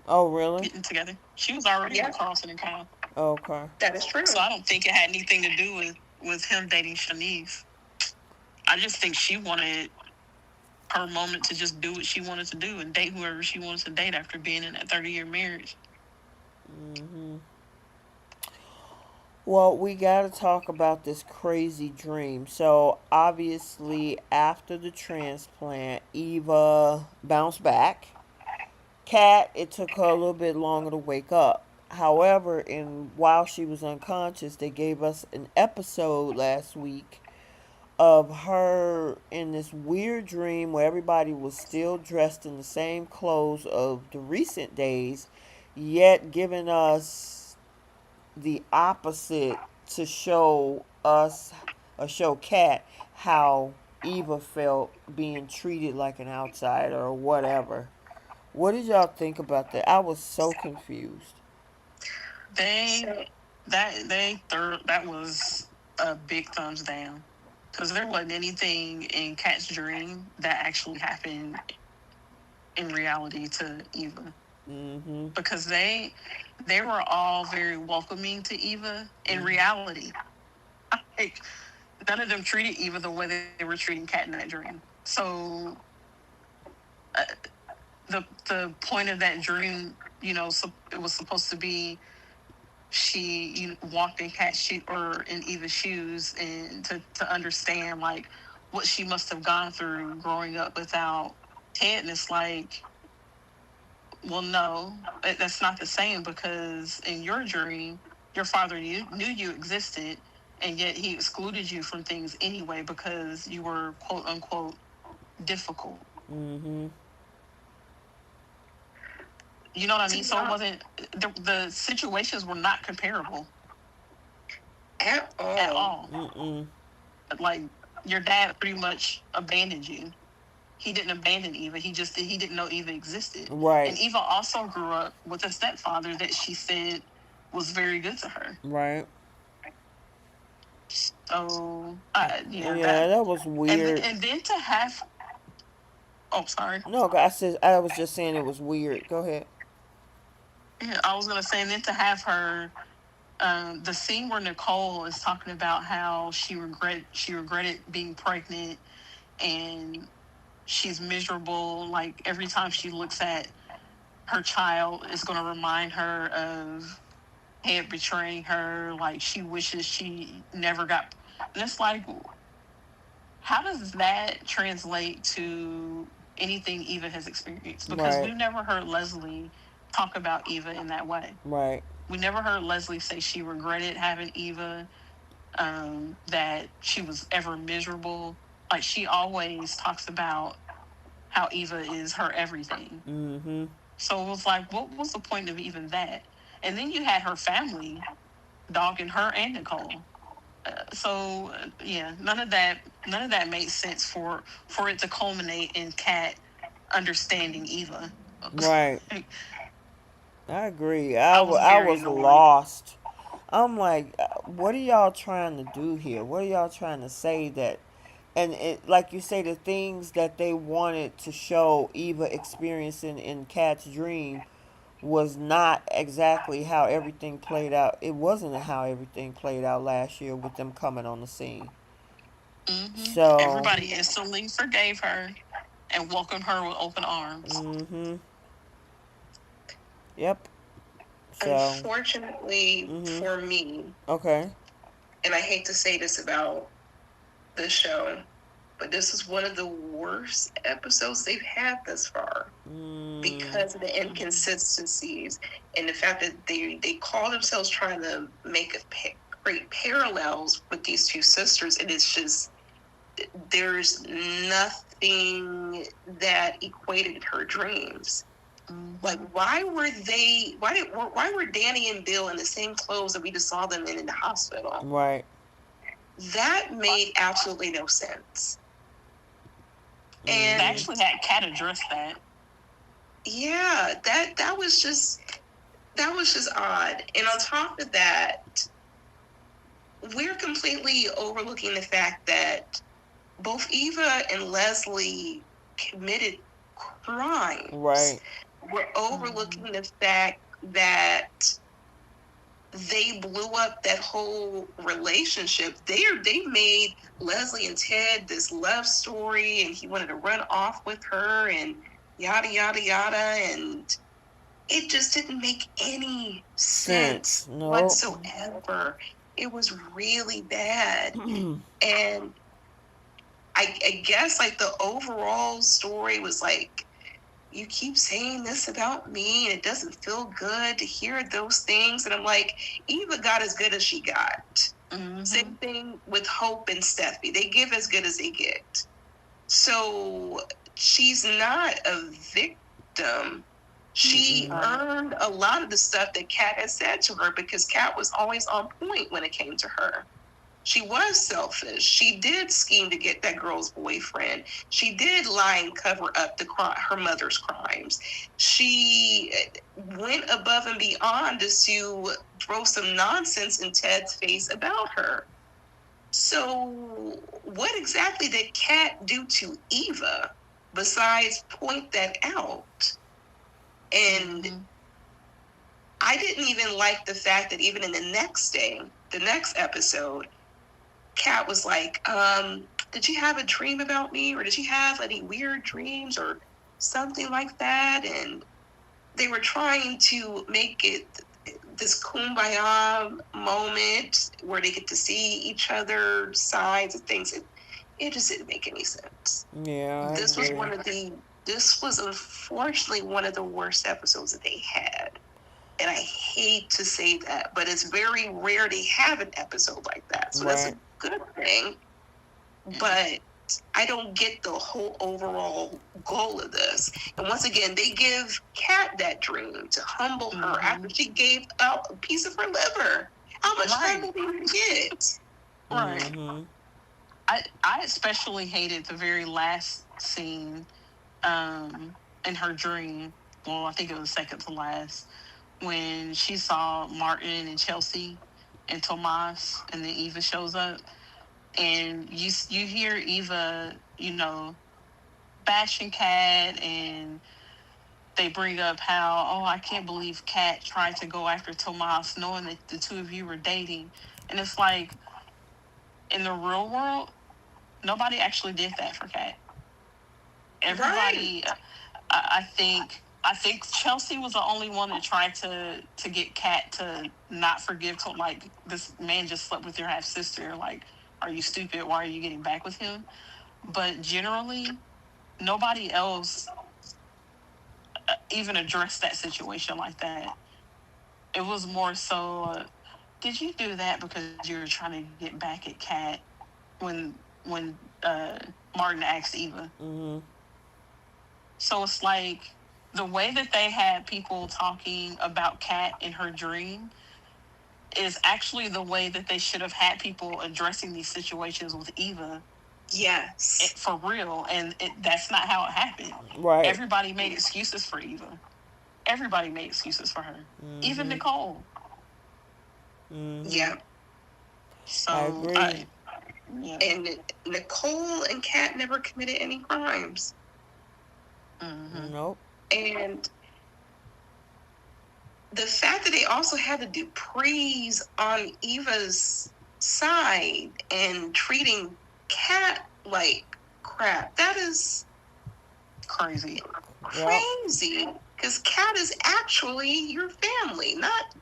Oh, really? getting together. She was already yeah, with Carlton and Kyle. Okay. that is true. So I don't think it had anything to do with him dating Shanice. I just think she wanted her moment to just do what she wanted to do and date whoever she wanted to date after being in that 30-year marriage. Mm-hmm. Well, we got to talk about this crazy dream. So, obviously, after the transplant, Eva bounced back. Kat, it took her a little bit longer to wake up. However, while she was unconscious, they gave us an episode last week of her in this weird dream where everybody was still dressed in the same clothes of the recent days, yet giving us the opposite to show us or show Kat how Eva felt being treated like an outsider or whatever. What did y'all think about that? I was so confused. They that was a big thumbs down because there wasn't anything in Kat's dream that actually happened in reality to Eva. Mm-hmm. because they were all very welcoming to Eva. In Mm-hmm. reality, like none of them treated Eva the way they were treating Kat in that dream. So uh, the point of that dream, so it was supposed to be she walked in Kat's shoe or in Eva's shoes, and to understand like what she must have gone through growing up without Ted. And it's like, well, no, that's not the same, because in your dream, your father knew you existed, and yet he excluded you from things anyway because you were quote unquote difficult. Mm-hmm. You know what I mean? So it wasn't, the situations were not comparable At at all. all. Mm-mm. Like, your dad pretty much abandoned you. He didn't abandon Eva. He didn't know Eva existed. Right. And Eva also grew up with a stepfather that she said was very good to her. Right. So Yeah, that was weird. and then to have, oh, sorry. No, I was just saying it was weird. Go ahead. Yeah, I was gonna say, and then to have her, the scene where Nicole is talking about how she regretted being pregnant, and she's miserable. Like, every time she looks at her child, it's gonna remind her of Ted betraying her. Like, she wishes she never got. And it's like, how does that translate to anything Eva has experienced? Because Right. we've never heard Leslie talk about Eva in that way. Right. We never heard Leslie say she regretted having Eva, that she was ever miserable. Like, she always talks about how Eva is her everything. Mm-hmm. So it was like, what was the point of even that? And then you had her family dogging her and Nicole. Yeah, none of that made sense for it to culminate in Kat understanding Eva. Right. I agree. I was I very was annoyed. lost. I'm like, what are y'all trying to do here? What are y'all trying to say that? And it, like you say, the things that they wanted to show Eva experiencing in Kat's dream was not exactly how everything played out. It wasn't how everything played out last year with them coming on the scene. So, Everybody instantly forgave her and welcomed her with open arms. mm-hmm. Yep. So, Unfortunately mm-hmm. for me, Okay. and I hate to say this about the show, but this is one of the worst episodes they've had thus far because of the inconsistencies and the fact that they call themselves trying to make create parallels with these two sisters, and it's just there's nothing that equated her dreams. Like, why were Danny and Bill in the same clothes that we just saw them in the hospital? Right. That made absolutely no sense. And they actually had Kat address that. Yeah, that was just odd. And on top of that, we're completely overlooking the fact that both Eva and Leslie committed crimes. Right. We're overlooking the fact that they blew up that whole relationship. They made Leslie and Ted this love story, and he wanted to run off with her, and yada yada yada, and it just didn't make any sense whatsoever. It was really bad. And I guess like the overall story was like, you keep saying this about me and it doesn't feel good to hear those things. And I'm like, Eva got as good as she got. Same thing with Hope and Steffi. They give as good as they get. So she's not a victim. She earned a lot of the stuff that Kat had said to her, because Kat was always on point when it came to her. She was selfish. She did scheme to get that girl's boyfriend. She did lie and cover up her mother's crimes. She went above and beyond just to throw some nonsense in Ted's face about her. So what exactly did Kat do to Eva besides point that out? And I didn't even like the fact that even in the next day, the next episode, Kat was like, did you have a dream about me? Or did you have any weird dreams or something like that? And they were trying to make it this kumbaya moment where they get to see each other's sides of things. It just didn't make any sense. Yeah, I This was agree. this was unfortunately one of the worst episodes that they had. And I hate to say that, but it's very rare they have an episode like that. So that's a Right. good thing. But I don't get the whole overall goal of this. And once again, they give Kat that dream to humble her after she gave up a piece of her liver. How much Right. humble did we get? Right. Mm-hmm. I especially hated the very last scene in her dream. Well, I think it was second to last, when she saw Martin and Chelsea and Tomas, and then Eva shows up, and you hear Eva, bashing Kat, and they bring up how, oh, I can't believe Kat tried to go after Tomas knowing that the two of you were dating. And it's like, in the real world, nobody actually did that for Kat. Everybody, Right. I think Chelsea was the only one that tried to get Kat to not forgive. To, like, this man just slept with your half sister. Like, are you stupid? Why are you getting back with him? But generally, nobody else even addressed that situation like that. It was more so, did you do that because you were trying to get back at Kat when Martin asked Eva? Mm-hmm. So it's like, the way that they had people talking about Kat in her dream is actually the way that they should have had people addressing these situations with Eva. Yes. For real. And that's not how it happened. Right. Everybody made excuses for Eva. Everybody made excuses for her. Even Nicole. Mm-hmm. Yeah. So I agree. yeah. And Nicole and Kat never committed any crimes. Nope. And the fact that they also had the Duprees on Eva's side and treating Kat like crap, that is Crazy. crazy. Because Kat is actually your family, not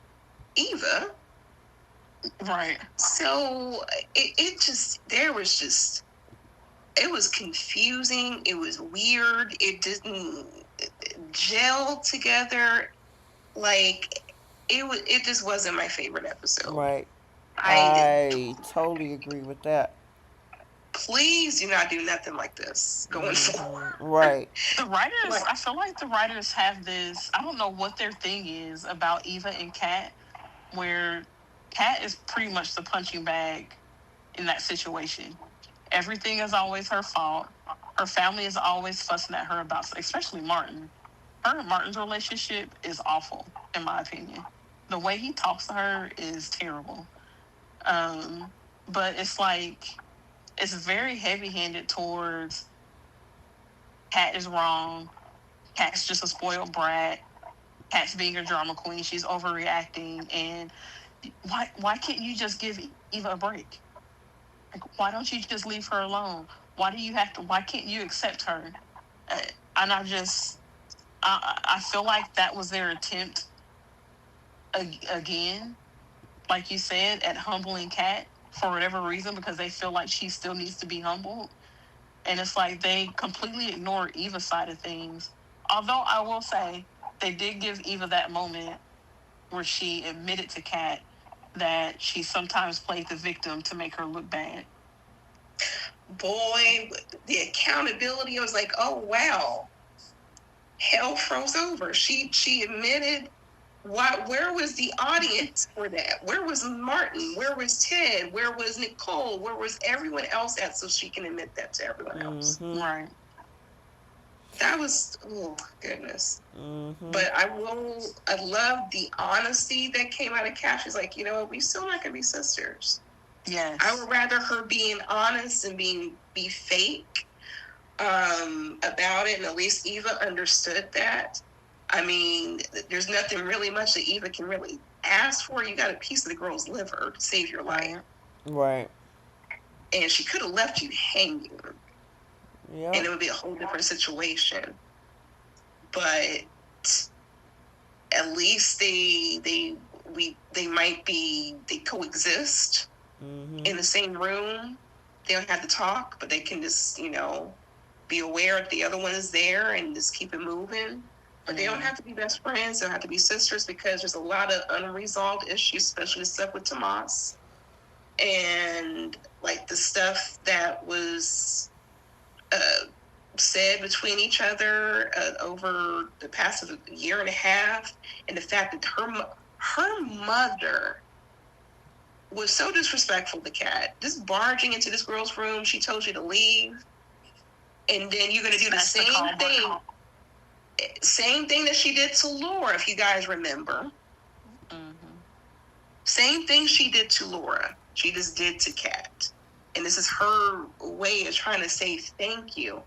Eva. Right. So it was confusing. It was weird. It didn't gel together. Like, it just wasn't my favorite episode. Right. I I totally agree with that. Please do not do nothing like this going forward. Right. The writers, I feel like the writers have this, I don't know what their thing is about Eva and Kat, where Kat is pretty much the punching bag in that situation. Everything is always her fault. Her family is always fussing at her about, especially Martin. Her and Martin's relationship is awful, in my opinion. The way he talks to her is terrible. But it's like, it's very heavy-handed towards Kat is wrong. Kat's just a spoiled brat. Kat's being a drama queen. She's overreacting. And why can't you just give Eva a break? Like, why don't you just leave her alone? Why can't you accept her? And I feel like that was their attempt again, like you said, at humbling Kat for whatever reason, because they feel like she still needs to be humbled. And it's like they completely ignore Eva's side of things. Although I will say, they did give Eva that moment where she admitted to Kat that she sometimes played the victim to make her look bad. Boy, the accountability, I was like, oh, wow. Hell froze over. She admitted. Where was the audience for that? Where was Martin? Where was Ted? Where was Nicole? Where was everyone else at, so she can admit that to everyone else? Right. That was, oh goodness. But I love the honesty that came out of Kat. She's like, you know what, we still not gonna be sisters. Yes. I would rather her being honest and be fake about it, and at least Eva understood that. I mean, there's nothing really much that Eva can really ask for. You got a piece of the girl's liver to save your life. Right. And she could have left you hanging. Yep. And it would be a whole different situation. But at least they might be, they coexist in the same room. They don't have to talk, but they can just, be aware that the other one is there and just keep it moving. But they don't have to be best friends. They don't have to be sisters, because there's a lot of unresolved issues, especially the stuff with Tomas. And like the stuff that was said between each other over the past year and a half, and the fact that her mother was so disrespectful to Kat, just barging into this girl's room. She told you to leave, and then you're going to do the same thing that she did to Laura, if you guys remember. Same thing she did to Laura, she just did to Kat. And this is her way of trying to say thank you.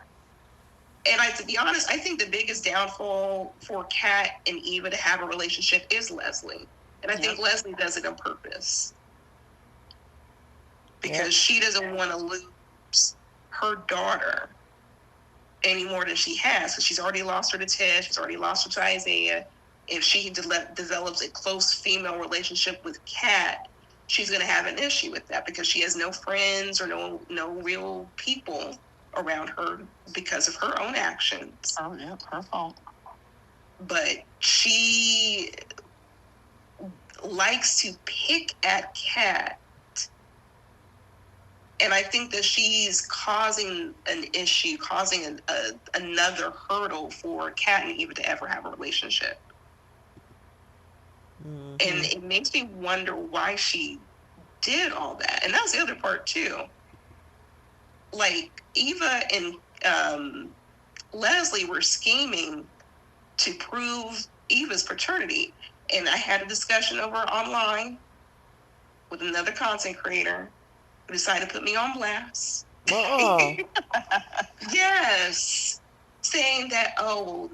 And to be honest, I think the biggest downfall for Kat and Eva to have a relationship is Leslie. And I think Leslie does it on purpose. Because she doesn't want to lose her daughter any more than she has. Because she's already lost her to Ted. She's already lost her to Isaiah. If she develops a close female relationship with Kat, she's going to have an issue with that, because she has no friends or no real people around her because of her own actions. Oh, yeah, her fault. But she likes to pick at Kat. And I think that she's causing an issue, causing another hurdle for Kat and Eva to ever have a relationship. And it makes me wonder why she did all that. And that's the other part too. Like, Eva and Leslie were scheming to prove Eva's paternity. And I had a discussion over online with another content creator who decided to put me on blast. Yes. Saying that,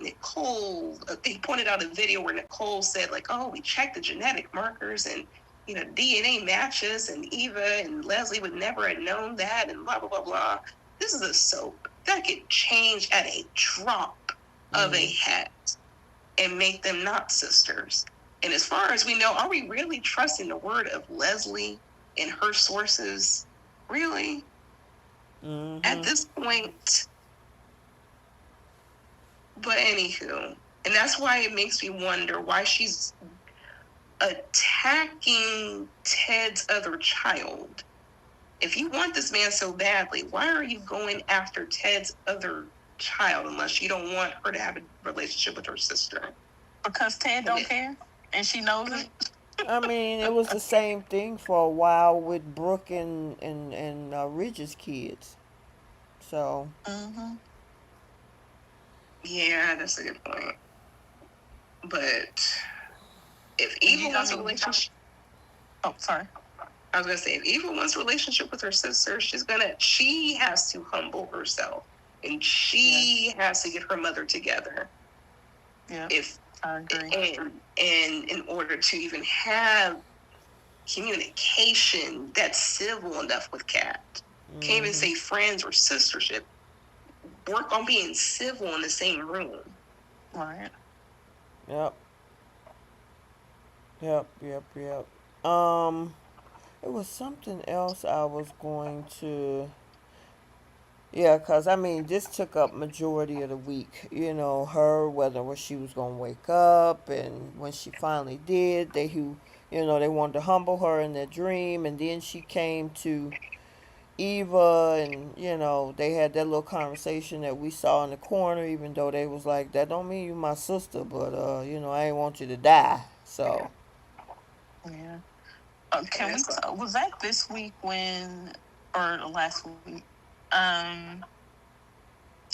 Nicole, they pointed out a video where Nicole said, like, we checked the genetic markers and, DNA matches, and Eva and Leslie would never have known that, and blah, blah, blah, blah. This is a soap that could change at a drop of a hat and make them not sisters. And as far as we know, are we really trusting the word of Leslie and her sources? Really? At this point? But anywho, and that's why it makes me wonder why she's attacking Ted's other child. If you want this man so badly, why are you going after Ted's other child unless you don't want her to have a relationship with her sister? Because Ted don't care, and she knows it. I mean, it was the same thing for a while with Brooke and Ridge's kids. So. Yeah, that's a good point. But if Eva wants a relationship... Oh, sorry. I was going to say, if Eva wants a relationship with her sister, she has to humble herself. And she has to get her mother together. Yeah, I agree. And in order to even have communication that's civil enough with Kat. Can't even say friends or sistership. Work on being civil in the same room. Right. Yep. It was something else I was going to... Yeah, because, I mean, this took up majority of the week. Whether she was going to wake up, and when she finally did, they wanted to humble her in their dream, and then she came to Eva, and, they had that little conversation that we saw in the corner, even though they was like, that don't mean you my sister, but, I ain't want you to die, so. Yeah. Was that this week or last week?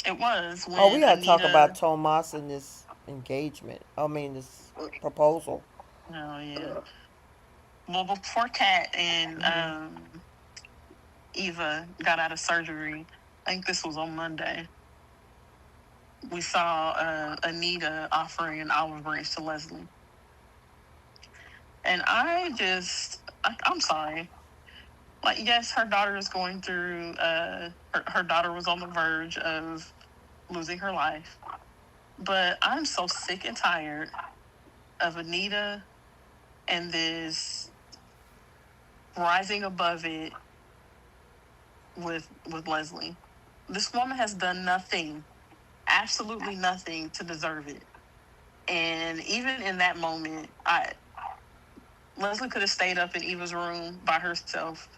It was when we gotta talk about Tomas and this engagement. this proposal. Oh, yeah. Well, before Kat and Eva got out of surgery, I think this was on Monday, we saw Anita offering an olive branch to Leslie. And I'm sorry. Like, yes, her daughter is going through, her daughter was on the verge of losing her life. But I'm so sick and tired of Anita and this rising above it with Leslie. This woman has done nothing, absolutely nothing to deserve it. And even in that moment, Leslie could have stayed up in Eva's room by herself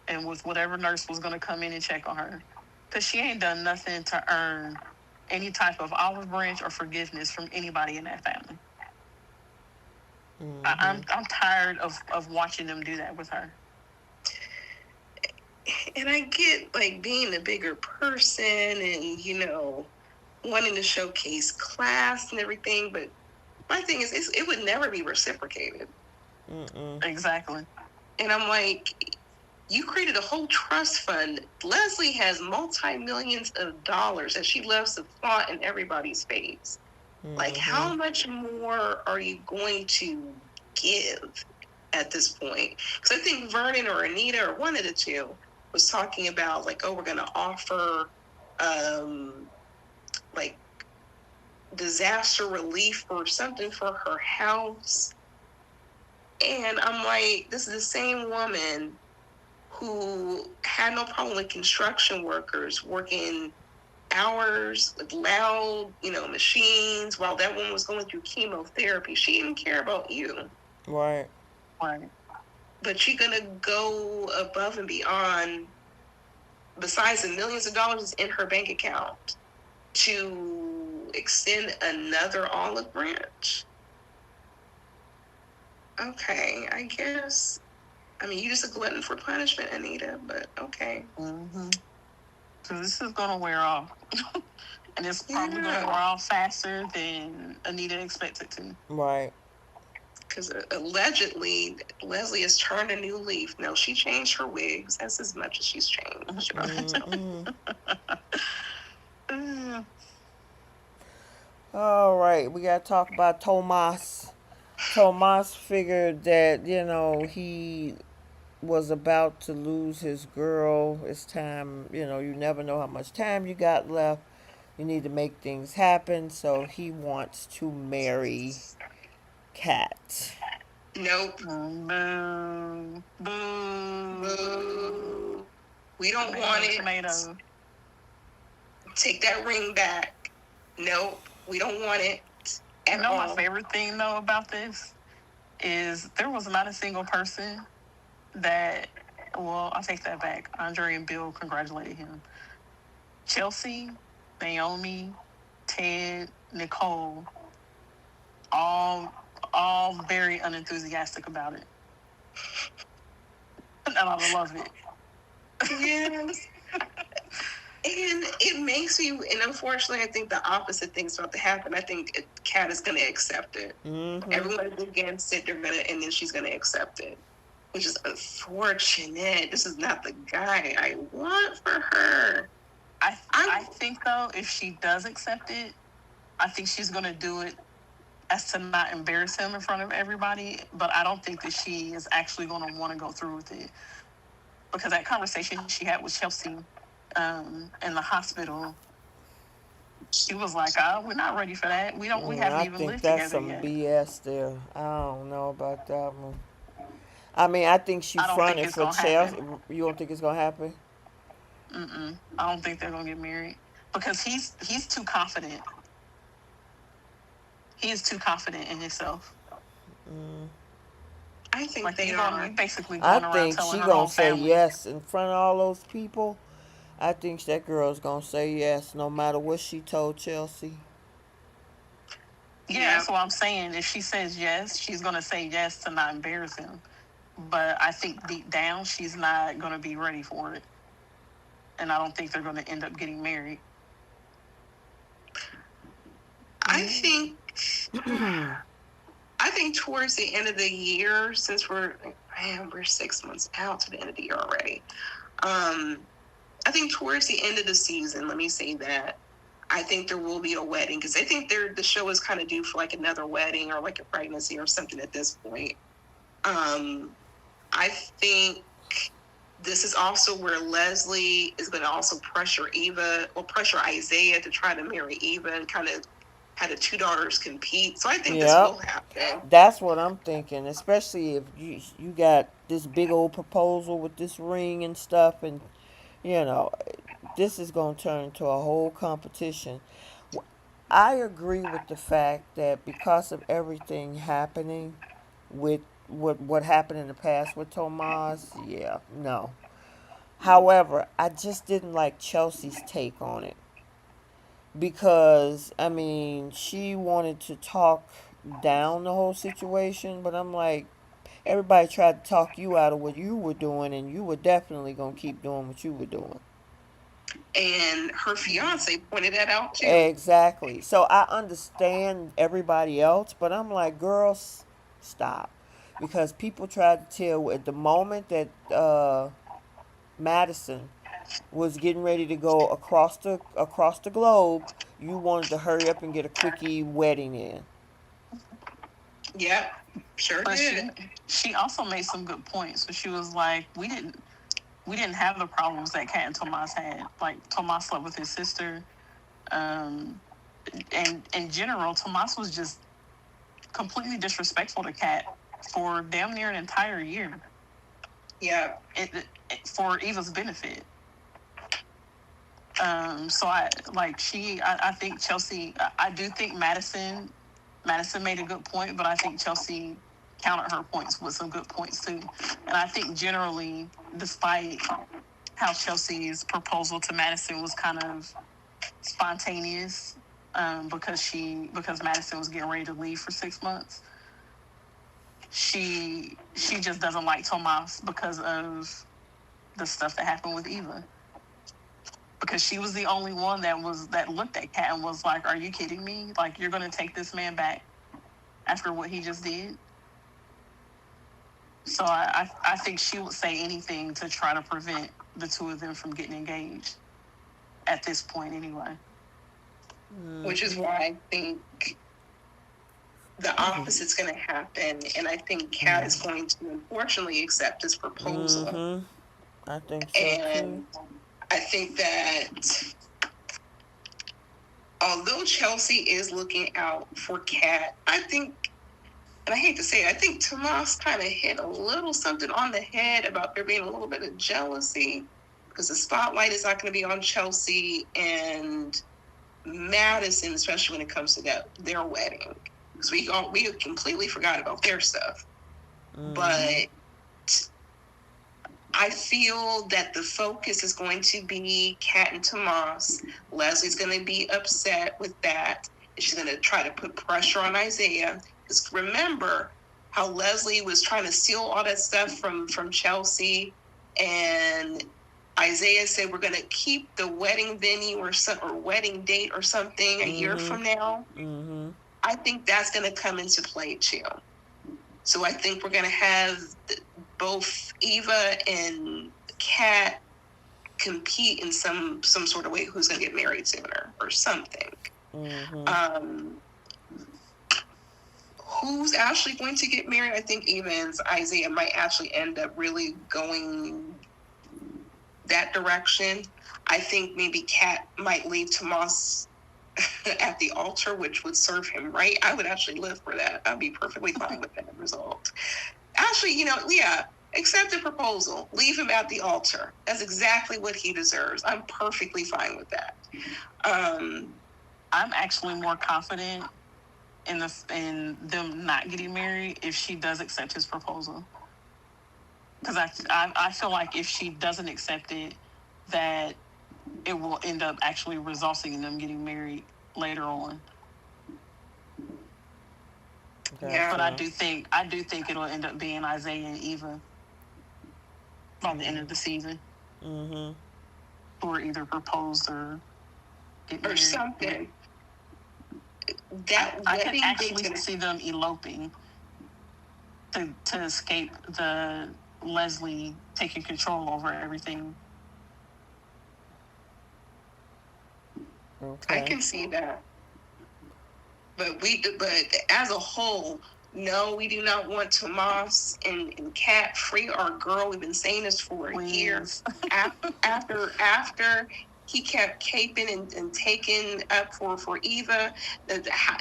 and with whatever nurse was going to come in and check on her, because she ain't done nothing to earn any type of olive branch or forgiveness from anybody in that family. I'm tired of watching them do that with her. And I get like being a bigger person and wanting to showcase class and everything, but my thing is it would never be reciprocated. Exactly. And I'm like, you created a whole trust fund. Leslie has multi-millions of dollars that she loves to flaunt in everybody's face. Like, how much more are you going to give at this point? Because I think Vernon or Anita or one of the two was talking about like, oh, we're going to offer like disaster relief or something for her house. And I'm like, this is the same woman who had no problem with construction workers working hours with loud, machines while that one was going through chemotherapy. She didn't care about you. Right. Right. But she's going to go above and beyond, besides the millions of dollars in her bank account, to extend another olive branch. Okay, I guess. I mean, you're just a glutton for punishment, Anita, but okay. So this is going to wear off. And it's probably going to wear off faster than Anita expected to. Right. Because allegedly, Leslie has turned a new leaf. No, she changed her wigs. That's as much as she's changed. All right, we got to talk about Tomas. Tomas figured that, he was about to lose his girl. It's time, you never know how much time you got left. You need to make things happen. So he wants to marry Kat. Nope. Boo. Boo. Boo. We don't want it. Tomato. Take that ring back. Nope. We don't want it at all. My favorite thing, though, about this is there was not a single person that, well, I'll take that back. Andre and Bill congratulated him. Chelsea, Naomi, Ted, Nicole, all very unenthusiastic about it. And I love it. Yes. And it makes me, and unfortunately, I think the opposite thing's about to happen. I think Kat is going to accept it. Everyone's against it. And then she's going to accept it, which is unfortunate. This is not the guy I want for her. I think, though, if she does accept it, I think she's going to do it as to not embarrass him in front of everybody. But I don't think that she is actually going to want to go through with it. Because that conversation she had with Chelsea in the hospital, she was like, "Oh, we're not ready for that. We haven't even lived together yet." I think that's some BS there. I don't know about that one. I mean, I think she fronted for Chelsea. You don't think it's gonna happen? I don't think they're gonna get married because he's too confident. He is too confident in himself. I think they are basically going around telling her whole family. She gonna say yes in front of all those people. I think that girl's gonna say yes no matter what she told Chelsea. Yeah, that's what I'm saying. If she says yes, she's gonna say yes to not embarrass him. But I think deep down, she's not gonna be ready for it. And I don't think they're gonna end up getting married. I think towards the end of the year, since we're 6 months out to the end of the year already. I think towards the end of the season, let me say that, I think there will be a wedding because I think the show is kind of due for like another wedding or like a pregnancy or something at this point. I think this is also where Leslie is going to also pressure Eva or pressure Isaiah to try to marry Eva and kind of have the two daughters compete. So I think this will Yep. happen. That's what I'm thinking, especially if you got this big old proposal with this ring and stuff, and you know, this is going to turn into a whole competition. I agree with the fact that because of everything happening with what happened in the past with Tomas, yeah, no. However, I just didn't like Chelsea's take on it because I mean, she wanted to talk down the whole situation, but I'm like, everybody tried to talk you out of what you were doing, and you were definitely gonna keep doing what you were doing. And her fiance pointed that out too. Exactly. So I understand everybody else, but I'm like, girls, stop, because people tried to tell at the moment that Madison was getting ready to go across the globe, you wanted to hurry up and get a quickie wedding in. Yep, sure But did. she also made some good points. So she was like, we didn't have the problems that Kat and Tomas had. Like Tomas slept with his sister. Um, and in general, Tomas was just completely disrespectful to Kat for damn near an entire year. Yeah. For Eva's benefit. So I think Chelsea. I do think Madison made a good point, but I think Chelsea countered her points with some good points too. And I think generally, despite how Chelsea's proposal to Madison was kind of spontaneous, because Madison was getting ready to leave for 6 months, she just doesn't like Tomas because of the stuff that happened with Eva. Because she was the only one that looked at Kat and was like, "Are you kidding me? Like, you're gonna take this man back after what he just did?" So I think she would say anything to try to prevent the two of them from getting engaged at this point, anyway. Which is why I think the opposite's going to happen, and I think Kat is going to unfortunately accept his proposal. I think so And too. I think that although Chelsea is looking out for Kat, I think, and I hate to say it, I think Tomas kind of hit a little something on the head about there being a little bit of jealousy because the spotlight is not going to be on Chelsea and Madison, especially when it comes to their wedding. Because we completely forgot about their stuff. But I feel that the focus is going to be Kat and Tomas. Leslie's going to be upset with that. She's going to try to put pressure on Isaiah. Because remember how Leslie was trying to steal all that stuff from Chelsea, and Isaiah said we're going to keep the wedding venue or wedding date or something a year from now. I think that's going to come into play too. So I think we're going to have both Eva and Kat compete in some sort of way who's going to get married sooner or something. Who's actually going to get married? I think Eva and Isaiah might actually end up really going that direction. I think maybe Kat might leave Tomas at the altar, which would serve him right. I would actually live for that. I'd be perfectly fine with that result. Actually, accept the proposal. Leave him at the altar. That's exactly what he deserves. I'm perfectly fine with that. I'm actually more confident in them not getting married if she does accept his proposal. Because I feel like if she doesn't accept it, that it will end up actually resulting in them getting married later on. Yeah. But I do think it'll end up being Isaiah and Eva by the end of the season. Who are either proposed or get married. Or something. I can actually see them eloping to escape the Leslie taking control over everything. I Okay. can see that. But as a whole, no, we do not want Tomas and Cat free our girl. We've been saying this for a year. Please. After he kept caping and taking up for Eva,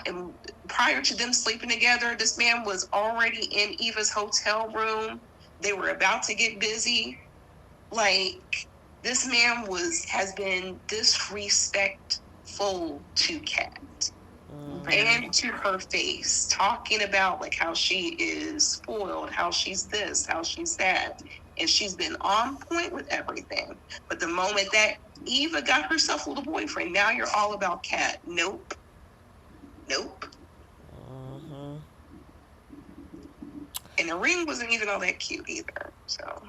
and prior to them sleeping together, this man was already in Eva's hotel room. They were about to get busy. Like, this man has been disrespectful to Cat Very. and to her face, talking about like how she is spoiled, how she's this, how she's that. And she's been on point with everything. But the moment that Eva got herself a little boyfriend, now you're all about Cat. Nope. Nope. Mm-hmm. And the ring wasn't even all that cute either. So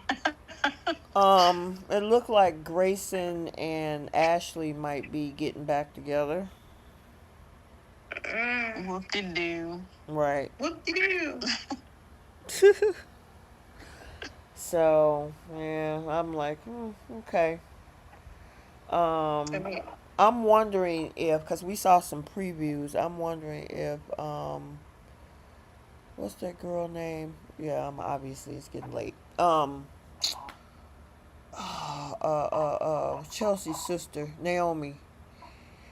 It looked like Grayson and Ashley might be getting back together. Whoop de doo. Right. what do you do? So yeah, I'm like, okay. I Um, mean, I'm wondering if, because we saw some previews, I'm wondering if, what's that girl name? Yeah, obviously it's getting late. Chelsea's sister, Naomi,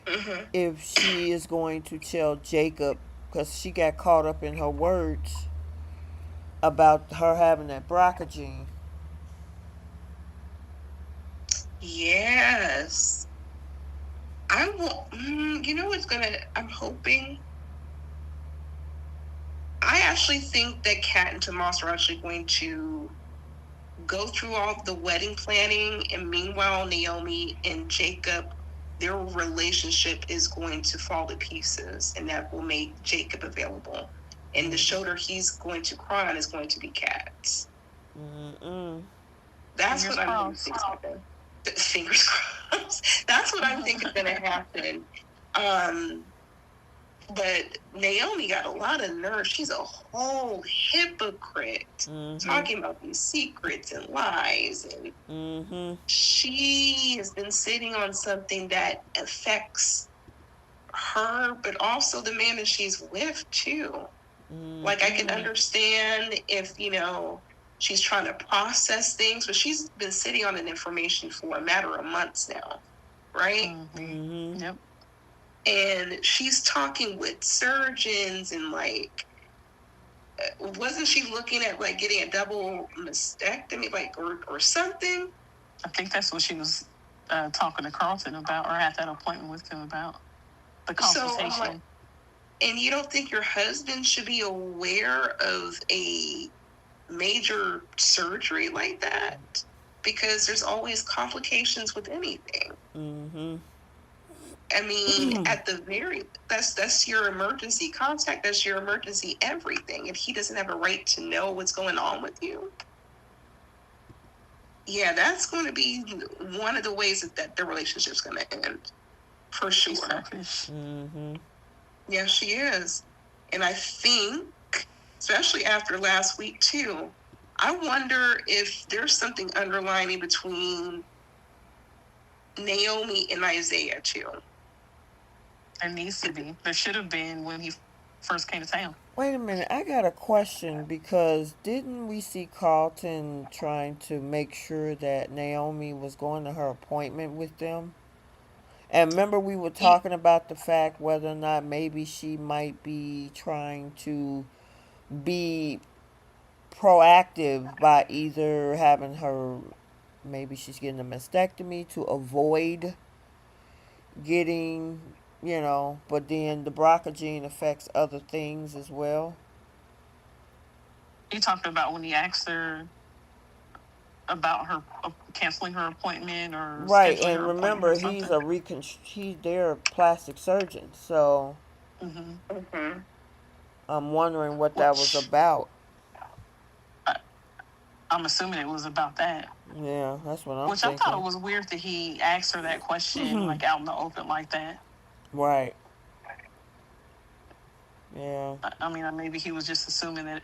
mhm. if she is going to tell Jacob, because she got caught up in her words about her having that BRCA gene. Yes. I will. You know what's gonna? I'm hoping. I actually think that Kat and Tomas are actually going to go through all of the wedding planning, and meanwhile, Naomi and Jacob, their relationship is going to fall to pieces, and that will make Jacob available. And the Mm, shoulder he's going to cry on is going to be Kat's. mm-mm. That's Fingers what I'm going to crossed. think is happening. Fingers crossed. That's what I think is going to happen. Um, But Naomi got a lot of nerve. She's a whole hypocrite, Mm-hmm. talking about these secrets and lies. And Mm-hmm. she has been sitting on something that affects her, but also the man that she's with, too. Like, I can Mm-mm. understand if, she's trying to process things, but she's been sitting on an information for a matter of months now, right? Mm-hmm. Yep. And she's talking with surgeons and like, wasn't she looking at like getting a double mastectomy, like or something? I think that's what she was talking to Carlton about, or had that appointment with him about the So I'm like, consultation. and you don't think your husband should be aware of a major surgery like that? Because there's always complications with anything. Mm-hmm. I mean, at the very that's your emergency contact. That's your emergency everything. If he doesn't have a right to know what's going on with you, yeah, that's going to be one of the ways that the relationship's going to end, for She's sure. selfish. Mm-hmm. Yeah, she is. And I think, especially after last week too, I wonder if there's something underlining between Naomi and Isaiah too. There needs to be. There should have been when he first came to town. Wait a minute, I got a question because didn't we see Carlton trying to make sure that Naomi was going to her appointment with them? And remember, we were He, talking about the fact whether or not maybe she might be trying to be proactive by either having her, maybe she's getting a mastectomy to avoid getting, but then the BRCA gene affects other things as well. He talked about when he asked her about her canceling her appointment or Right, scheduling and her appointment remember, or something. he's their plastic surgeon, so mm-hmm. I'm wondering what that was Which about. I, I'm assuming it was about that. Yeah, that's what I'm Which I thought it thinking. was weird that he asked her that question like out in the open like that. Right. Yeah. I mean, maybe he was just assuming that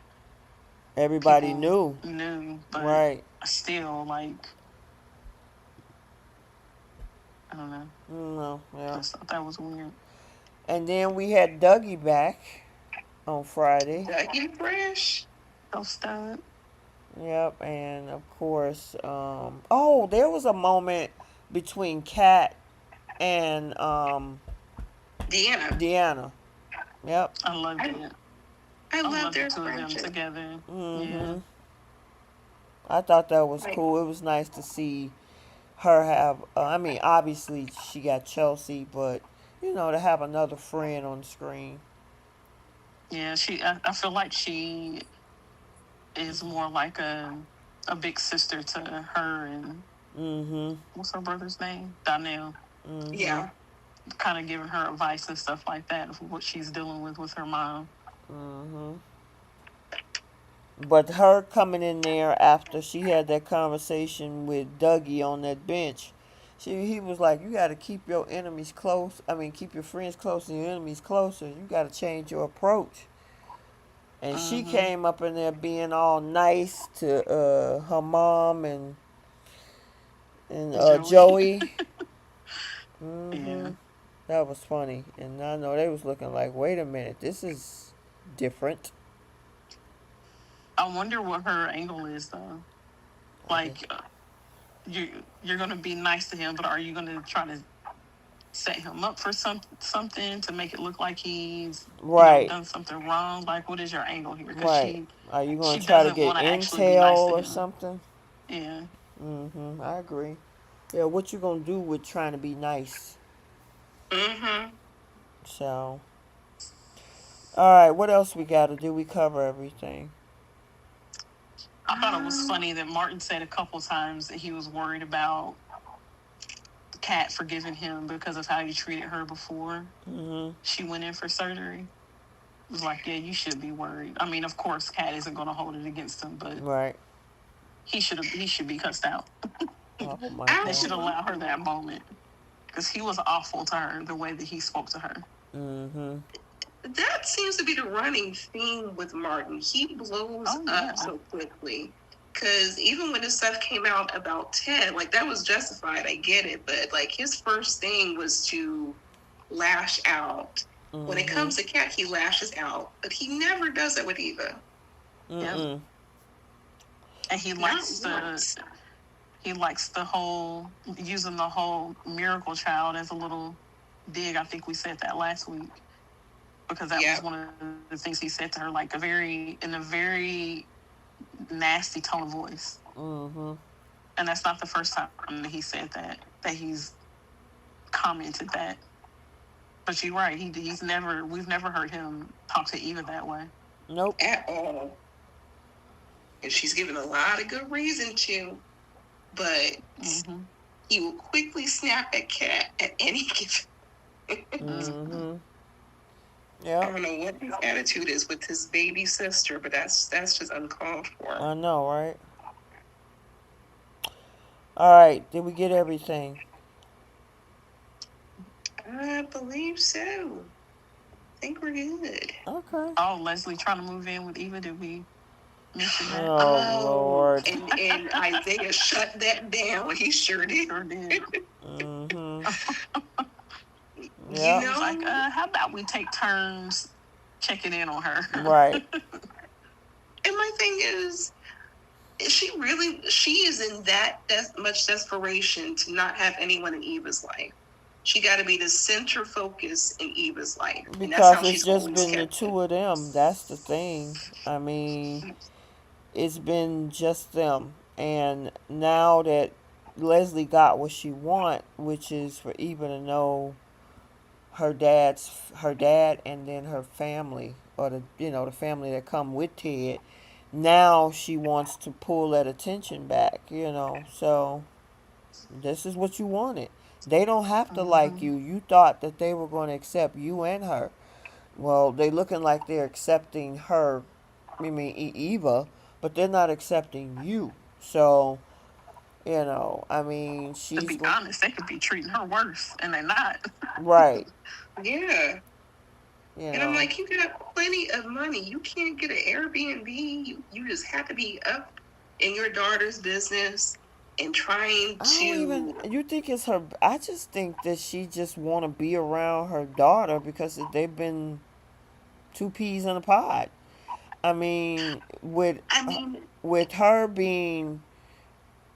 Everybody people knew. knew, but Right. still, like, I don't know. No, yeah. Just thought that was weird. And then we had Dougie back on Friday. Dougie Fresh. So stunned. Yep, and of course, oh, there was a moment between Kat and Deanna. Deanna. Yep. I loved I, it. I I love love the their two of them friendship. together. Yeah. Mhm. I thought that was Like, cool. It was nice to see her have. I mean, obviously she got Chelsea, but to have another friend on the screen. Yeah, I feel like she is more like a big sister to her and Mhm. what's her brother's name? Donnell. Mhm. yeah. Kind of giving her advice and stuff like that of what she's dealing with her mom. Mhm. But her coming in there after she had that conversation with Dougie on that bench, he was like, "You got to keep your enemies close. I mean, keep your friends close and your enemies closer. You got to change your approach." And she Mm-hmm. came up in there being all nice to her mom and Joey. Joey. Yeah. Mhm. That was funny, and I know they was looking like, "Wait a minute, this is different." I wonder what her angle is though. I did. Like you're gonna be nice to him, but are you gonna try to set him up for something to make it look like he's Right, done something wrong? Like what is your angle here? Because right. Are you she gonna try to doesn't get want to actually be nice intel to or him. something? Yeah. I agree. Yeah, what you gonna do with trying to be nice? Mm-hmm. So, all right. What else we got to do? We cover everything. I thought it was funny that Martin said a couple times that he was worried about Kat forgiving him because of how he treated her before Mhm. she went in for surgery. It was like, yeah, you should be worried. I mean, of course, Kat isn't going to hold it against him, but Right. he should be cussed out. Oh my They God. should allow her Absolutely. that moment because he was awful to her the way that he spoke to her. Mhm. That seems to be the running theme with Martin. He blows Oh up yeah. so quickly. Because even when the stuff came out about Ted, like that was justified. I get it. But like his first thing was to lash out. When it Mhm. comes to Cat, he lashes out. But he never does it with Eva. Yep. Mm. And Not once. he likes the whole using the whole miracle child as a little dig. I think we said that last week because that was Yeah. one of the things he said to her, like in a very nasty tone of voice. Mhm. And that's not the first time that he said that he's commented that. But you're right. We've never heard him talk to Eva that way. Nope. At all. And she's given a lot of good reason to. But Mm-hmm. he will quickly snap at Cat at any given. Mm-hmm. Mhm. I Yep. don't know what his attitude is with his baby sister, but that's just uncalled for. I know, right? All right. Did we get everything? I believe so. I think we're good. Okay. Oh, Leslie trying to move in with Eva. Did we mention that? Oh Oh, Lord. and Isaiah shut that down. He sure He did. sure did. Mhm. You Yep. He was like, know, how about we take turns checking in on her? Right. and my thing is she is in that much desperation to not have anyone in Eva's life. She got to be the center focus in Eva's life, and that's Because how it's she's just always been the kept it. two of them. That's the thing. I mean, it's been just them. And now that Leslie got what she want, which is for Eva to know her dad and then her family, or the family that come with Ted. Now she wants to pull that attention back. So this is what you wanted. They don't have to like Mm-hmm. you. You thought that they were going to accept you and her. Well, they looking like they're accepting her. I mean Eva, but they're not accepting you. So I mean, To she's be going honest, they could be treating her worse, and they're not. right. Yeah. You And I'm know, like, you got plenty of money. You can't get an Airbnb. You just have to be up in your daughter's business and trying I don't even. to. You think it's her? I just think that she just want to be around her daughter because they've been two peas in a pod. I mean, I mean, with her being,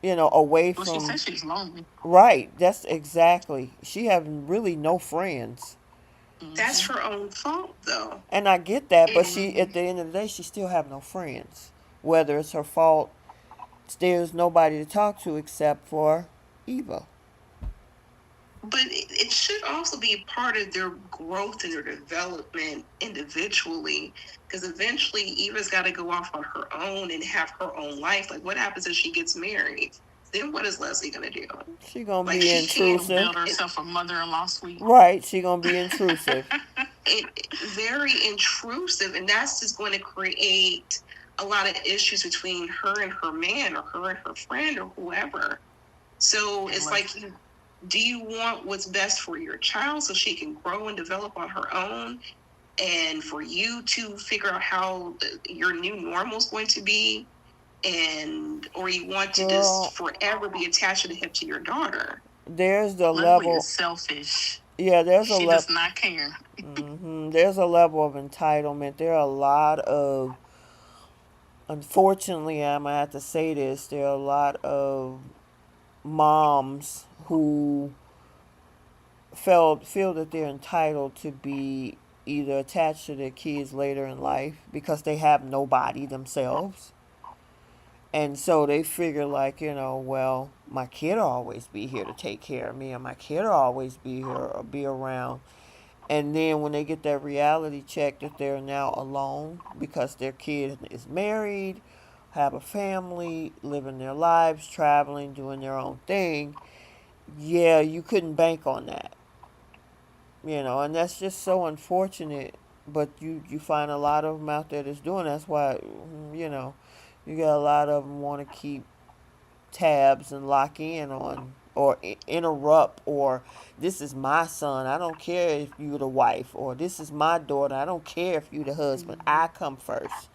away Well, she from. said she's lonely. Right. That's exactly. She having really no friends, that's Hmm. her own fault, though. and I get that. But she, And at the end of the day, she still have no friends. Whether it's her fault, there's nobody to talk to except for Eva. but it should also be part of their growth and their development individually, because eventually Eva's got to go off on her own and have her own life. Like, what happens if she gets married? Then what is Leslie gonna do? She gonna Like, be she can't. intrusive. Build herself a mother-in-law suite. Right. She gonna be intrusive. Very intrusive, and that's just going to create a lot of issues between her and her man, or her and her friend, or whoever. So it's like, do you want what's best for your child so she can grow and develop on her own, and for you to figure out how your new normal is going to be, and or you want to Girl, just forever be attached to the hip to your daughter? there's the Leslie is level. selfish. Yeah, there's a She level. does not care. There's a level of entitlement. There are a lot of, unfortunately, I'm gonna have to say this. There are a lot of moms who feel that they're entitled to be either attached to their kids later in life because they have nobody themselves. And so they figure, like, well, my kid will always be here to take care of me, and my kid will always be here or be around. And then when they get that reality check that they're now alone because their kid is married, have a family, living their lives, traveling, doing their own thing, yeah, you couldn't bank on that. And that's just so unfortunate. But you find a lot of them out there that's doing. That's why, you got a lot of them want to keep tabs and lock in on or interrupt, or this is my son, I don't care if you the wife, or this is my daughter, I don't care if you the husband, I come first.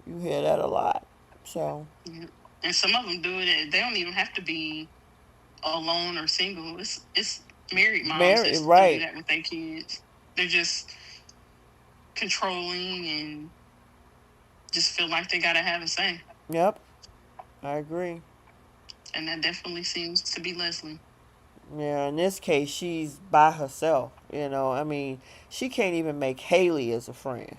You hear that a lot. So Yeah. And some of them do it. They don't even have to be alone or single. It's married moms that married, still do right. that with their kids. They're just controlling and just feel like they gotta have a say. Yep, I agree. And that definitely seems to be Leslie. Yeah, in this case she's by herself. I mean, she can't even make Haley as a friend.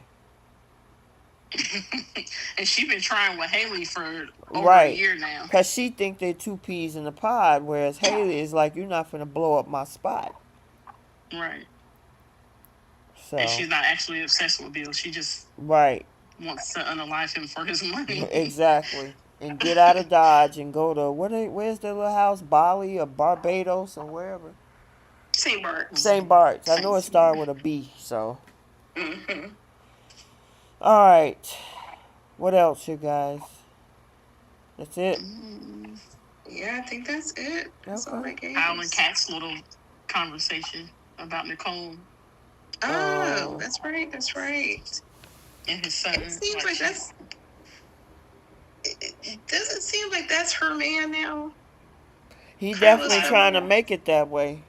And she's been trying with Haley for over a Right. year now. Because she think they're two peas in a pod, whereas Haley is like, you're not going to blow up my spot. Right. And So, she's not actually obsessed with Bill. She just right. wants to unalive him for his money. Exactly. And get out of Dodge and go to, where's their little house? Bali or Barbados or wherever? St. Bart's. St. Bart's. I know it started with a B, so. All right. What else, you guys? That's it? Yeah, I think that's it. That's all I gave. Alan Cat's little conversation about Nicole Oh, that's right. That's right. and his son. It seems like that's. It doesn't seem like that's her man now. He Carla's definitely her trying to man. make it that way.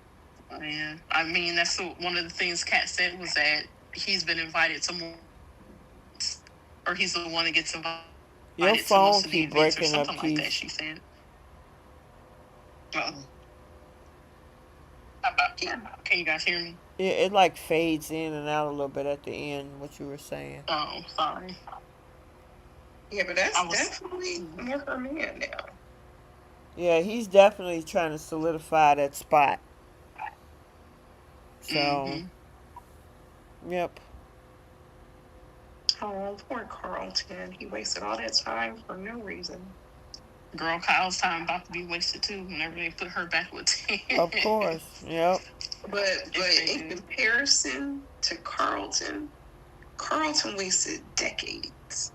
Yeah, I mean that's one of the things Kat said was that he's been invited to more, or he's the one that gets invited Your to phone most of the keep events or breaking up, something like that. Keith. She said. Uh-oh. How about can you guys hear me? It like fades in and out a little bit at the end, what you were saying. Oh, sorry. Yeah, but that's definitely more her man now. Yeah, he's definitely trying to solidify that spot. So, yep. Oh, poor Carlton. He wasted all that time for no reason. Girl, Kyle's time about to be wasted too whenever they put her back with Tim. Of course. Yep. But in comparison to Carlton wasted decades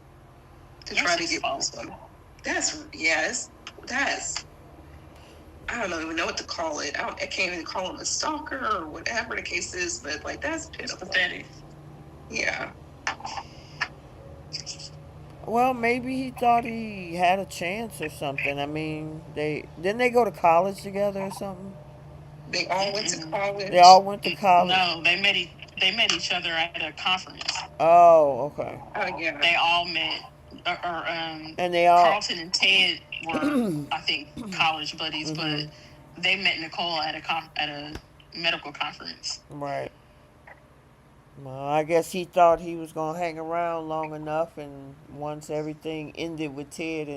to try to get this one. That's I don't even know what to call it. I can't even call him a stalker or whatever the case is, but like that's pitiful. Pathetic. Yeah. Well, maybe he thought he had a chance or something. I mean, they didn't they go to college together or something? They all went to Mm-mm. They college. all went to college. No, they met each other at a conference. Oh, okay. Oh yeah. They all met, or And they all. Carlton and Ted were, I think, college buddies, but Mhm. they met Nicole at at a medical conference. Right. Well, I guess he thought he was gonna hang around long enough, and once everything ended with Ted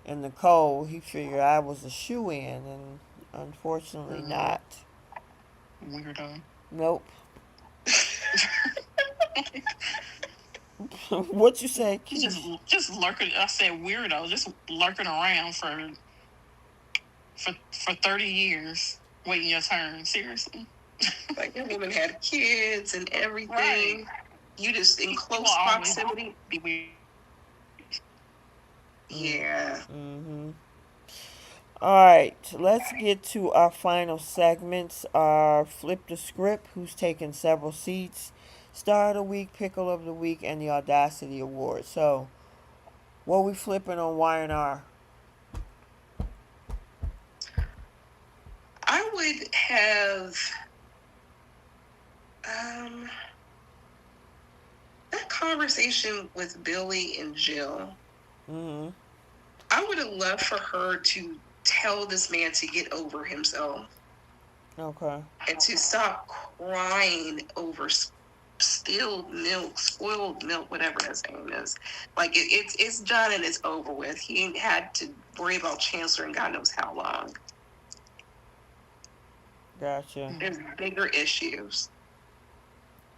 and Nicole, he figured I was a shoe in, and unfortunately Mm, not. weirdo. Nope. What you say, Keish? Just lurking. I said weirdo. Just lurking around for 30 years, waiting your turn. Seriously, Like your woman had kids and right? everything. You just in He will close always proximity. be weird. Mm. Yeah. Mhm. All right, let's get to our final segments. Our flip the script, who's taken several seats, star of the week, pickle of the week, and the audacity award. So, what we flipping on Y&R? I would have um that conversation with Billy and Jill. Mhm. I would have loved for her to tell this man to get over himself Okay. and to stop crying over spilled milk, spoiled milk, whatever his name is. Like it's done and it's over with. He ain't had to worry about Chancellor and God knows how long. Gotcha. There's bigger issues.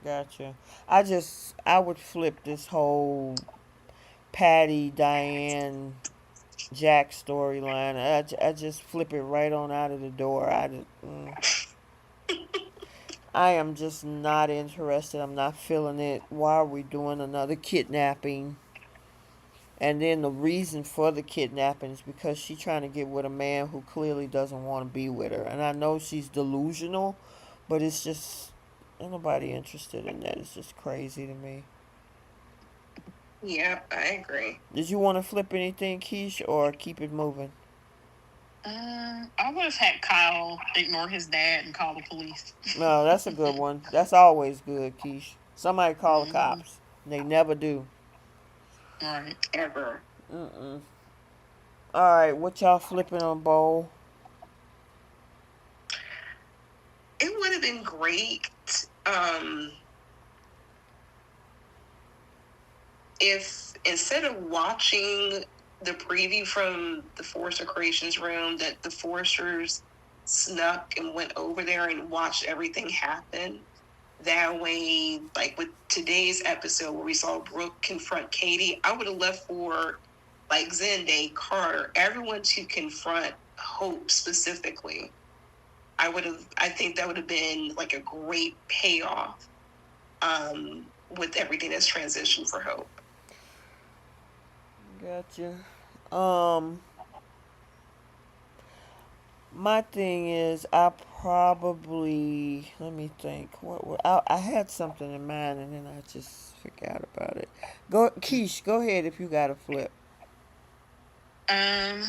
Gotcha. I would flip this whole Patty, Diane, Jack storyline. I just flip it right on out of the door. I am just not interested. I'm not feeling it. Why are we doing another kidnapping? And then the reason for the kidnapping is because she's trying to get with a man who clearly doesn't want to be with her. And I know she's delusional, but it's just ain't nobody interested in that. It's just crazy to me. Yeah, I agree. Did you want to flip anything, Keish, or keep it moving? I would have had Kyle ignore his dad and call the police. No, that's a good one. That's always good, Keish. Somebody call the Mm-hmm. cops. They never do. Right. Ever. Mm-mm. All right, what y'all flipping on, Bowl? It would have been great um, if instead of watching the preview from the Forrester Creations room, that the Forresters snuck and went over there and watched everything happen. That way, like with today's episode where we saw Brooke confront Katie, I would have left for like Zende, Carter, everyone to confront Hope specifically. I think that would have been like a great payoff with everything that's transitioned for Hope. Gotcha. Um, my thing is, I probably let me think. I had something in mind and then I just forgot about it. Go, Keish. Go ahead if you got a flip. Um,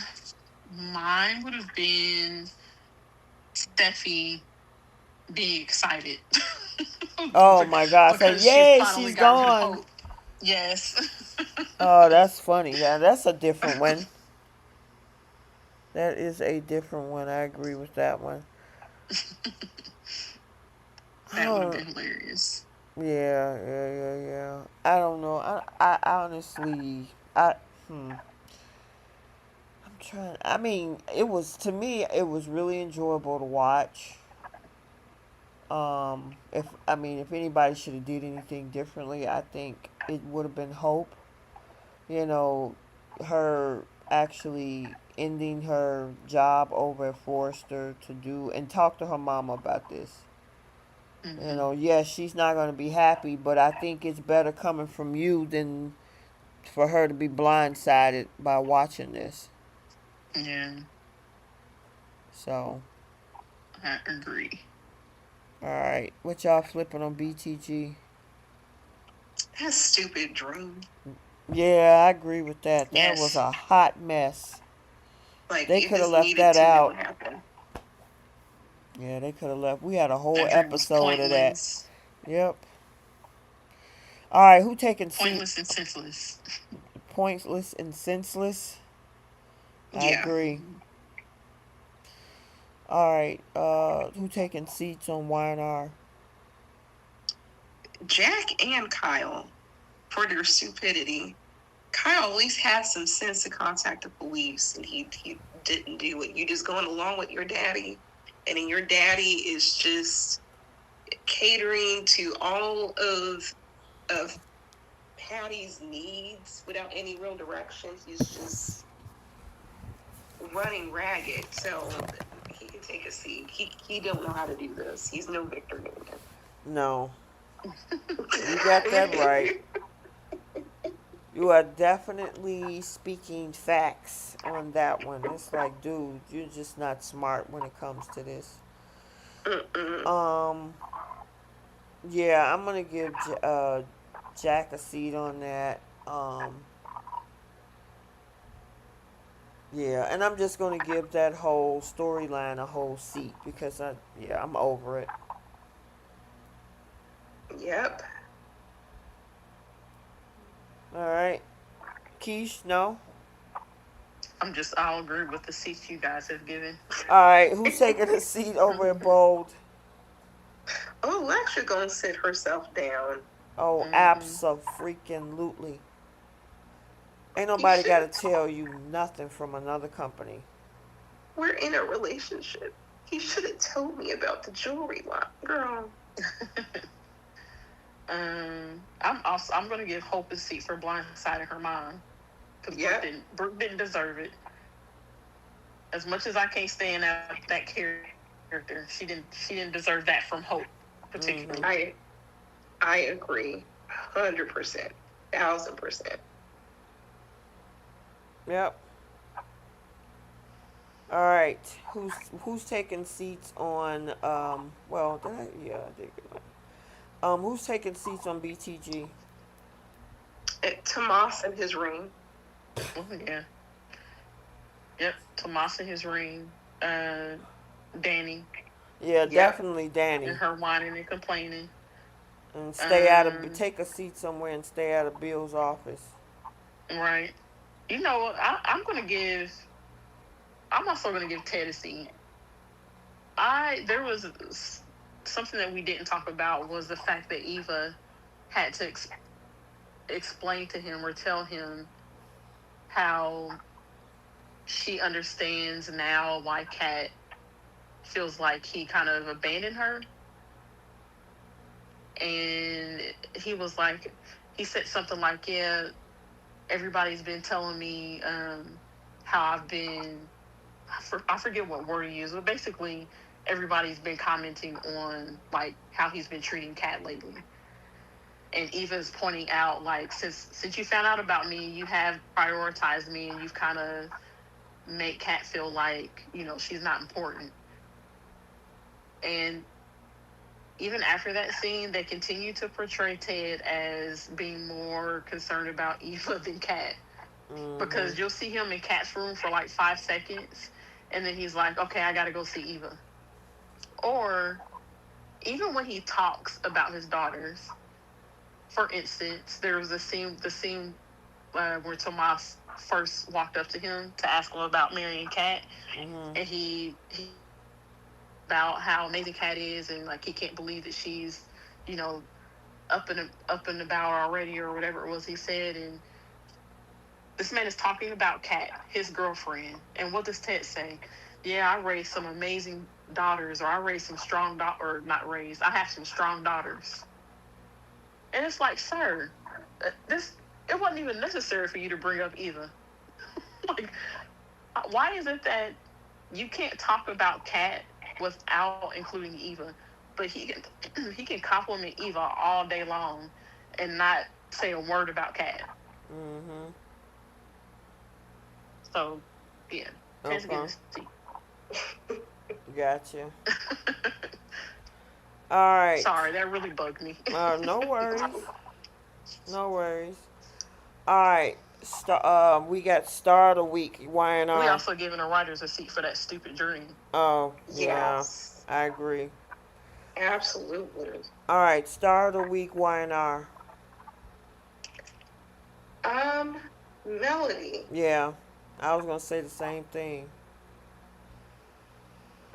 Mine would have been Steffi being excited Oh my God! Say, because she yay, finally she's got rid of gone. Hope. Yes. Oh, that's funny. That's a different one. That is a different one. I agree with that one. That would have Oh, been hilarious. yeah. I don't know. I honestly, I, hmm. I'm trying. I mean, it was to me, it was really enjoyable to watch. If I mean, if anybody should have did anything differently, I think it would have been Hope. You know, her actually ending her job over at Forrester to do and talk to her mama about this. You Mm-hmm. know, yes, she's not going to be happy, but I think it's better coming from you than for her to be blindsided by watching this. Yeah, So, I agree. all right, what y'all flipping on BTG? That stupid dream. Yeah, I agree with that. That was Yes. a hot mess. Like They you could have just left needed that to know out. what happened. Yeah, they could have left. We had a whole That dream was episode of that. pointless. Yep. All right, who taking seat? Pointless and senseless. Pointless and senseless. I Yeah. agree. All right, who taking seats on Y&R? Jack and Kyle, for their stupidity. Kyle at least had some sense to contact the police, and he didn't do it. You just going along with your daddy, and then your daddy is just catering to all of Patty's needs without any real direction. He's just running ragged. So he can take a seat. He don't know how to do this. He's no Victor Newman. No, you got that right. You are definitely speaking facts on that one. It's like, dude, you're just not smart when it comes to this. Mm-mm. Um, yeah, I'm gonna give Jack a seat on that. Yeah, and I'm just gonna give that whole storyline a whole seat because I'm over it. Yep. All right, Keish, no. I'll agree with the seats you guys have given. All right, who's taking a seat over at Bold? Oh, Alexa gonna sit herself down. Oh, Mm-hmm. abso-freaking-lutely. Ain't He nobody got to should. tell you nothing from another company. We're in a relationship. He should have told me about the jewelry line, girl. I'm gonna give Hope a seat for blindsiding her mom because Yep. Brooke didn't deserve it. As much as I can't stand that character, she didn't deserve that from Hope particularly. Mm-hmm. I agree, 100%, 1,000%. Yep. All right. Who's taking seats on? Well, did I? Yeah, I did. Who's taking seats on BTG? Tomas and his ring. Oh, yeah. Yep. Tomas and his ring. Uh, Danny Yeah, Yep. definitely and Danny. her whining and complaining. And stay out of. Um, Take a seat somewhere and stay out of Bill's office. right. You know what? I'm also gonna give Ted a seat. There was something that we didn't talk about was the fact that Eva had to explain to him or tell him how she understands now why Kat feels like he kind of abandoned her. And he was like, he said something like, yeah, everybody's been telling me how I've been, I forget what word he used, but basically everybody's been commenting on like how he's been treating Kat lately. And Eva's pointing out like since you found out about me, you have prioritized me and you've kind of made Kat feel like, she's not important. And even after that scene, they continue to portray Ted as being more concerned about Eva than Kat. Mm-hmm. Because you'll see him in Kat's room for like 5 seconds, and then he's like, okay, I gotta go see Eva. Or even when he talks about his daughters, for instance, there was the scene where Tomas first walked up to him to ask him about marrying Kat, Mm-hmm. and he about how amazing Kat is, and like he can't believe that she's, you know, up in the bower already, or whatever it was he said. And this man is talking about Kat, his girlfriend, and what does Ted say? Yeah, I raised some amazing daughters, or I raised some strong or not raised. I have some strong daughters, and it's like, sir, this it wasn't even necessary for you to bring up Eva. Like, why is it that you can't talk about Kat without including Eva, but he can compliment Eva all day long and not say a word about Kat. Mm-hmm. So yeah, Ted's getting Okay. a seat. Gotcha. All right. Sorry, that really bugged me. No worries. No worries. All right. We got star of the week. We Y&R. also giving the writers a seat for that stupid dream. Oh yeah, Yes, I agree. absolutely. All right, star of the week. Y&R. Um, Melody. Yeah, I was gonna say the same thing.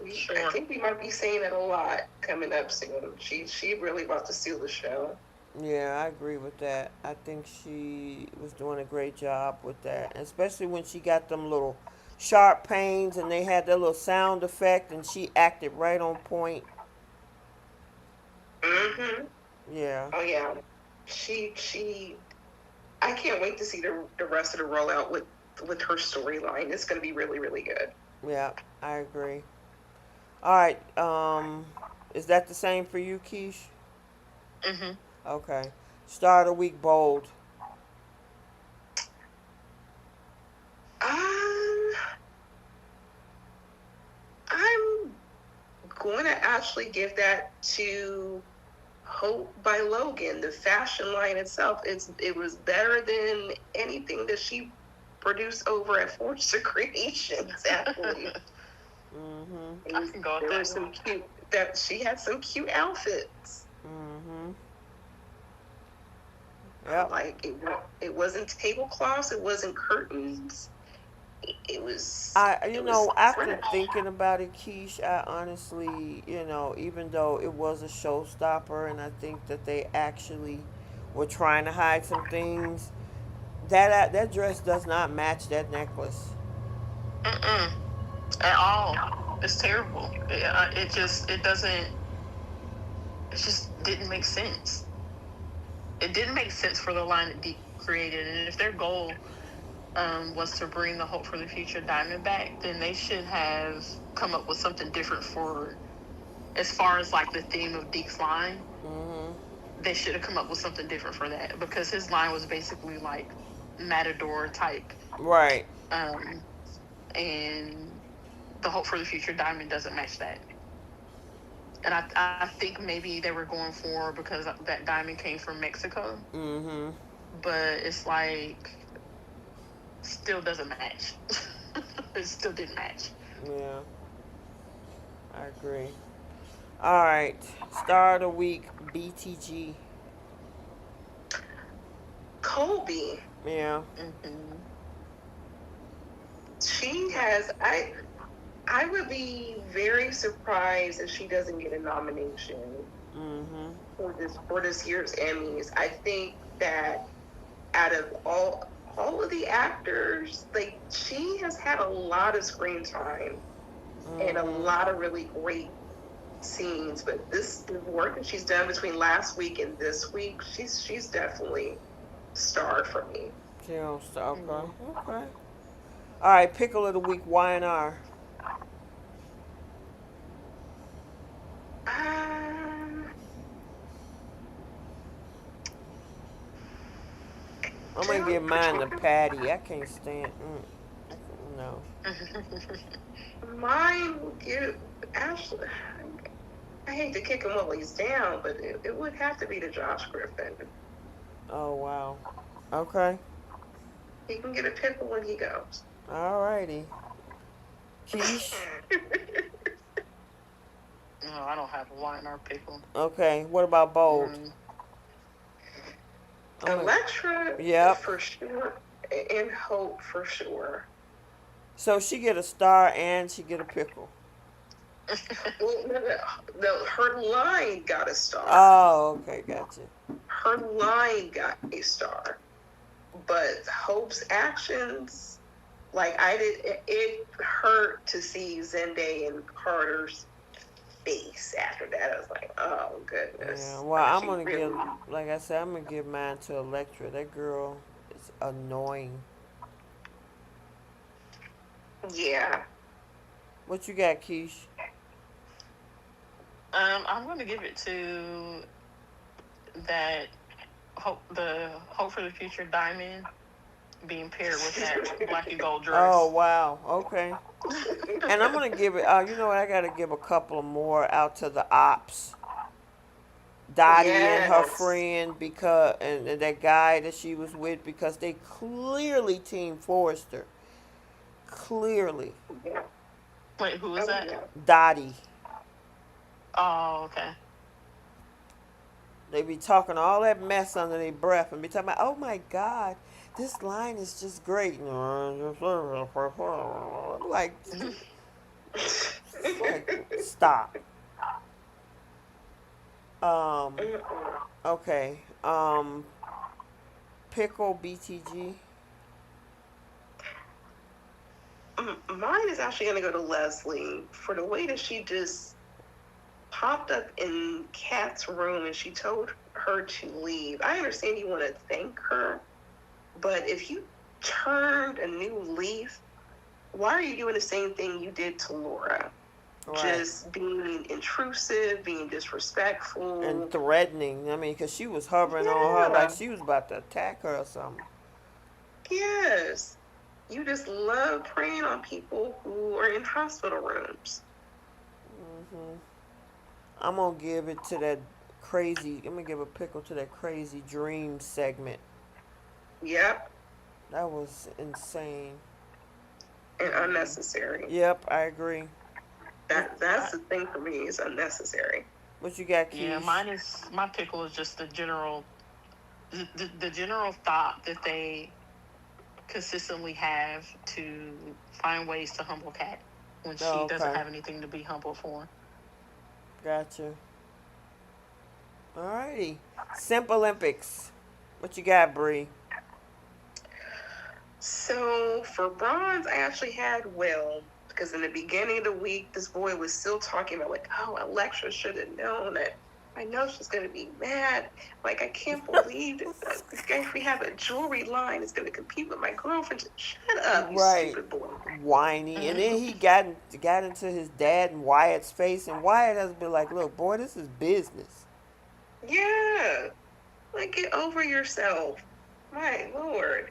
I Sure. think we might be seeing it a lot coming up soon. She really about to steal the show. Yeah, I agree with that. I think she was doing a great job with that, especially when she got them little sharp pains and they had that little sound effect, and she acted right on point. Mm-hmm. Yeah, Oh yeah. She I can't wait to see the rest of the rollout with her storyline. It's gonna be really, really good. yeah, I agree. All right, is that the same for you, Keish? Mm-hmm. Okay. Star of the week, bold. Um, I'm going to actually give that to Hope by Logan. The fashion line itself, it was better than anything that she produced over at Forster Creations. Actually, Mhm. I can go with there were that some one. cute that she had some cute outfits. Mhm. Yep. Like it wasn't tablecloths, it wasn't curtains. You It was know, after French. thinking about it, Keish, I honestly, even though it was a showstopper, and I think that they actually were trying to hide some things, that dress does not match that necklace. Mm-mm. At all. It's terrible. It doesn't. It just didn't make sense. It didn't make sense for the line to be created, and if their goal was to bring the Hope for the Future Diamond back, then they should have come up with something different for as far as like the theme of Deke's line. Mhm. They should have come up with something different for that because his line was basically like Matador type, Right. um, and the Hope for the Future Diamond doesn't match that. And I think maybe they were going for because that diamond came from Mexico, Mhm. but it's like still doesn't match. It still didn't match. Yeah, I agree. All right. Star of the week, BTG. Colby. Yeah. Mm-hmm. She has I would be very surprised if she doesn't get a nomination Mhm. for this year's Emmys. I think that out of all of the actors, like she has had a lot of screen time and a Mhm. lot of really great scenes. But this the work that she's done between last week and this week, she's definitely starred for me. She don't start. Okay. Mm-hmm. Okay. All right. Pickle of the week, Y&R. Um, I'm gonna give don't mine to particular. Patty. I can't stand. No. Mine would give Ashley. I hate to kick him while he's down, but it would have to be to Josh Griffin. Oh wow. Okay. He can get a pickle when he goes. All righty. Keish. No, I don't have a wine or pickle. Okay. What about bold? Mm. I'm gonna. Electra Yep. for sure, and Hope for sure. So she get a star and she get a pickle. Well, no, her line got a star. Oh, okay, gotcha. Her line got a star, but Hope's actions, like I did, it hurt to see Zendaya and Carter's face after that. I was like, oh Yeah. goodness, Well, like I'm she gonna give, really, like I said, I'm gonna give mine to Electra. That girl is annoying. yeah. What you got, Keish? I'm going to give it to that the Hope for the Future Diamond being paired with that black and gold Oh dress. wow. Okay. And I'm gonna give it. You know what? I gotta give a couple more out to the ops. Dottie and her Yes. friend because and that guy that she was with because they clearly Team Forrester. Clearly. Yeah. Wait, who is Oh that? yeah. Dottie. Oh, okay. They be talking all that mess under their breath and be talking about, oh my God, this line is just great. Like, like, stop. Um, okay. Pickle BTG. Mine is actually going to go to Leslie for the way that she just popped up in Kat's room and she told her to leave. I understand you want to thank her, but if you turned a new leaf, why are you doing the same thing you did to Laura? Right. Just being intrusive, being And disrespectful. threatening. I mean, because she was hovering on her like Yeah, she was about to attack her or something. yes. You just love preying on people who are in hospital rooms. Hmm. I'm going to give it to that crazy, I'm going to give a pickle to that crazy dream segment. Yep, That was insane. and Hmm. unnecessary. Yep, I agree. What, That's the thing for me is unnecessary. what you got, Yeah, Keish? mine is my pickle is just the general thought that they consistently have to find ways to humble Cat when she Oh, doesn't okay. have anything to be humble for. Gotcha. Alrighty. Simp Olympics. What you got, Bree? So for bronze, I actually had Will because in the beginning of the week, this boy was still talking about like, oh, Alexa should have known that. I know she's gonna be mad. Like I can't believe that if we have a jewelry line, it's gonna compete with my girlfriend. Shut up, you Right. stupid boy. Whiny. And then he got into his dad and Wyatt's face, and Wyatt has been like, look, boy, this is business. Yeah, like get over yourself. My lord.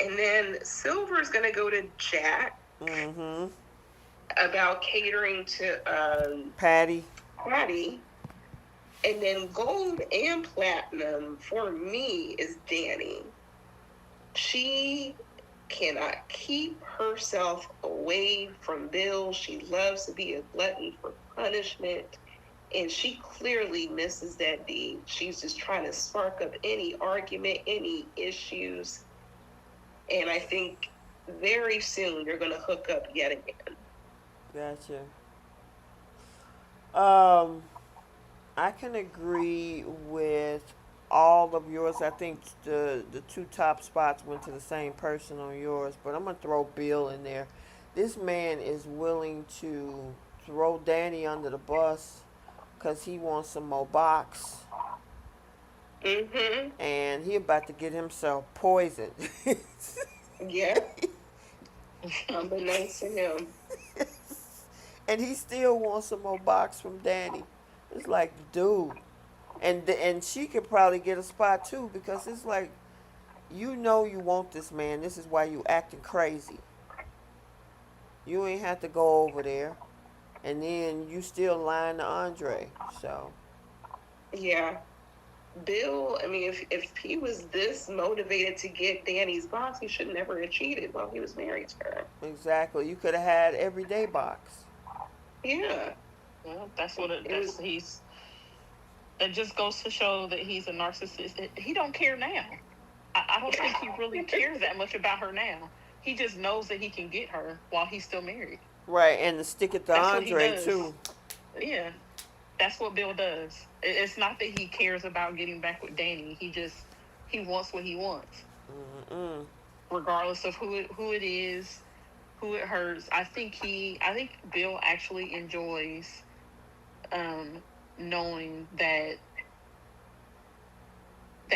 And then Silver's gonna go to Jack Mm-hmm. about catering to Patty. Patty. And then gold and platinum for me is Danny. She cannot keep herself away from Bill. She loves to be a glutton for punishment. And she clearly misses that deed. She's just trying to spark up any argument, any issues. And I think very soon they're going to hook up yet again. Gotcha. Um, I can agree with all of yours. I think the two top spots went to the same person on yours, but I'm gonna throw Bill in there. This man is willing to throw Danny under the bus because he wants some more box, Mm-hmm. and he about to get himself poisoned. Yeah. Unbeknownst to him. And he still wants some more box from Danny. It's like, dude, and she could probably get a spot too because it's like, you know, you want this man. This is why you acting crazy. You ain't have to go over there, and then you still lying to Andre. So Yeah. Bill, I mean, if he was this motivated to get Danny's box, he should never have cheated while he was married to her. exactly, you could have had everyday box. Yeah. Well, that's what It was, that's he's. That just goes to show that he's a narcissist. He don't care now. I don't think he really cares that much about her now. He just knows that he can get her while he's still married. Right, and to stick it to That's what he Andre does. too. Yeah, that's what Bill does. It's not that he cares about getting back with Danny. He wants what he wants, Mm-mm. regardless of who it is, who it hurts. I think Bill actually enjoys um, knowing that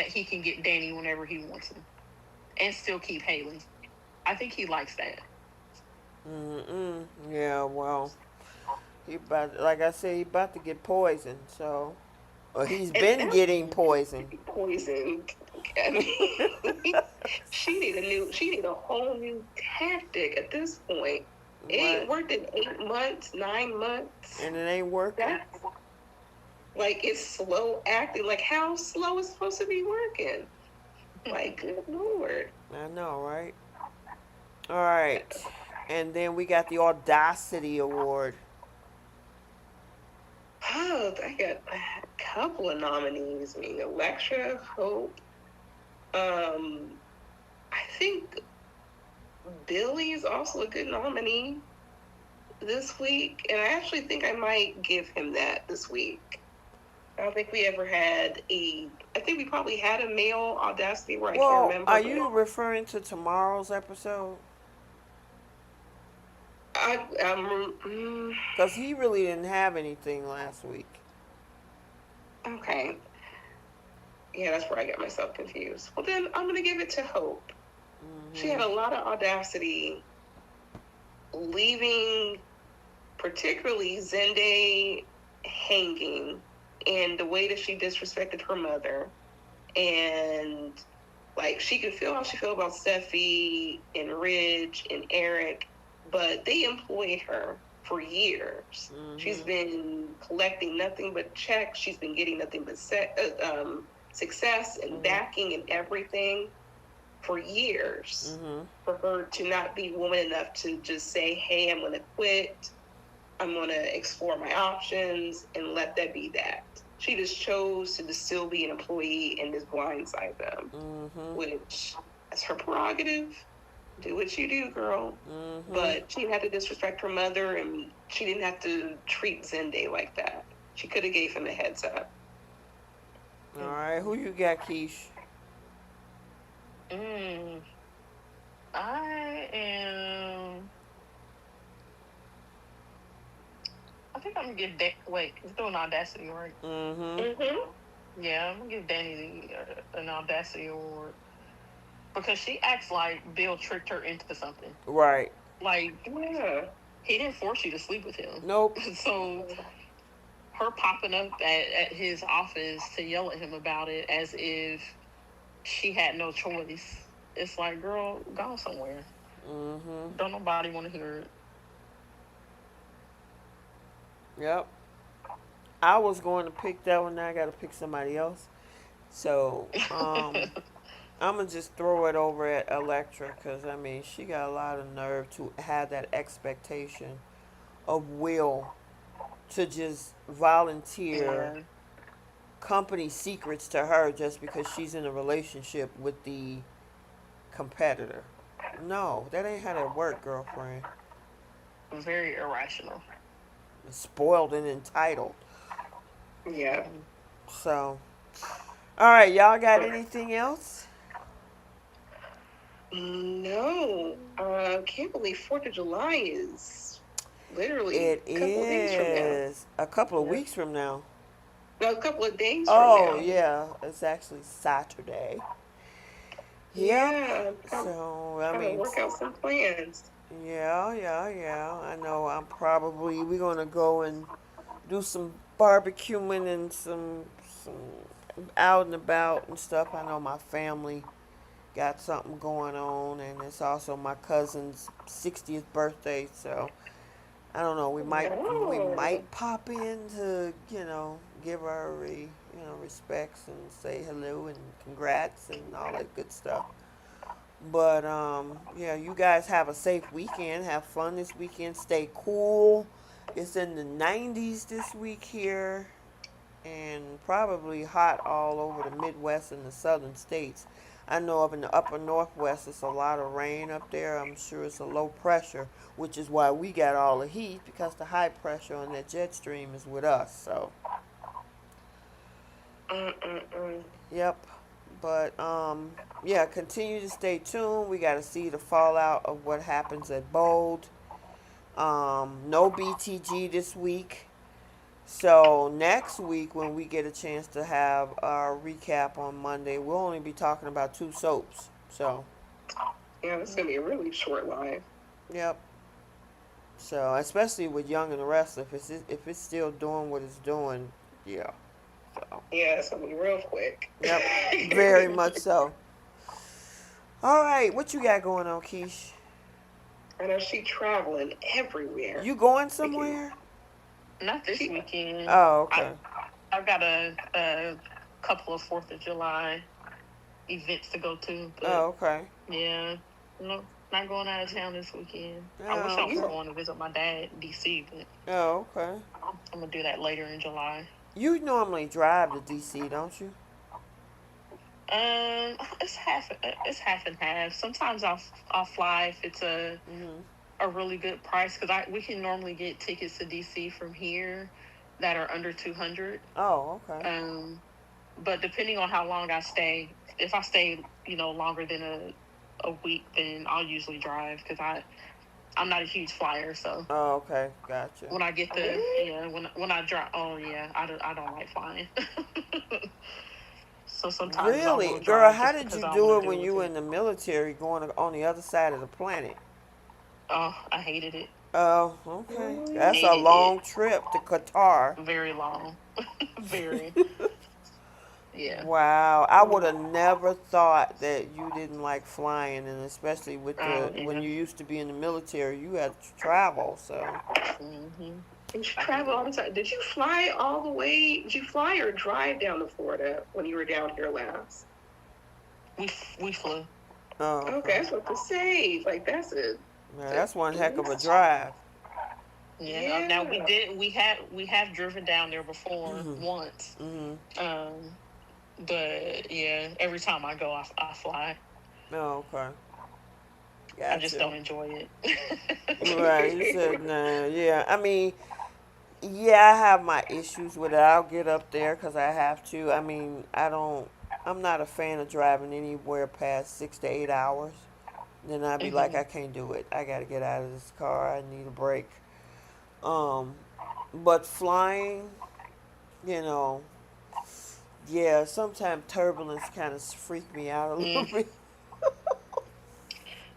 he can get Danny whenever he wants him and still keep Haley. I think he likes that. Mm-mm. Yeah, well, he about, like I said, he about to get poisoned. So, or he's and been that's getting poisoned. poison. I mean, she need a whole new tactic at this point. It Right, ain't worked in 8 months, 9 months. and it ain't working. That's Like, it's slow acting. Like, how slow is supposed to be working? Like, good lord. I know, right? All right. And then we got the Audacity Award. Oh, I got a couple of nominees. I mean, Electra, Hope. I think Billy is also a good nominee this week, and I actually think I might give him that this week. I don't think we ever had a. I think we probably had a male Audacity where I can't Well, remember, are but you referring to tomorrow's episode? I Because he really didn't have anything last week. okay. Yeah, that's where I got myself confused. Well, then I'm gonna give it to Hope. She had Mm-hmm. a lot of audacity, leaving particularly Zende hanging, and the way that she disrespected her mother, and like she can feel how she feel about Steffi and Ridge and Eric, but they employed her for years. She's Mm-hmm. been collecting nothing but checks. She's been getting nothing but success and Mm-hmm. backing and everything for years. Mm-hmm. For her to not be woman enough to just say, "Hey, I'm going to quit. I'm going to explore my options," and let that be that. She just chose to just still be an employee and just blindside them, Mm-hmm. which that's her prerogative. Do what you do, girl. Mm-hmm. But she didn't have to disrespect her mother, and she didn't have to treat Zende like that. She could have gave him a heads up. All right. Who you got, Keish? Mm, I am. I think I'm gonna give. Wait, it's doing Audacity, right? Mm-hmm. Mm-hmm. Yeah, I'm gonna give Danny an Audacity award because she acts like Bill tricked her into something. Right. Like Yeah. he didn't force you to sleep with him. Nope. So her popping up at his office to yell at him about it as if she had no choice. It's like, girl, go somewhere. Mm-hmm. Don't nobody want to hear it. Yep. I was going to pick that one. Now I got to pick somebody else. So, I'm gonna just throw it over at Electra because I mean she got a lot of nerve to have that expectation of Will to just volunteer Yeah. company secrets to her just because she's in a relationship with the competitor. No, that ain't how that work, girlfriend. Very irrational. Spoiled and entitled. Yeah. So, all right, y'all got anything else? No. Can't believe 4th of July is literally It a couple of days from now. is a couple of Yeah. weeks from now. No, a couple of days from Oh now. yeah, it's actually Saturday. Yep. Yeah, I'm So I trying to mean, work out some plans. yeah. I know. We're gonna go and do some barbecuing and some out and about and stuff. I know my family got something going on, and it's also my cousin's 60th birthday. So I don't know. We Oh, might pop in to give her respects and say hello and congrats and all that good stuff. But yeah, you guys have a safe weekend. Have fun this weekend. Stay cool. It's in the 90s this week here, and probably hot all over the Midwest and the southern states. I know up in the upper Northwest, it's a lot of rain up there. I'm sure it's a low pressure, which is why we got all the heat because the high pressure on that jet stream is with us. So, mm-mm-mm. yep. But yeah, continue to stay tuned. We got to see the fallout of what happens at Bold. No BTG this week. So next week, when we get a chance to have our recap on Monday, we'll only be talking about two soaps. So, Yeah, this is gonna be a really short live. yep. So especially with Young and the Restless, if it's still doing what it's doing, yeah. So, Yeah, it's gonna be real quick. yep, very much so. All right, what you got going on, Keish? I know she traveling everywhere. You going We can. somewhere? Not this She, weekend. Oh, I okay. I've got a couple of Fourth of July events to go to, but Oh, okay. yeah, no, not going out of town this weekend. I wish Oh, I was okay. going to visit my dad in DC, but Oh, okay. I'm gonna do that later in July. You normally drive to DC, don't you? It's half and half. Sometimes I'll fly if it's Mhm. a really good price because I we can normally get tickets to DC from here that are under 200. Oh, okay. Um, but depending on how long I stay, if I stay longer than a week, then I'll usually drive because I'm not a huge flyer, so Oh, okay. Gotcha. when I get the Really? yeah when I drive, oh yeah, I don't like flying. So sometimes I Really, will girl, drive how just did because you I do want it to when deal you with were it. in the military, going on the other side of the planet? Oh, I hated it. Oh, okay. Mm. That's a Hated it. long trip to Qatar. Very long. Very. Yeah. Wow, I would have never thought that you didn't like flying, and especially with Oh the when yeah. you used to be in the military, you had to travel. So, Mhm. You I travel hated all it. the time. Did you fly all the way? Did you fly or drive down to Florida when you were down here last? We flew. oh, Okay, okay, that's what to say. Like man, a that's one heck of a distance. drive. Yeah. Now Yeah. we have driven down there before Mhm, once. mhm. Um, but yeah, every time I go, I fly. Oh, okay, I just gotcha. don't enjoy it. Right, you said nah. Yeah, I mean, yeah, I have my issues with it. I'll get up there because I have to. I mean, I don't. I'm not a fan of driving anywhere past 6 to 8 hours. Then I'd be like, I Mhm. can't do it. I gotta get out of this car. I need a break. Um, but flying, you know, yeah, sometimes turbulence kind of freak me out a little Mm, bit.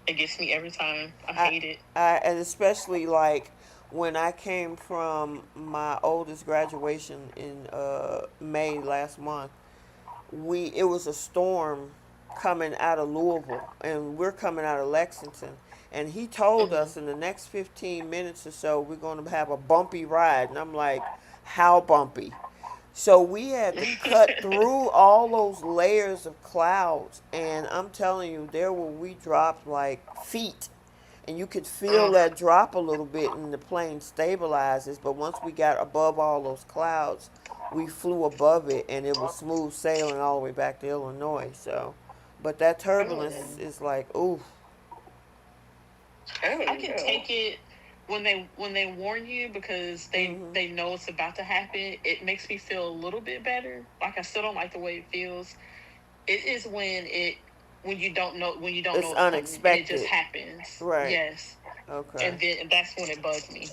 it gets me every time. I I, hate it. and especially like when I came from my oldest graduation in May last month, it was a storm coming out of Louisville, and we're coming out of Lexington. And he told Mhm. us in the next 15 minutes or so, we're going to have a bumpy ride. And I'm like, how bumpy? So we had to cut through all those layers of clouds. And I'm telling you, there were we dropped like feet. And you could feel Oh, that drop a little bit, and the plane stabilizes. But once we got above all those clouds, we flew above it, and it was smooth sailing all the way back to Illinois. So, but that Oh, turbulence is like, ooh. I I don't can know. take it when they warn you because they Mhm. they know it's about to happen. It makes me feel a little bit better. Like I still don't like the way it feels. It is when you don't know It's it's coming and it just unexpected. happens. Right. Yes. Okay. And then that's when it bugs me.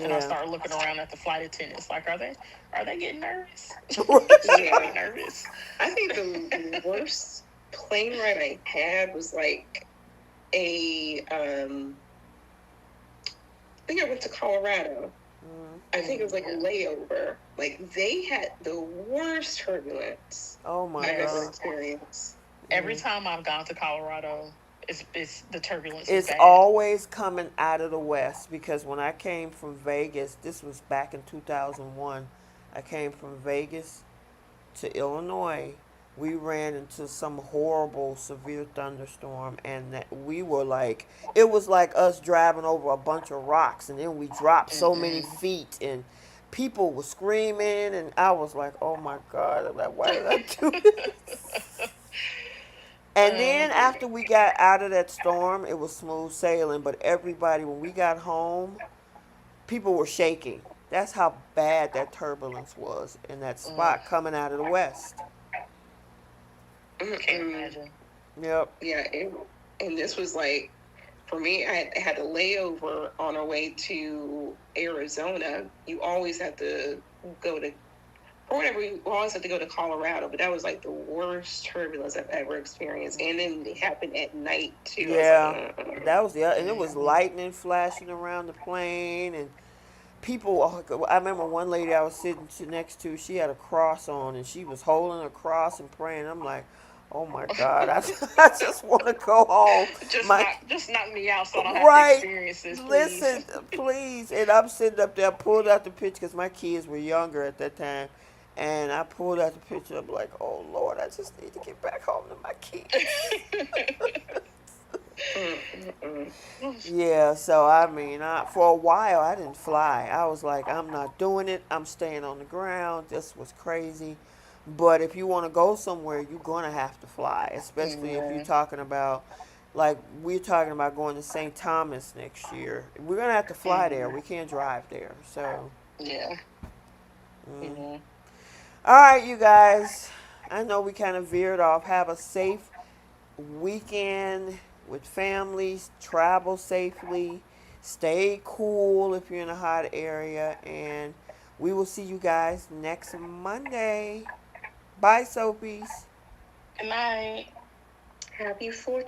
And I Yeah. start looking around at the flight attendants like are they getting nervous? Should I be Yeah. nervous? I think the worst plane ride I had was like I think I went to Colorado. Mhm. I think it was like a Yeah. layover. Like they had the worst turbulence Oh my I've ever Yes. God. experienced. Every Yeah. time I've gone to Colorado, it's the turbulence is It's bad. always coming out of the west, because when I came from Vegas, this was back in 2001. I came from Vegas to Illinois. We ran into some horrible severe thunderstorm, and that we were like, it was like us driving over a bunch of rocks, and then we dropped so many Mm-mm. feet, and people were screaming, and I was like, oh my God, I'm like, why did I do this? And uh, then after we got out of that storm, it was smooth sailing. But everybody, when we got home, people were shaking. That's how bad that turbulence was in that mm, spot coming out of the west. can't Mm-mm. imagine. Yep. Yeah, and this was like for me. I had a layover on our way to Arizona. You always have to go to for whatever we always have to go to Colorado, but that was like the worst turbulence I've ever experienced. And then it happened at night too. I was like, Yeah. That was the, and it was Mm-hmm. lightning flashing around the plane, and people. I remember one lady I was sitting next to. She had a cross on, and she was holding a cross and praying. I'm like, oh my God, I just want to go home. just My knock just knock me out so I don't have to Right. experience this, please. Listen, please. And I'm sitting up there, pulled out the picture because my kids were younger at that time. And I pulled out the picture. I'm like, oh Lord, I just need to get back home to my kids. Yeah, so I mean, for a while I didn't fly. I was like, I'm not doing it. I'm staying on the ground. This was crazy. But if you want to go somewhere, you're going to have to fly, especially if you're Yeah. talking about, like, we're talking about going to St. Thomas next year. We're going to have to fly there. Mhm. We can't drive there. So, Yeah. mm. Yeah. All right, you guys. I know we kind of veered off. Have a safe weekend with families. Travel safely. Stay cool if you're in a hot area. And we will see you guys next Monday. Bye, Soapies. Good night. Happy 4th